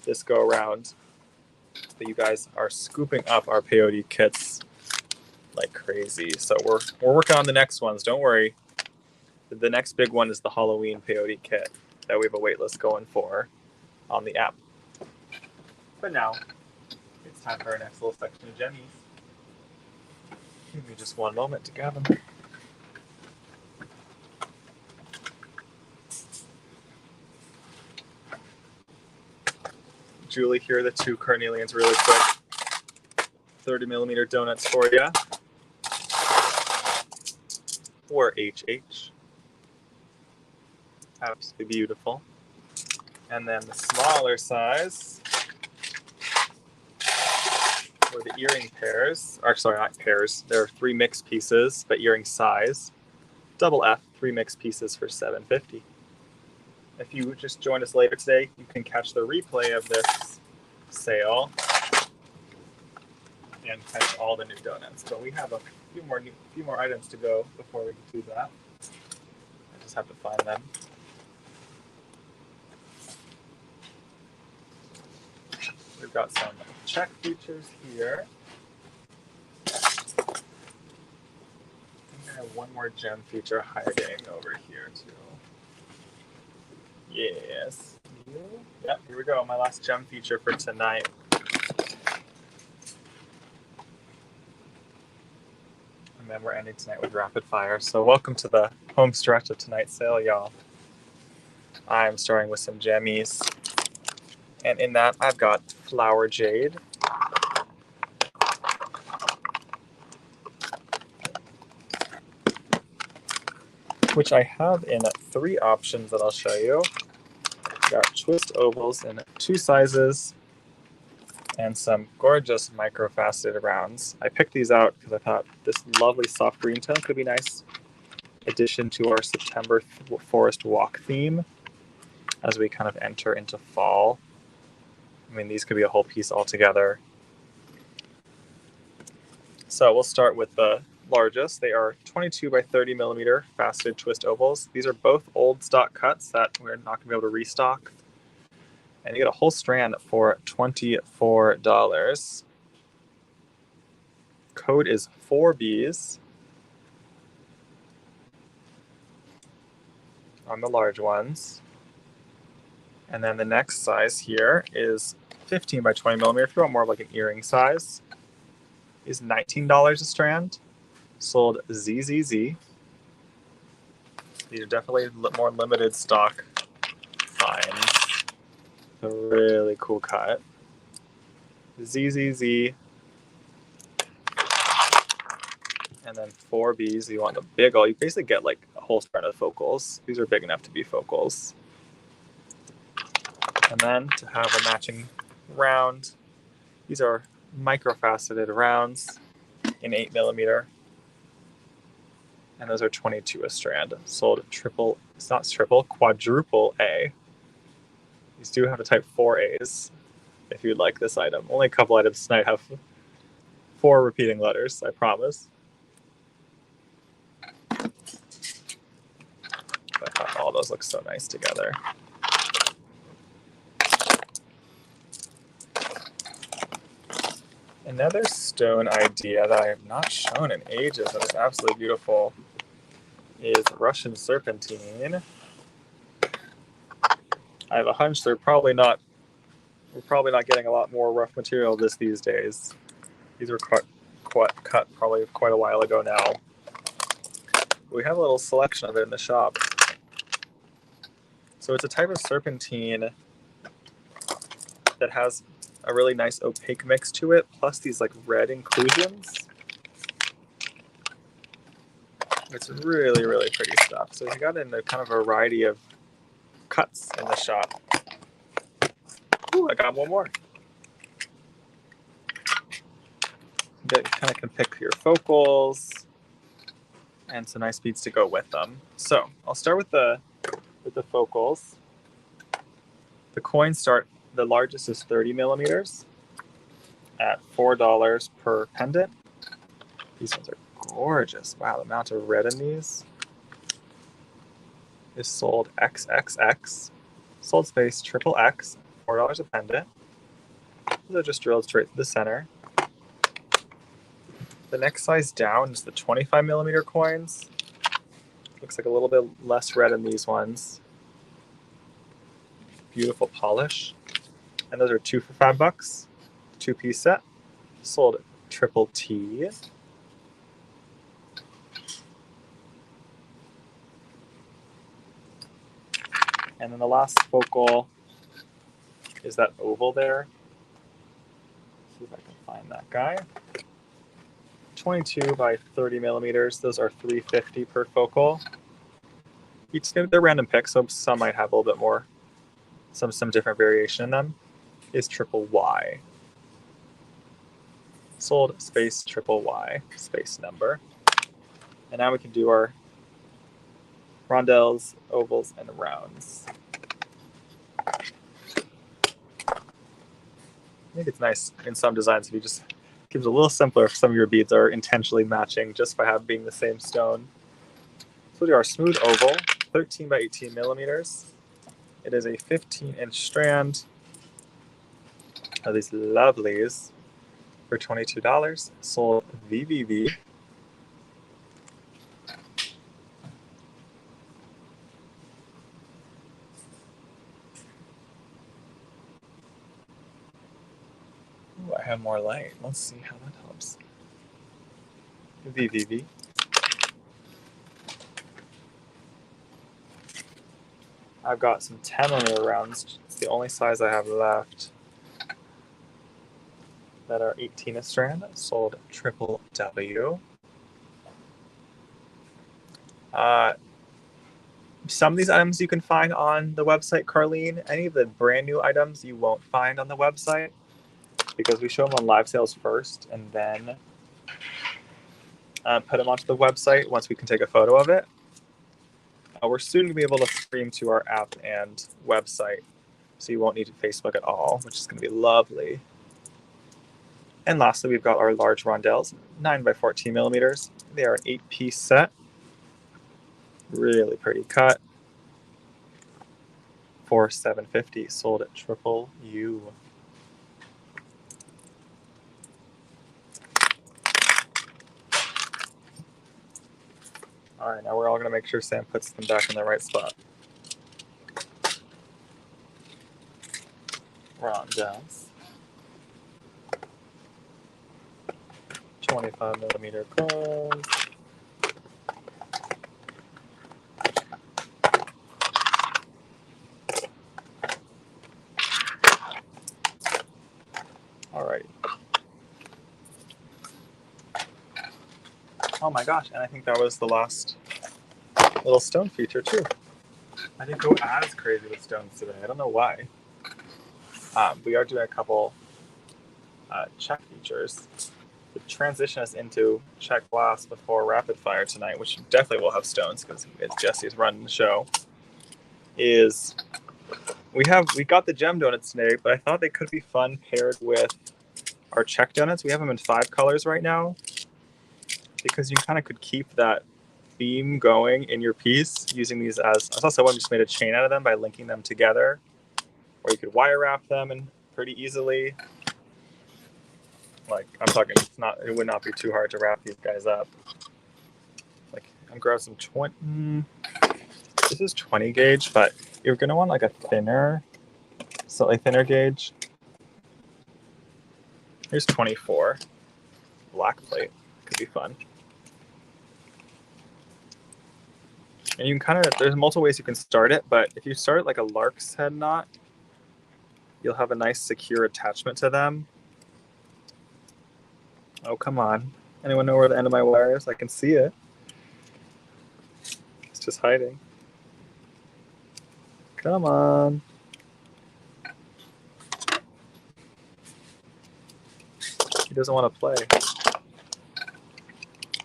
this go around. But you guys are scooping up our peyote kits like crazy. So we're working on the next ones. Don't worry. The next big one is the Halloween peyote kit that we have a wait list going for on the app. But now, it's time for our next little section of jemmies. Give me just one moment to grab them. Julie, here are the 2 carnelians really quick. 30mm donuts for you. Or HH. Absolutely beautiful. And then the smaller size were the earring pairs. Or sorry, not pairs. There are 3 mixed pieces, but earring size. Double F, 3 mixed pieces for $7.50. If you just joined us later today, you can catch the replay of this sale and catch all the new donuts. But we have a few more items to go before we do that. I just have to find them. We've got some Czech features here. I think I have one more gem feature hiding over here too. Yes. Yep, here we go. My last gem feature for tonight. And then we're ending tonight with rapid fire. So welcome to the home stretch of tonight's sale, y'all. I'm starting with some gemmies. And in that, I've got flower jade. which I have in 3 options that I'll show you. Got twist ovals in 2 sizes and some gorgeous microfaceted rounds. I picked these out because I thought this lovely soft green tone could be a nice addition to our September forest walk theme as we kind of enter into fall. I mean, these could be a whole piece altogether. So we'll start with the largest. They are 22 by 30 millimeter faceted twist ovals. These are both old stock cuts that we're not going to be able to restock. And you get a whole strand for $24. Code is 4Bs on the large ones. And then the next size here is 15 by 20 millimeter. If you want more of like an earring size, is $19 a strand. Sold ZZZ. These are definitely more limited stock finds. A really cool cut. ZZZ. And then 4Bs. You want the big old. You basically get like a whole strand of focals. These are big enough to be focals. And then to have a matching round, these are microfaceted rounds in 8 millimeter. And those are 22 a strand. Sold quadruple A. These do have to type 4As if you'd like this item. Only a couple items tonight have 4 repeating letters, I promise. But I thought all those look so nice together. Another stone idea that I have not shown in ages that is absolutely beautiful is Russian serpentine. I have a hunch we're probably not getting a lot more rough material of this these days. These were cut probably quite a while ago now. We have a little selection of it in the shop. So it's a type of serpentine that has a really nice opaque mix to it, plus these like red inclusions. It's really, really pretty stuff. So we got in a kind of a variety of cuts in the shop. Ooh, I got one more. You kind of can pick your focals and some nice beads to go with them. So I'll start with the focals. The coins start. The largest is 30 millimeters at $4 per pendant. These ones are gorgeous. Wow, the amount of red in these is sold XXX. Sold space XXX, $4 a pendant. Those are just drilled straight to the center. The next size down is the 25 millimeter coins. Looks like a little bit less red in these ones. Beautiful polish. And those are 2 for $5. 2-piece set. Sold triple T. And then the last focal is that oval there. Let's see if I can find that guy. 22 by 30 millimeters. Those are $3.50 per focal. Each they're random picks, so some might have a little bit more, some different variation in them. Is triple Y. Sold space triple Y space number. And now we can do our rondelles, ovals, and rounds. I think it's nice in some designs if you just gives it a little simpler if some of your beads are intentionally matching just by being the same stone. So we'll do our smooth oval, 13 by 18 millimeters. It is a 15-inch strand of these lovelies for $22. Sold VVV. Ooh, I have more light. Let's see how that helps. VVV. I've got some 10mm rounds. It's the only size I have left that are 18 a strand. Sold triple W. Some of these items you can find on the website, Carlene. Any of the brand new items you won't find on the website because we show them on live sales first and then put them onto the website once we can take a photo of it. We're soon going to be able to stream to our app and website, so you won't need Facebook at all, which is going to be lovely. And lastly, we've got our large rondelles, 9 by 14 millimeters. They are an 8-piece set. Really pretty cut. For $7.50, sold at Triple U. All right, now we're all going to make sure Sam puts them back in the right spot. Rondelles. 25 millimeter cones. All right. Oh my gosh, and I think that was the last little stone feature too. I didn't go as crazy with stones today. I don't know why. We are doing a couple Czech features to transition us into Czech glass before rapid fire tonight, which definitely will have stones because it's Jesse's running the show. Is we got the gem donuts today, but I thought they could be fun paired with our Czech donuts. We have them in 5 colors right now because you kind of could keep that theme going in your piece using these as. I saw someone just made a chain out of them by linking them together, or you could wire wrap them and pretty easily. Like I'm talking, it would not be too hard to wrap these guys up. Like I'm grabbing some 20. This is 20 gauge, but you're gonna want like a thinner, slightly thinner gauge. Here's 24. Black plate could be fun. And you can kind of, there's multiple ways you can start it, but if you start it like a lark's head knot, you'll have a nice secure attachment to them. Oh, come on. Anyone know where the end of my wire is? I can see it. It's just hiding. Come on. He doesn't want to play.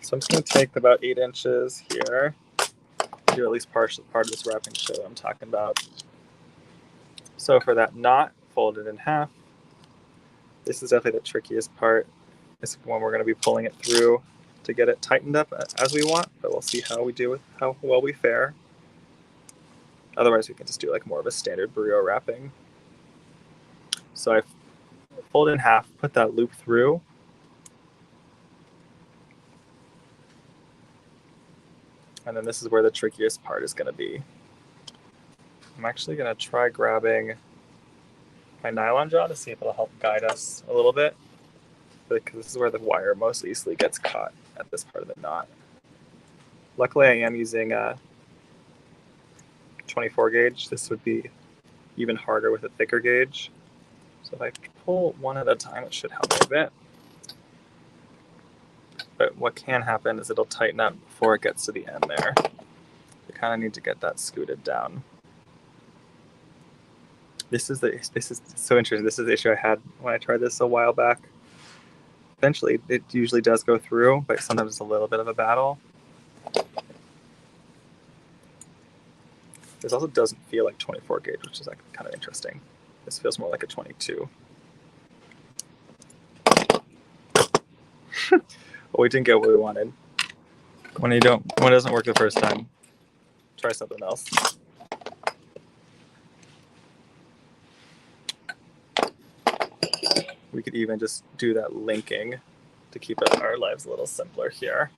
So I'm just going to take about 8 inches here. Do at least part of this wrapping to show what I'm talking about. So for that knot, fold it in half. This is definitely the trickiest part. This is when we're going to be pulling it through to get it tightened up as we want, but we'll see how we do with how well we fare. Otherwise, we can just do like more of a standard burrito wrapping. So I fold it in half, put that loop through. And then this is where the trickiest part is going to be. I'm actually going to try grabbing my nylon jaw to see if it'll help guide us a little bit, because this is where the wire most easily gets caught at this part of the knot. Luckily, I am using a 24 gauge. This would be even harder with a thicker gauge. So if I pull one at a time, it should help a bit. But what can happen is it'll tighten up before it gets to the end there. You kind of need to get that scooted down. This is so interesting. This is the issue I had when I tried this a while back. Eventually, it usually does go through, but sometimes it's a little bit of a battle. This also doesn't feel like 24 gauge, which is like kind of interesting. This feels more like a 22. Well, we didn't get what we wanted. When it doesn't work the first time, try something else. We could even just do that linking to keep our lives a little simpler here.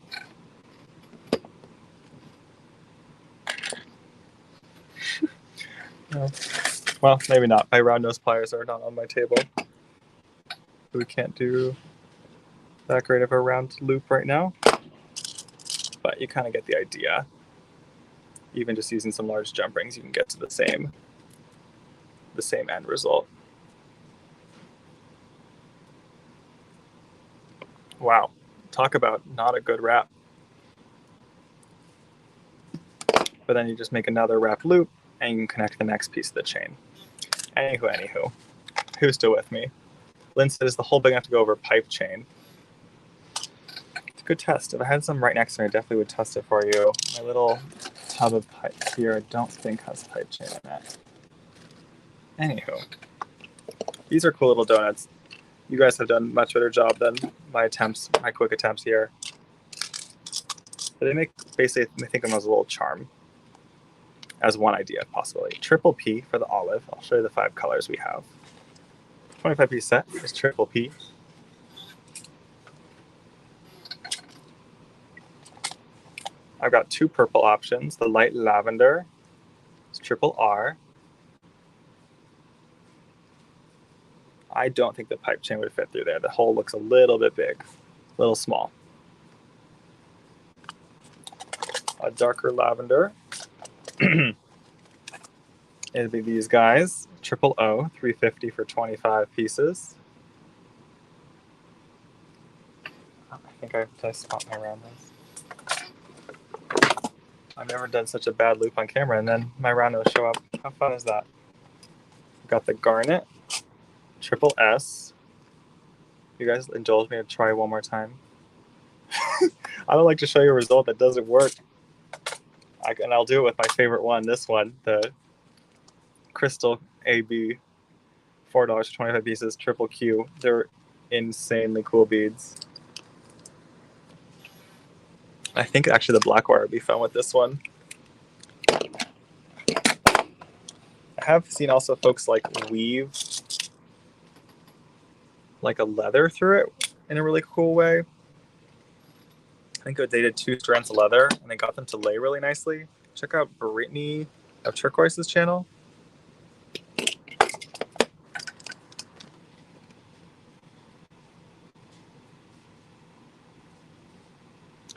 No. Well, maybe not. My round nose pliers are not on my table. We can't do that great of a round loop right now, but you kind of get the idea. Even just using some large jump rings, you can get to the same end result. Wow, talk about not a good wrap. but then you just make another wrap loop and you can connect the next piece of the chain. Anywho, who's still with me? Lynn said, is the hole big enough to go over pipe chain? It's a good test. If I had some right next to me, I definitely would test it for you. My little tub of pipe here I don't think has pipe chain in it. Anywho, these are cool little donuts. You guys have done a much better job than my quick attempts here. But they make, basically, they think of them as a little charm. As one idea, possibly. Triple P for the olive. I'll show you the 5 colors we have. 25-piece set is triple P. I've got 2 purple options. The light lavender is triple R. I don't think the pipe chain would fit through there. The hole looks a little bit big, a little small. A darker lavender. It'd be these guys. Triple O, 350 for 25 pieces. I think I spot my roundness. I've never done such a bad loop on camera, and then my round will show up. How fun is that? We've got the garnet, triple S. You guys indulge me to try one more time. I don't like to show you a result that doesn't work. And I'll do it with my favorite one, this one, the Crystal AB, $4 for 25 pieces, triple Q. They're insanely cool beads. I think actually the black wire would be fun with this one. I have seen also folks like weave like a leather through it in a really cool way. I think they did 2 strands of leather and they got them to lay really nicely. Check out Brittany of Turquoise's channel.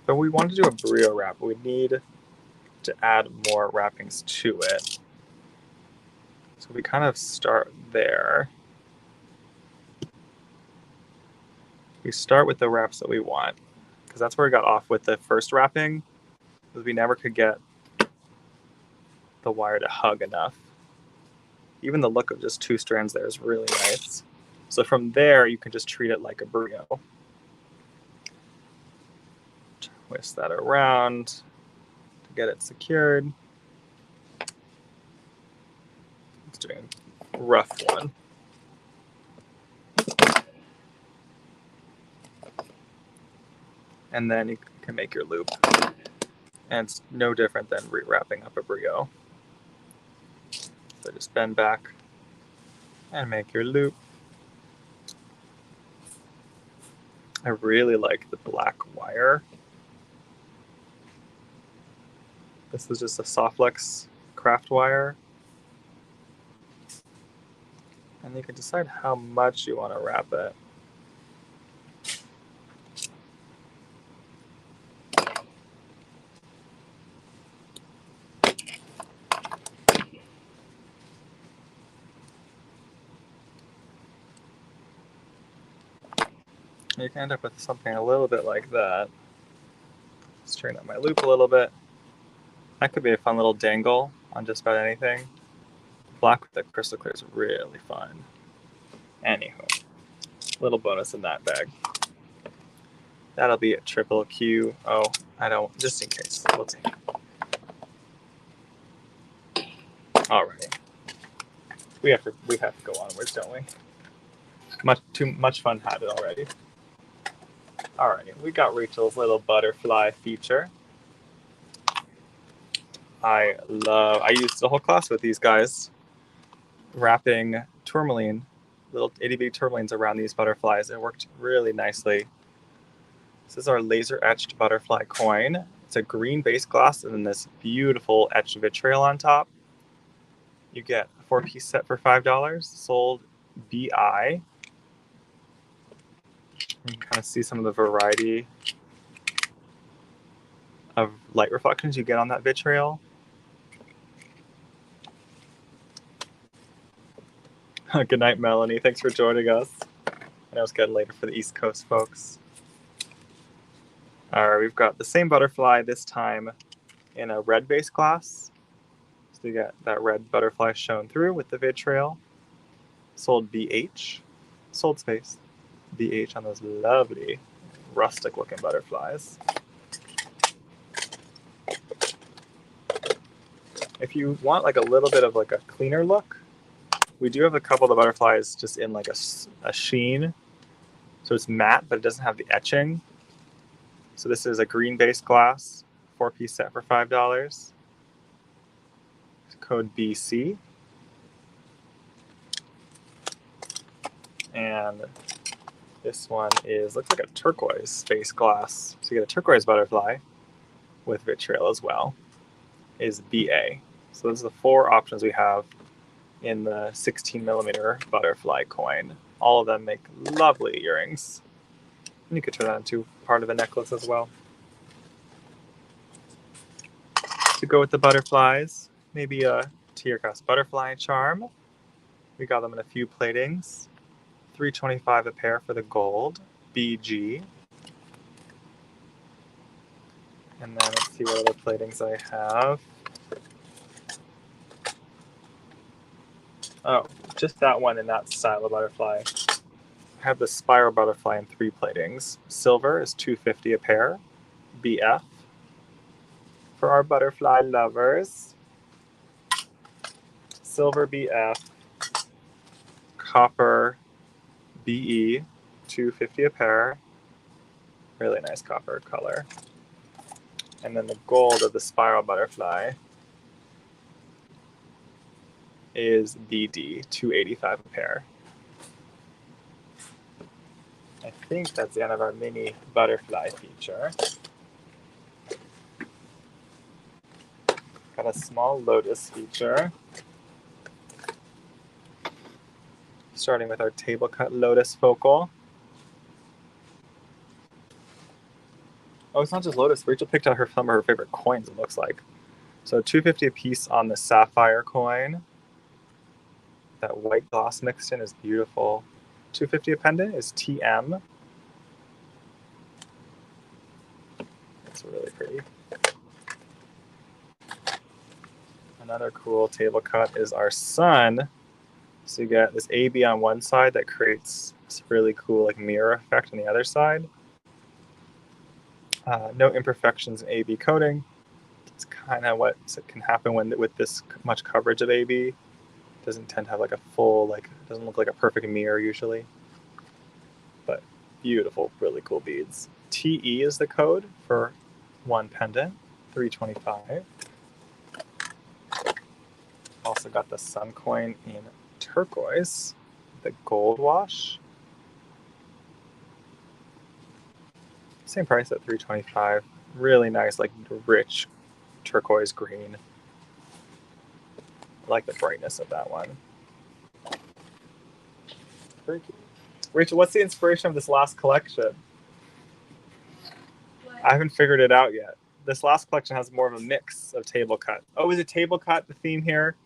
But we want to do a burrito wrap. We need to add more wrappings to it. So we kind of start there. We start with the wraps that we want, because that's where we got off with the first wrapping, because we never could get the wire to hug enough. Even the look of just 2 strands there is really nice. So from there, you can just treat it like a burrito. Twist that around to get it secured. Let's do a rough one. And then you can make your loop. And it's no different than re-wrapping up a burrito. So just bend back and make your loop. I really like the black wire. This is just a Softlex craft wire. And you can decide how much you want to wrap it. You can end up with something a little bit like that. Straighten up my loop a little bit. That could be a fun little dangle on just about anything. Black with the crystal clear is really fun. Anywho, little bonus in that bag. That'll be a triple Q. Oh, I don't, just in case. We'll take it. Alrighty. We have to go onwards, don't we? Too much fun had it already. Alrighty, we got Rachel's little butterfly feature. I used the whole class with these guys, wrapping tourmaline, little itty-bitty tourmalines around these butterflies. It worked really nicely. This is our laser etched butterfly coin. It's a green base glass and then this beautiful etched vitriol on top. You get a 4-piece set for $5, sold BI. You can kind of see some of the variety of light reflections you get on that vitriol. Good night, Melanie. Thanks for joining us. I know it's getting later for the East Coast folks. All right, we've got the same butterfly this time. in a red base glass. So you get that red butterfly shown through with the vitriol. Sold BH. Sold space. BH on those lovely rustic looking butterflies. If you want like a little bit of like a cleaner look, we do have a couple of the butterflies just in like a sheen. So it's matte, but it doesn't have the etching. So this is a green based glass, 4-piece set for $5. Code BC. And this one looks like a turquoise space glass. So you get a turquoise butterfly with vitriol as well, is BA. So those are the 4 options we have in the 16mm butterfly coin. All of them make lovely earrings. And you could turn that into part of a necklace as well. To go with the butterflies, maybe a tear-cast butterfly charm. We got them in a few platings. $3.25 a pair for the gold, BG. And then let's see what other platings I have. Oh, just that one in that style of butterfly. I have the spiral butterfly in 3 platings. Silver is $2.50 a pair, BF. For our butterfly lovers. Silver BF. Copper BE, $2.50 a pair. Really nice copper color. And then the gold of the spiral butterfly is BD, $2.85 a pair. I think that's the end of our mini butterfly feature. Got a small lotus feature. Starting with our table cut lotus focal. Oh, it's not just lotus. Rachel picked out some of her favorite coins, it looks like. So $2.50 a piece on the sapphire coin. That white gloss mixed in is beautiful. $2.50 a pendant is TM. It's really pretty. Another cool table cut is our sun. So you get this AB on one side that creates this really cool like mirror effect on the other side. No imperfections in AB coating. It's kind of what can happen with this much coverage of AB. It doesn't tend to have like a full, like, it doesn't look like a perfect mirror usually. But beautiful, really cool beads. TE is the code for one pendant, $3.25. Also got the sun coin in turquoise, the gold wash. Same price at $3.25. Really nice, like rich turquoise green. I like the brightness of that one. Very cute. Rachel, what's the inspiration of this last collection? What? I haven't figured it out yet. This last collection has more of a mix of table cut. Oh, is it table cut, the theme here?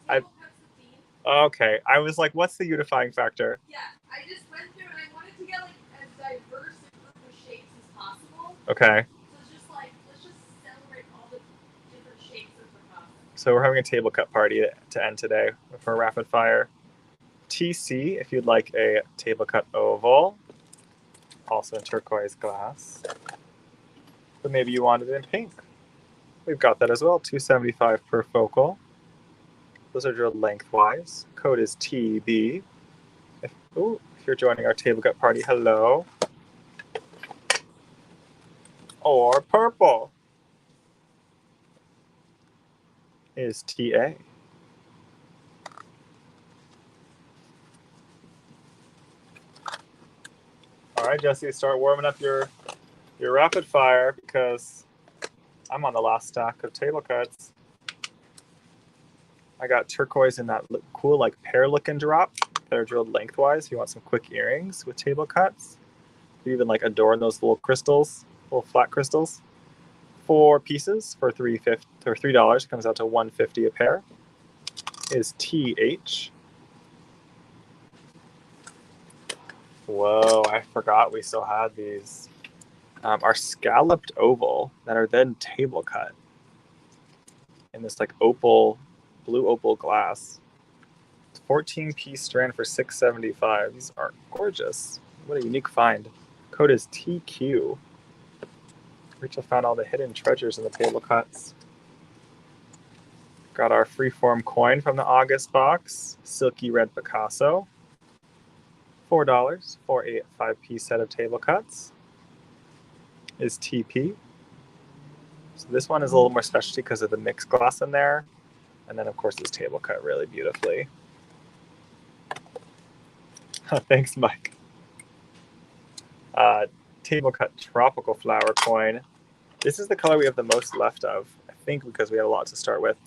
Table cut's the theme. Okay, I was like, what's the unifying factor? Yeah, I just went through and I wanted to get like as diverse a group of shapes as possible. Okay, So it's just like, let's just celebrate all the different shapes of the costume. so we're having a table cut party to end today for rapid fire. TC, if you'd like a table cut oval, also in turquoise glass. But maybe you wanted it in pink. We've got that as well, $2.75 per focal. Those are drilled lengthwise. Code is TB. If you're joining our table cut party, hello. Or purple is TA. All right, Jesse, start warming up your rapid fire because I'm on the last stack of table cuts. I got turquoise in that cool like pear looking drop that are drilled lengthwise. If you want some quick earrings with table cuts, you even like adorn those little crystals, little flat crystals. 4 pieces for $3 comes out to $1.50 a pair. Is TH. Whoa, I forgot we still had these. Our scalloped oval that are then table cut. in this like opal, blue opal glass. 14-piece strand for $6.75. These are gorgeous. What a unique find. Code is TQ. Rachel found all the hidden treasures in the table cuts. Got our freeform coin from the August box. Silky red Picasso. $4 for a 5-piece set of table cuts. Is TP. So this one is a little more specialty because of the mixed glass in there. And then, of course, this table cut really beautifully. Thanks, Mike. Table cut tropical flower coin. This is the color we have the most left of, I think, because we had a lot to start with.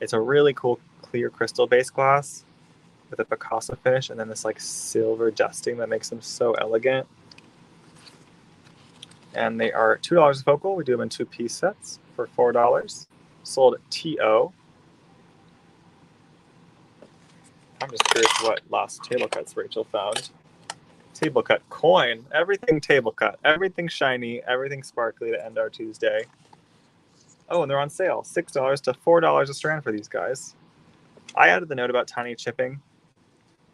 It's a really cool clear crystal base glass with a Picasso finish and then this like silver dusting that makes them so elegant. And they are $2 a focal. We do them in 2-piece sets for $4. Sold at TO. I'm just curious what last table cuts Rachel found. Table cut coin. Everything table cut. Everything shiny. Everything sparkly to end our Tuesday. Oh, and they're on sale. $6 to $4 a strand for these guys. I added the note about tiny chipping,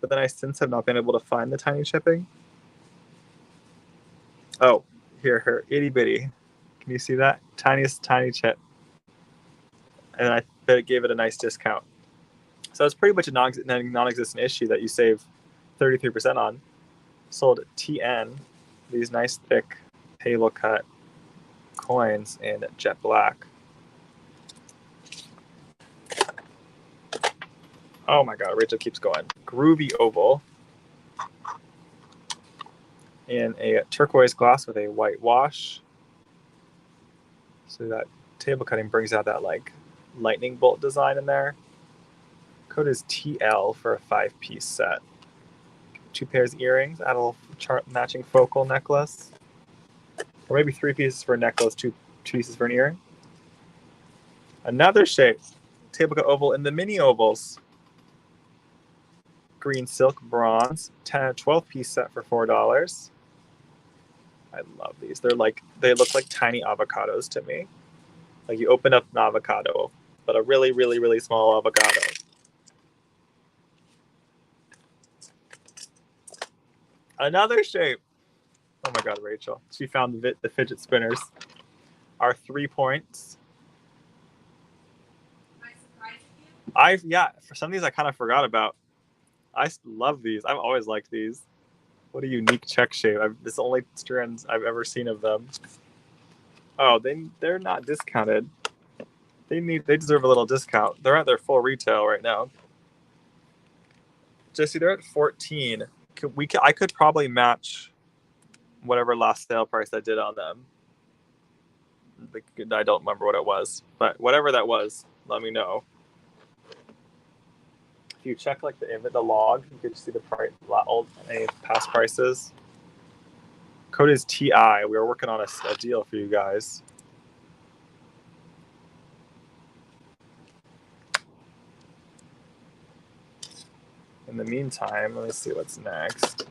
but then I since have not been able to find the tiny chipping. Oh, here, itty bitty. Can you see that? Tiniest tiny chip. And I bet it gave it a nice discount. So it's pretty much a non-existent issue that you save 33% on. Sold at TN. These nice thick table cut coins in jet black. Oh my god, Rachel keeps going. Groovy oval in a turquoise glass with a white wash. So that table cutting brings out that like lightning bolt design in there. Code is TL for a 5-piece set. 2 pairs of earrings, add a little matching focal necklace. Or maybe 3 pieces for a necklace, 2 pieces for an earring. Another shape. Table cut oval in the mini ovals. Green silk bronze, 10 or 12-piece set for $4. I love these. They look like tiny avocados to me. Like you open up an avocado, but a really, really, really small avocado. Another shape. Oh my god, Rachel. She found the fidget spinners. Our 3 points. Am I surprising you? Yeah, for some of these I kind of forgot about. I love these. I've always liked these. What a unique Czech shape. This is the only strands I've ever seen of them. Oh, they're not discounted. They deserve a little discount. They're at their full retail right now. Jesse, they're at 14. I could probably match whatever last sale price I did on them. I don't remember what it was, but whatever that was, let me know. If you check like the log, you could see the price, any past prices. Code is TI. We are working on a deal for you guys. In the meantime, let me see what's next.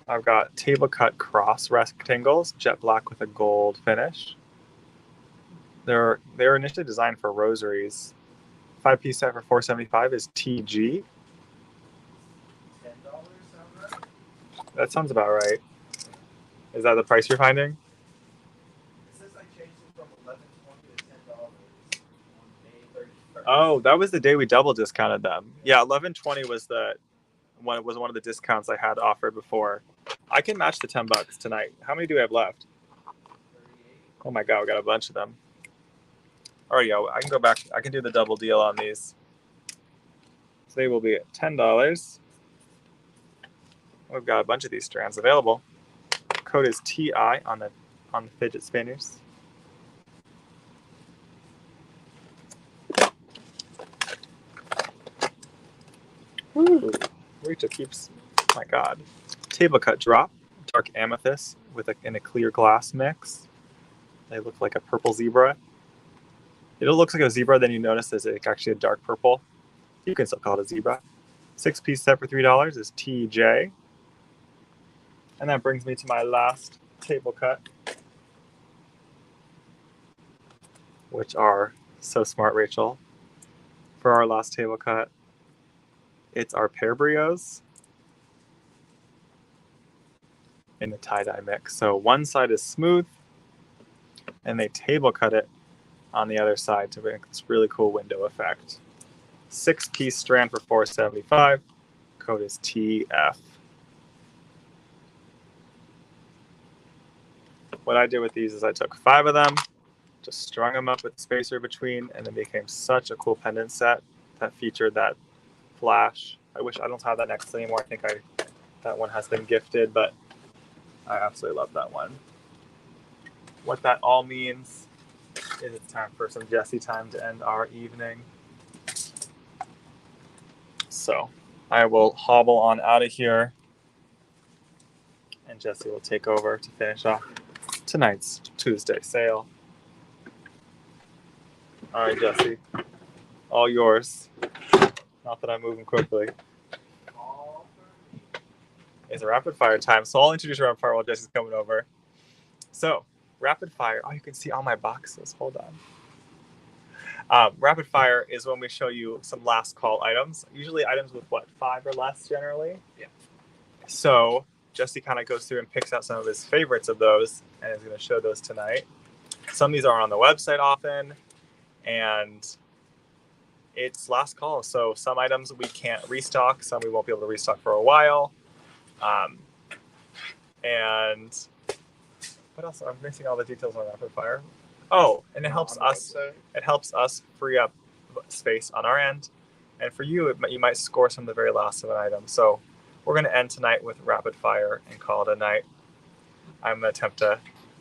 I've got table cut cross rectangles, jet black with a gold finish. They're initially designed for rosaries. 5-piece set for $4.75 is TG. $10 sound right? That sounds about right. Is that the price you're finding? It says I changed it from $11.20 to $10 on May 31st. Oh, that was the day we double discounted them. Yeah, $11.20 was one of the discounts I had offered before. I can match the $10 tonight. How many do we have left? 38. Oh my god, we got a bunch of them. All right, yeah, I can go back. I can do the double deal on these. So they will be at $10. We've got a bunch of these strands available. Code is TI on the fidget spinners. Woo. Rachel keeps, oh my god. Table cut drop, dark amethyst in a clear glass mix. They look like a purple zebra. It looks like a zebra, then you notice it's actually a dark purple. You can still call it a zebra. 6-piece set for $3 is TJ. And that brings me to my last table cut. which are so smart, Rachel. For our last table cut, it's our pear brios in the tie-dye mix. So one side is smooth, and they table cut it on the other side to make this really cool window effect. 6-piece strand for $4.75. Code is TF. What I did with these is I took 5 of them, just strung them up with spacer between, and then became such a cool pendant set that featured that flash. I wish I don't have that necklace anymore. I think that one has been gifted, but I absolutely love that one. What that all means is it's time for some Jessie time to end our evening. So I will hobble on out of here, and Jessie will take over to finish off tonight's Tuesday sale. All right, Jessie, all yours. Not that I'm moving quickly. It's a rapid fire time, so I'll introduce rapid fire while Jessie's coming over. So, rapid fire. Oh, you can see all my boxes. Hold on. Rapid fire is when we show you some last call items. Usually items with what, 5 or less generally? Yeah. So Jessie kind of goes through and picks out some of his favorites of those and is going to show those tonight. Some of these are on the website often, and it's last call. So some items we can't restock, some we won't be able to restock for a while. And what else? I'm missing all the details on rapid fire. Oh, and it helps us. It helps us free up space on our end, and for you, you might score some of the very last of an item. So we're going to end tonight with rapid fire and call it a night. I'm going to attempt to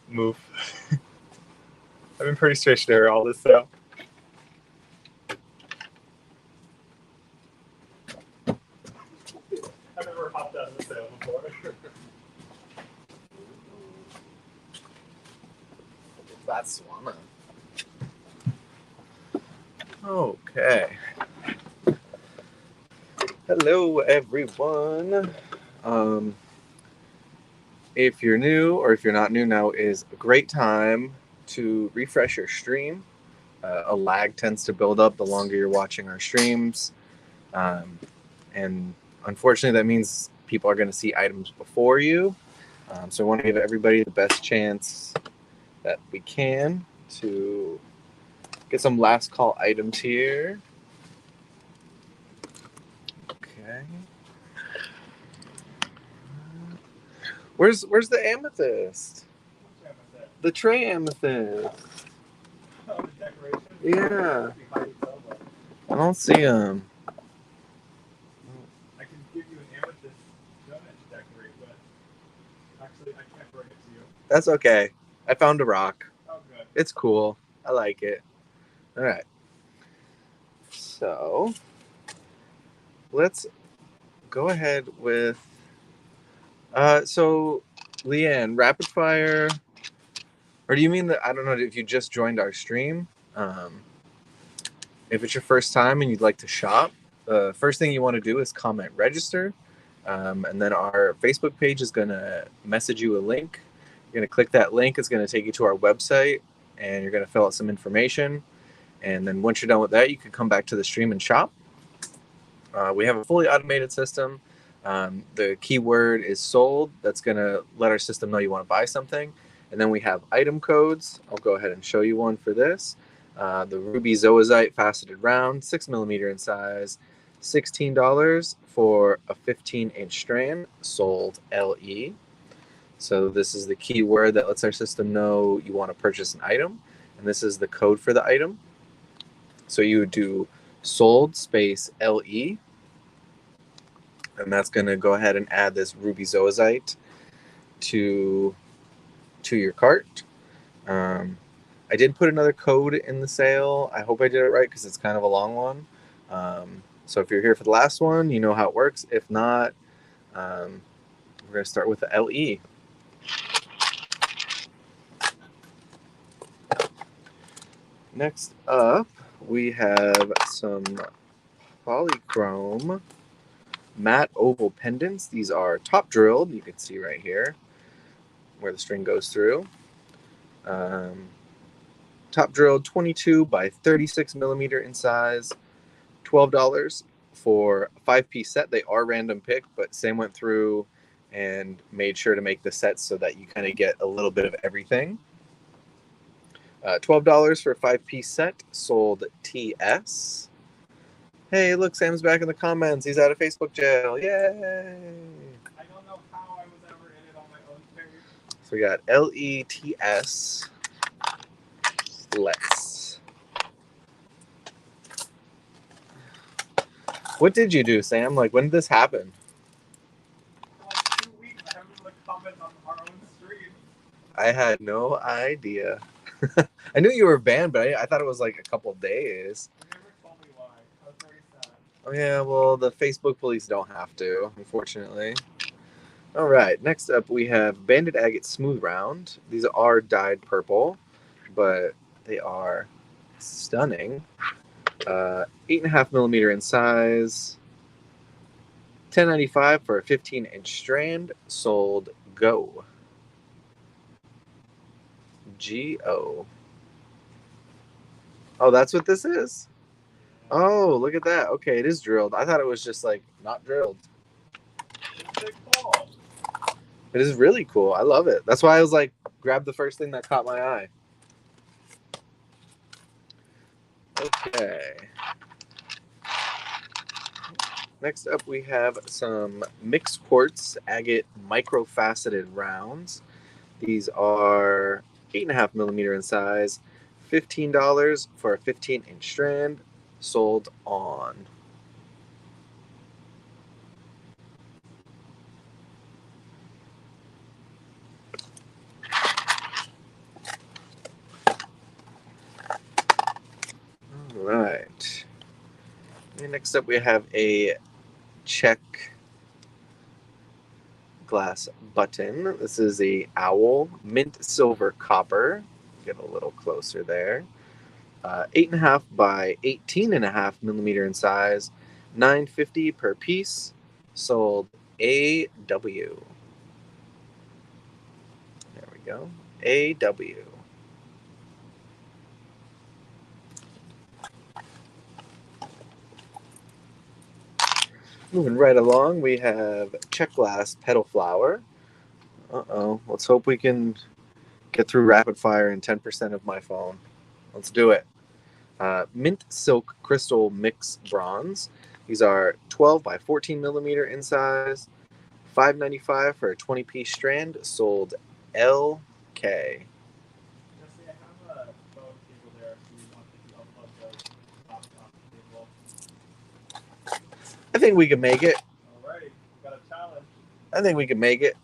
move. I've been pretty stationary all this sale. I've never hopped out of the sale before. That's Swana. Okay. Hello, everyone. If you're new or if you're not new, now is a great time to refresh your stream. A lag tends to build up the longer you're watching our streams. And unfortunately, that means people are going to see items before you. So I want to give everybody the best chance that we can to get some last call items here. Okay. Where's the amethyst? The tray amethyst. Oh, the decoration? Yeah. I don't see them. I can give you an amethyst donut to decorate, but actually I can't bring it to you. That's okay. I found a rock. Oh, good. It's cool. I like it. All right. So let's go ahead with. So Leanne, rapid fire. Or do you mean that, I don't know if you just joined our stream? If it's your first time and you'd like to shop, the first thing you want to do is comment register. And then our Facebook page is going to message you a link. You're going to click that link. It's going to take you to our website, and you're going to fill out some information. And then once you're done with that, you can come back to the stream and shop. We have a fully automated system. The keyword is sold. That's going to let our system know you want to buy something. And then we have item codes. I'll go ahead and show you one for this. The ruby zoisite faceted round, 6mm in size, $16 for a 15-inch strand, sold LE. So this is the keyword that lets our system know you want to purchase an item. And this is the code for the item. So you would do sold space LE. And that's going to go ahead and add this ruby zoisite to your cart. I did put another code in the sale. I hope I did it right because it's kind of a long one. So if you're here for the last one, you know how it works. If not, we're going to start with the LE. Next up, we have some polychrome matte oval pendants. These are top drilled. You can see right here where the string goes through. Top top drilled 22 by 36 millimeter in size, $12 for a 5-piece set. They are random pick, but Sam went through and made sure to make the sets so that you kind of get a little bit of everything. $12 for a 5-piece set, sold TS. Hey, look, Sam's back in the comments. He's out of Facebook jail. Yay! I don't know how I was ever in it on my own page. So we got LETS. Let's. What did you do, Sam? Like, when did this happen? For like 2 weeks, I haven't been able to comment on our own stream. I had no idea. I knew you were banned, but I thought it was like a couple days. You never told me why. I was very sad. Oh yeah, well, the Facebook police don't have to, unfortunately. All right, next up we have Banded Agate Smooth Round. These are dyed purple, but they are stunning. 8.5 millimeter in size. $10.95 for a 15-inch strand. Sold Go. Go. Oh, that's what this is? Oh, look at that. Okay, it is drilled. I thought it was just like not drilled. It's so cool. It is really cool. I love it. That's why I was like, grab the first thing that caught my eye. Okay. Next up, we have some mixed quartz agate microfaceted rounds. These are 8.5 millimeter in size, $15 for a 15-inch strand, sold on. All right. And next up, we have a Czech glass button. This is a owl, mint silver copper. Get a little closer there. 8.5 by 18.5 millimeter in size, $9.50 per piece. Sold AW. There we go. AW. Moving right along, we have Czech glass petal flower. Uh-oh. Let's hope we can get through rapid fire in 10% of my phone. Let's do it. Mint silk crystal mix bronze. These are 12 by 14 millimeter in size. $5.95 for a 20-piece strand. Sold LK. Jesse, I have a phone cable there if you want to upload the laptop cable. I think we can make it. Alrighty, we got a challenge. I think we can make it.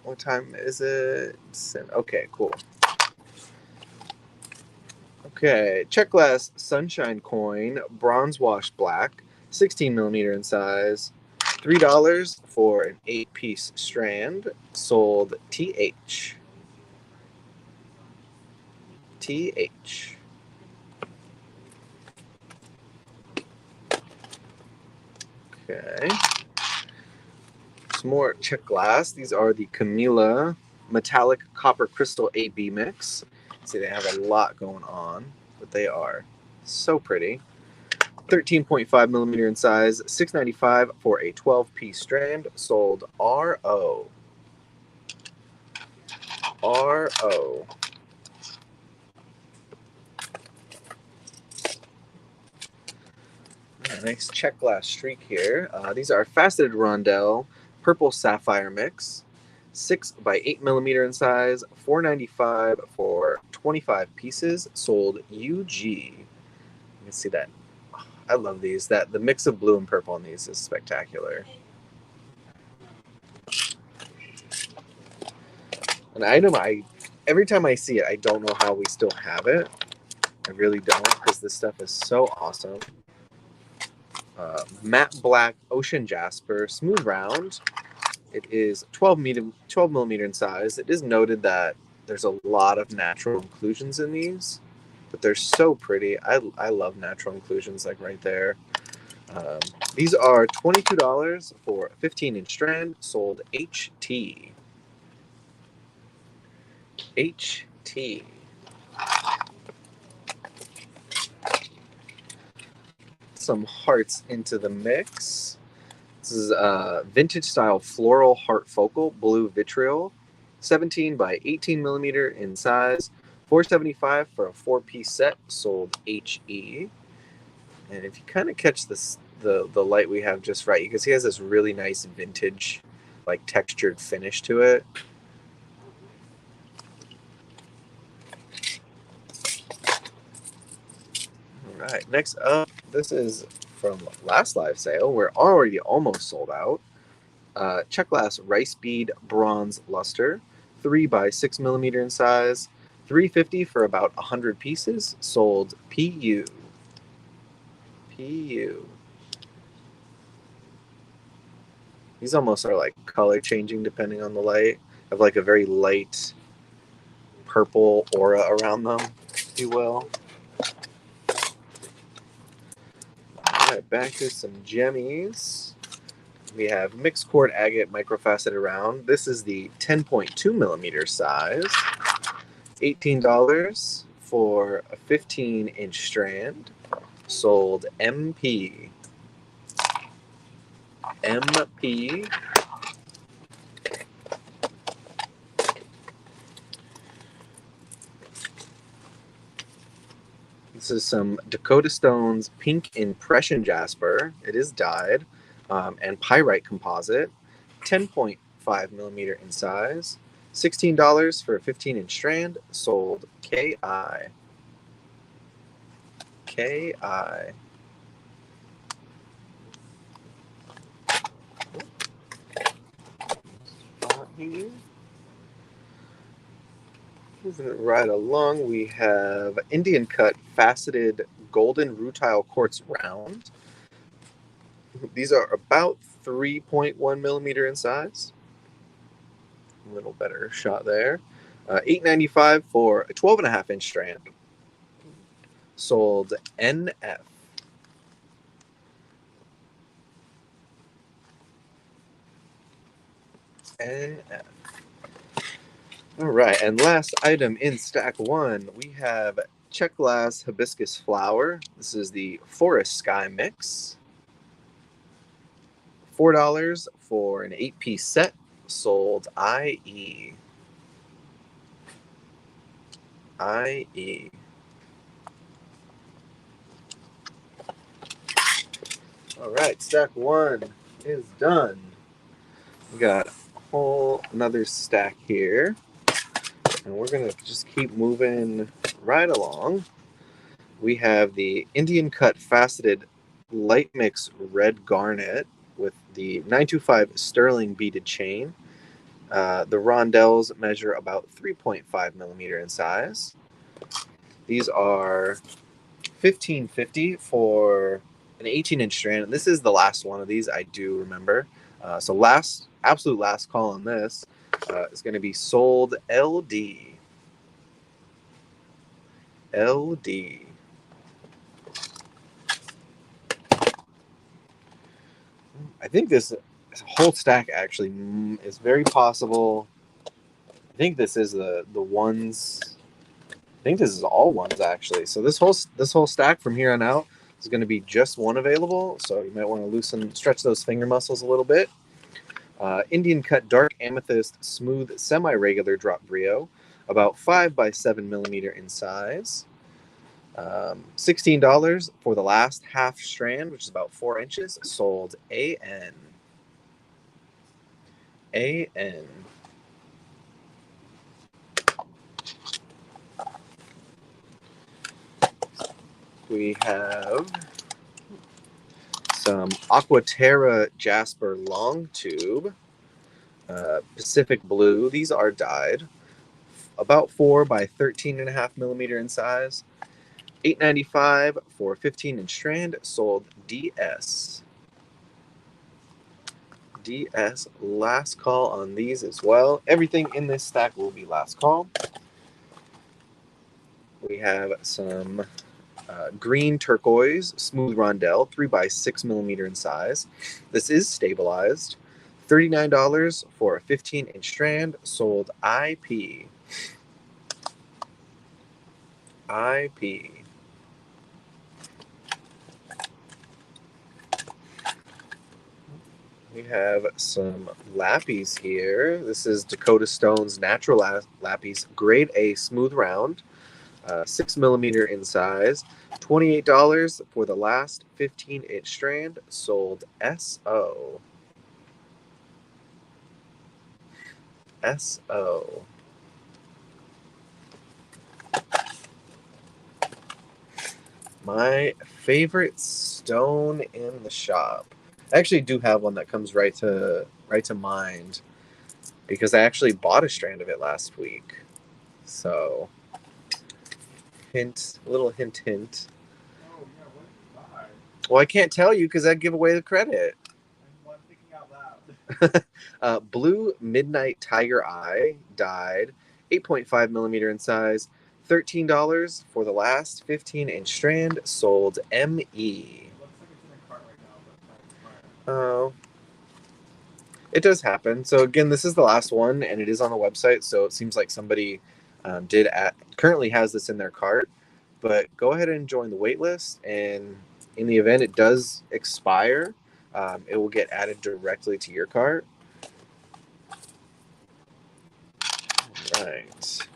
What time is it? Okay, cool. Okay, Czech glass sunshine coin, bronze washed black, 16 millimeter in size, $3 for an 8-piece strand. Sold TH. TH. Okay. Some more Czech glass. These are the Camilla metallic copper crystal AB mix. See, they have a lot going on, but they are so pretty. 13.5 millimeter in size, $6.95 for a 12-piece strand. Sold RO. RO. Nice Czech glass streak here. These are faceted rondelle purple sapphire mix, 6 by 8 millimeter in size, $4.95 for 25 pieces. Sold UG. You can see that. I love these. That the mix of blue and purple on these is spectacular. An item every time I see it, I don't know how we still have it. I really don't, because this stuff is so awesome. Matte black ocean jasper, smooth round. It is 12 millimeter in size. It is noted that there's a lot of natural inclusions in these, but they're so pretty. I love natural inclusions, like right there. These are $22 for a 15-inch strand. Sold HT. HT. some hearts into the mix. This is vintage style floral heart focal blue vitriol, 17 by 18 millimeter in size, $4.75 for a 4-piece set, sold HE. And if you kind of catch this, the light we have just right, you can see it has this really nice vintage, like textured finish to it. All right, next up, this is from last live sale. We're already almost sold out. Czech glass rice bead bronze luster, 3 by 6 millimeter in size, $3.50 for about 100 pieces, sold PU. PU. These almost are like color changing depending on the light. Have like a very light purple aura around them, if you will. All right, back to some gemmies. We have mixed cord agate microfaceted round. This is the 10.2 millimeter size. $18 for a 15-inch strand. Sold MP. MP. This is some Dakota Stones Pink Impression Jasper. It is dyed. And pyrite composite. 10.5 millimeter in size. $16 for a 15-inch strand. Sold KI. KI. Here. Moving it right along, we have Indian cut faceted golden rutile quartz round. These are about 3.1 millimeter in size. A little better shot there. $8.95 for a 12.5-inch strand. Sold NF. NF. All right, and last item in stack 1, we have Czech glass hibiscus flower. This is the Forest Sky mix. $4 for an 8-piece set. Sold IE. IE. All right, stack 1 is done. We got a whole another stack here. And we're going to just keep moving right along. We have the Indian cut faceted light mix red garnet with the 925 sterling beaded chain. The rondelles measure about 3.5 millimeter in size. These are $15.50 for an 18-inch strand. And this is the last one of these, I do remember. So absolute last call on this is going to be sold LD. LD. I think this whole stack actually is very possible. I think this is the ones. I think this is all ones actually. So this whole stack from here on out is going to be just one available. So you might want to stretch those finger muscles a little bit. Indian cut dark amethyst smooth semi-regular drop brio, about 5 by 7 millimeter in size. $16 for the last half strand, which is about 4 inches. Sold AN. AN. We have some Aquaterra Jasper long tube, Pacific blue. These are dyed, about 4 by 13.5 millimeter in size. $8.95 for a 15-inch strand. Sold DS. DS. Last call on these as well. Everything in this stack will be last call. We have some green turquoise smooth rondelle, 3 by 6 millimeter in size. This is stabilized. $39 for a 15-inch strand. Sold IP. IP. We have some lappies here. This is Dakota Stone's Natural Lappies, grade A smooth round, 6 millimeter in size, $28 for the last 15-inch strand, sold SO. SO. My favorite stone in the shop. I actually do have one that comes right to mind because I actually bought a strand of it last week. So, little hint. Oh, yeah, what did you buy? Well, I can't tell you because I'd give away the credit. I'm thinking out loud. Blue Midnight Tiger Eye dyed, 8.5 millimeter in size, $13 for the last 15-inch strand, sold ME. It looks like it's in a cart right now, but Oh, it does happen. So again, this is the last one, and it is on the website. So it seems like somebody currently has this in their cart. But go ahead and join the wait list, and in the event it does expire, it will get added directly to your cart. All right.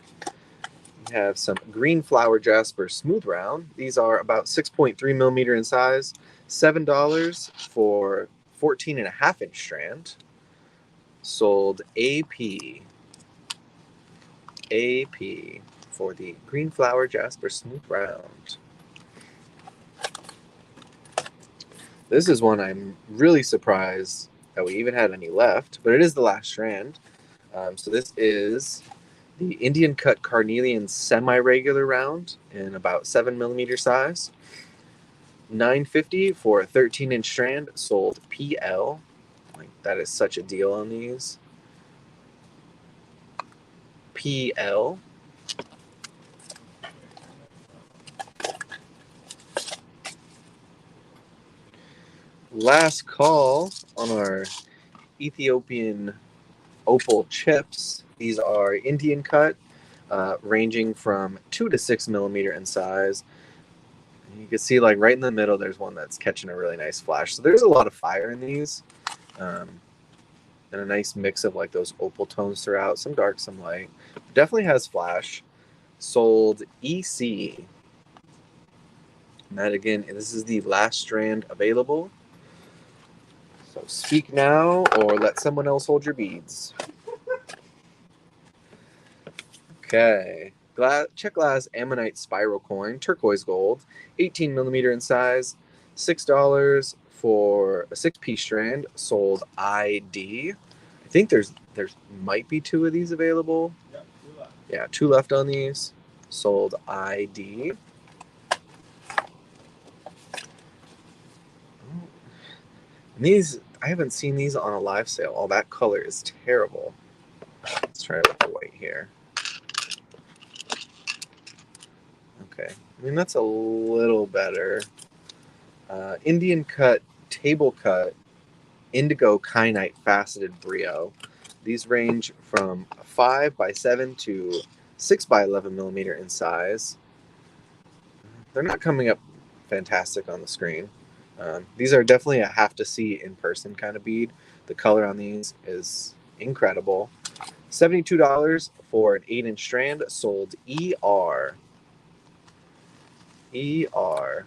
We have some green flower Jasper smooth round. These are about 6.3 millimeter in size, $7 for 14.5-inch strand. Sold AP. AP for the green flower Jasper smooth round. This is one I'm really surprised that we even had any left, but it is the last strand. So this is the Indian cut carnelian semi-regular round in about 7 millimeter size. $9.50 for a 13-inch strand, sold PL. Like, that is such a deal on these. PL. Last call on our Ethiopian opal chips. These are Indian cut, ranging from 2 to 6 millimeter in size. You can see, like, right in the middle, there's one that's catching a really nice flash. So there's a lot of fire in these, and a nice mix of like those opal tones throughout, some dark, some light. Definitely has flash. Sold EC. And that again, this is the last strand available. So speak now or let someone else hold your beads. Okay. Czech glass ammonite spiral coin, turquoise gold, 18 millimeter in size, $6 for a 6-piece strand, sold ID. I think there's might be 2 of these available. Yep, 2 left. Yeah, 2 left on these. Sold ID. And these, I haven't seen these on a live sale. Oh, that color is terrible. Let's try it with the white here. Okay, I mean, that's a little better. Indian cut, table cut, indigo kyanite faceted brio. These range from 5 by 7 to 6 by 11 millimeter in size. They're not coming up fantastic on the screen. These are definitely a have to see in person kind of bead. The color on these is incredible. $72 for an 8-inch strand, sold ER. ER.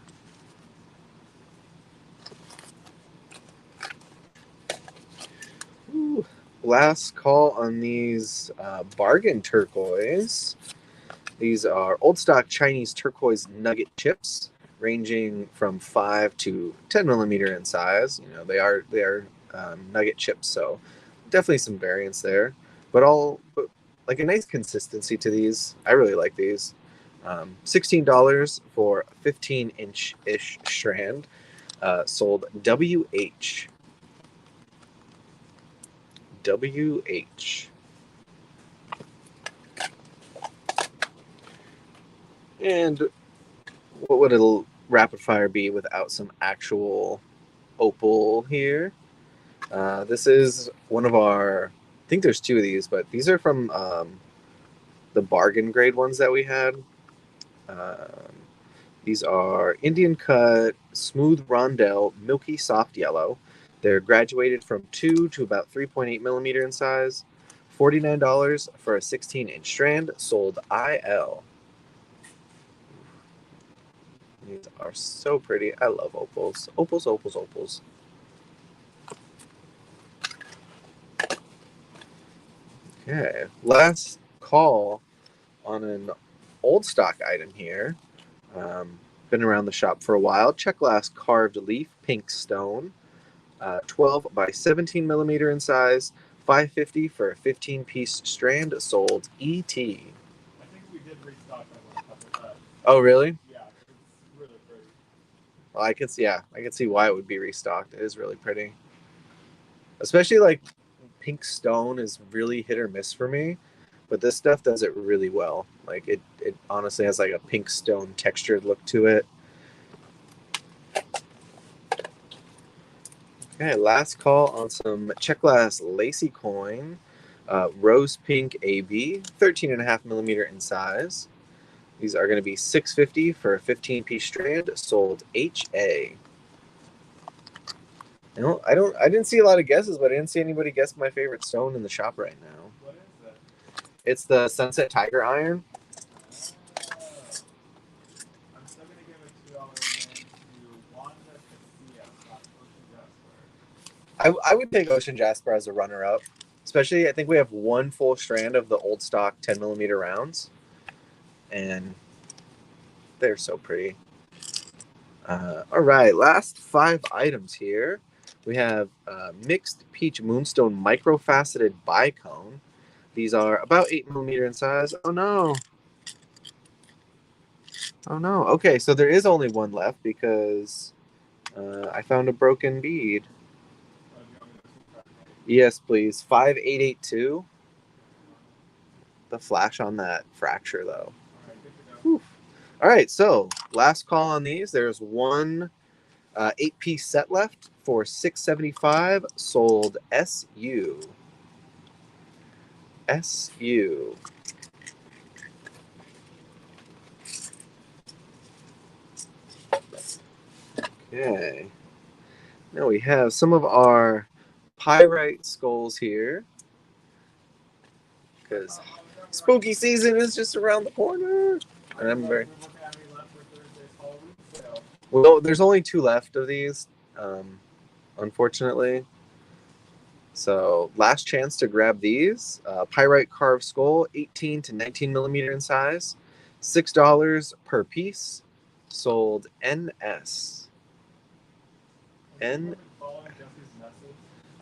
Ooh. Last call on these bargain turquoise. These are old stock Chinese turquoise nugget chips, ranging from 5 to 10 millimeter in size. You know, they are nugget chips, so definitely some variance there. But like a nice consistency to these. I really like these. $16 for a 15-inch-ish strand. Sold WH. WH. And what would a rapid fire be without some actual opal here? This is one of our, I think there's 2 of these, but these are from the bargain grade ones that we had. These are Indian cut, smooth rondelle, milky soft yellow. They're graduated from 2 to about 3.8 millimeter in size. $49 for a 16-inch strand, sold IL. These are so pretty. I love opals. Opals, opals, opals. Okay, last call on an old stock item here. Been around the shop for a while. Czech glass carved leaf, pink stone. 12 by 17 millimeter in size. $5.50 for a 15-piece strand, sold ET. I think we did restock on a couple times. Oh, really? Yeah, it's really pretty. Well, I can see why it would be restocked. It is really pretty. Especially like pink stone is really hit or miss for me, but this stuff does it really well. Like it honestly has like a pink stone textured look to it. Okay, last call on some Czech glass lacy coin, rose pink AB, 13.5 millimeter in size. These are going to be $6.50 for a 15-piece strand, sold HA. No, I didn't see a lot of guesses, but I didn't see anybody guess my favorite stone in the shop right now. What is it? It's the Sunset Tiger Iron. I'm still going to give a $2 win to Wanda Casilla, Ocean Jasper. I would take Ocean Jasper as a runner-up. Especially, I think we have one full strand of the old stock 10 millimeter rounds. And they're so pretty. All right, last 5 items here. We have mixed peach moonstone microfaceted bicone. These are about 8 millimeter in size. Oh no. Oh no. Okay, so there is only one left because I found a broken bead. Yes, please. 5882. The flash on that fracture though. Whew. All right, so last call on these. There's one 8-piece set left for $6.75, sold SU. SU. Okay. Now we have some of our pyrite skulls here, because spooky season is just around the corner. And I'm very... Well, there's only 2 left of these, unfortunately. So last chance to grab these. Pyrite carved skull, 18 to 19 millimeter in size. $6 per piece. Sold NS. N.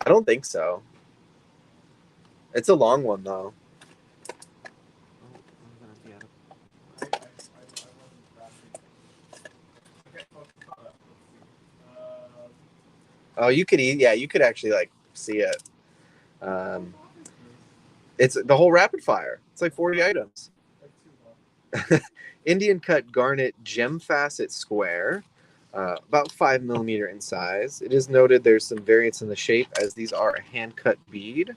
I don't think so. It's a long one though. Oh, you could eat. Yeah, you could actually like see it. It's the whole rapid fire. It's like 40 items. Indian cut garnet gem facet square, about 5 millimeter in size. It is noted there's some variance in the shape as these are a hand cut bead.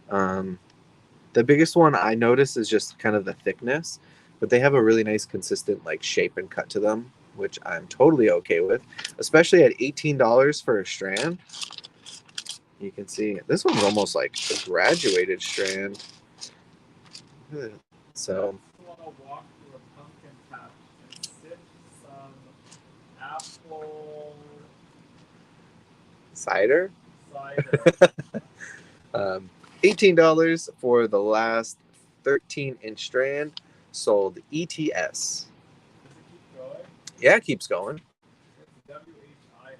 The biggest one I noticed is just kind of the thickness, but they have a really nice consistent like shape and cut to them, which I'm totally okay with, especially at $18 for a strand. You can see this one's almost like a graduated strand. So Walk through a pumpkin patch and sip some apple cider. Cider. $18 for the last 13-inch strand, sold ETS. Does it keep going? Yeah, it keeps going. It's WHIL.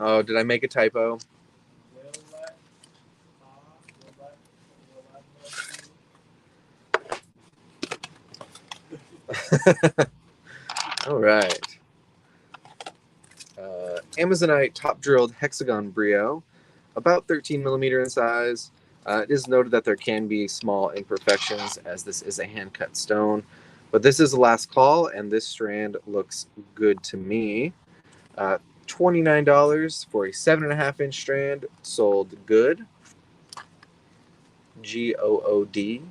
Oh, did I make a typo? All right. Amazonite top drilled hexagon brio, about 13 millimeter in size. It is noted that there can be small imperfections as this is a hand cut stone, but this is the last call and this strand looks good to me. $29 for a 7.5-inch strand, sold good. GOOD.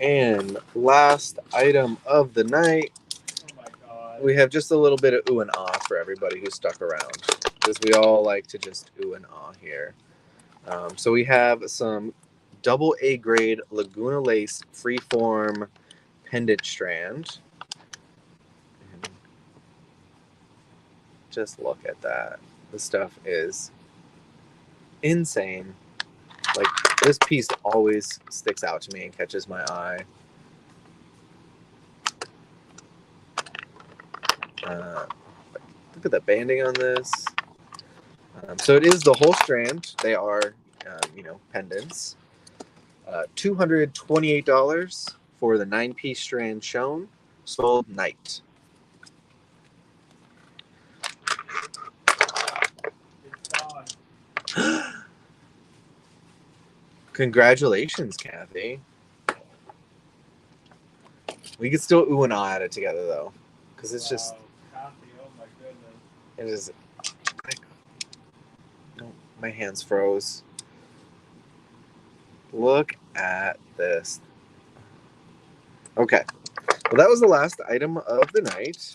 And last item of the night, Oh my God. we have just a little bit of ooh and ah for everybody who stuck around, because we all like to just ooh and ah here. So we have some double A grade Laguna Lace freeform pendant strand. And just look at that. This stuff is insane. Like, this piece always sticks out to me and catches my eye. Look at the banding on this. So it is the whole strand. They are, pendants. $228 for the 9-piece strand shown. Sold night. Congratulations, Kathy. We could still ooh and ah at it together, though, because it's just. Kathy, oh my goodness. It is. No, my hands froze. Look at this. Okay. Well, that was the last item of the night.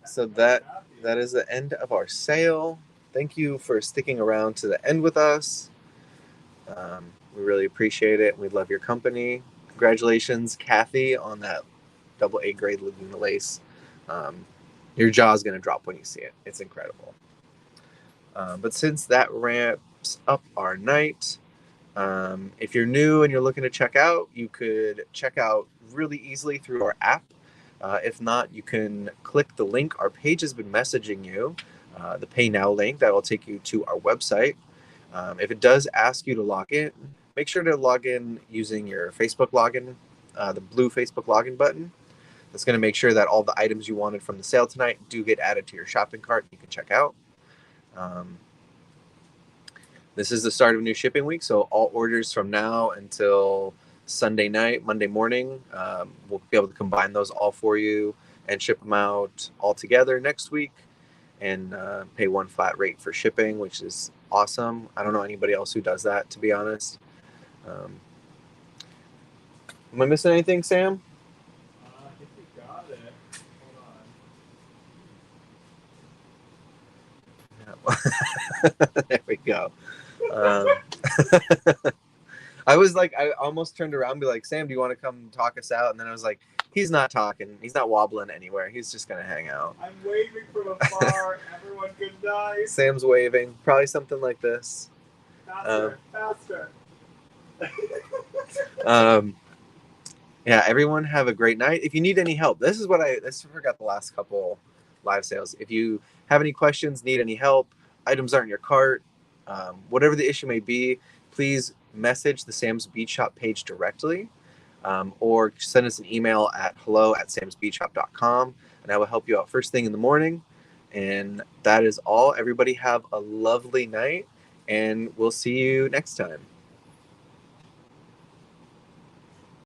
So that is the end of our sale. Thank you for sticking around to the end with us. We really appreciate it. We love your company. Congratulations, Kathy, on that double A grade Laguna Lace. Your jaw's going to drop when you see it. It's incredible. But since that wraps up our night, if you're new and you're looking to check out, you could check out really easily through our app. If not, you can click the link our page has been messaging you, the Pay Now link that will take you to our website. If it does ask you to log in, make sure to log in using your Facebook login, the blue Facebook login button. That's going to make sure that all the items you wanted from the sale tonight do get added to your shopping cart. You can check out. This is the start of a new shipping week, so all orders from now until Sunday night, Monday morning, we'll be able to combine those all for you and ship them out all together next week and pay one flat rate for shipping, which is awesome. I don't know anybody else who does that, to be honest. Am I missing anything, Sam? I think you got it. Hold on. There we go. I was like, I almost turned around and be like, Sam, do you want to come talk us out? And then I was like, he's not talking. He's not wobbling anywhere. He's just going to hang out. I'm waving from afar. Everyone good night. Sam's waving. Probably something like this. Faster. Faster. Yeah, everyone have a great night. If you need any help, this is what I forgot the last couple live sales. If you have any questions, need any help, items aren't in your cart, whatever the issue may be, please message the Sam's Bead Shop page directly, or send us an email at hello@samsbeadshop.com, and I will help you out first thing in the morning. And that is all. Everybody have a lovely night, and we'll see you next time.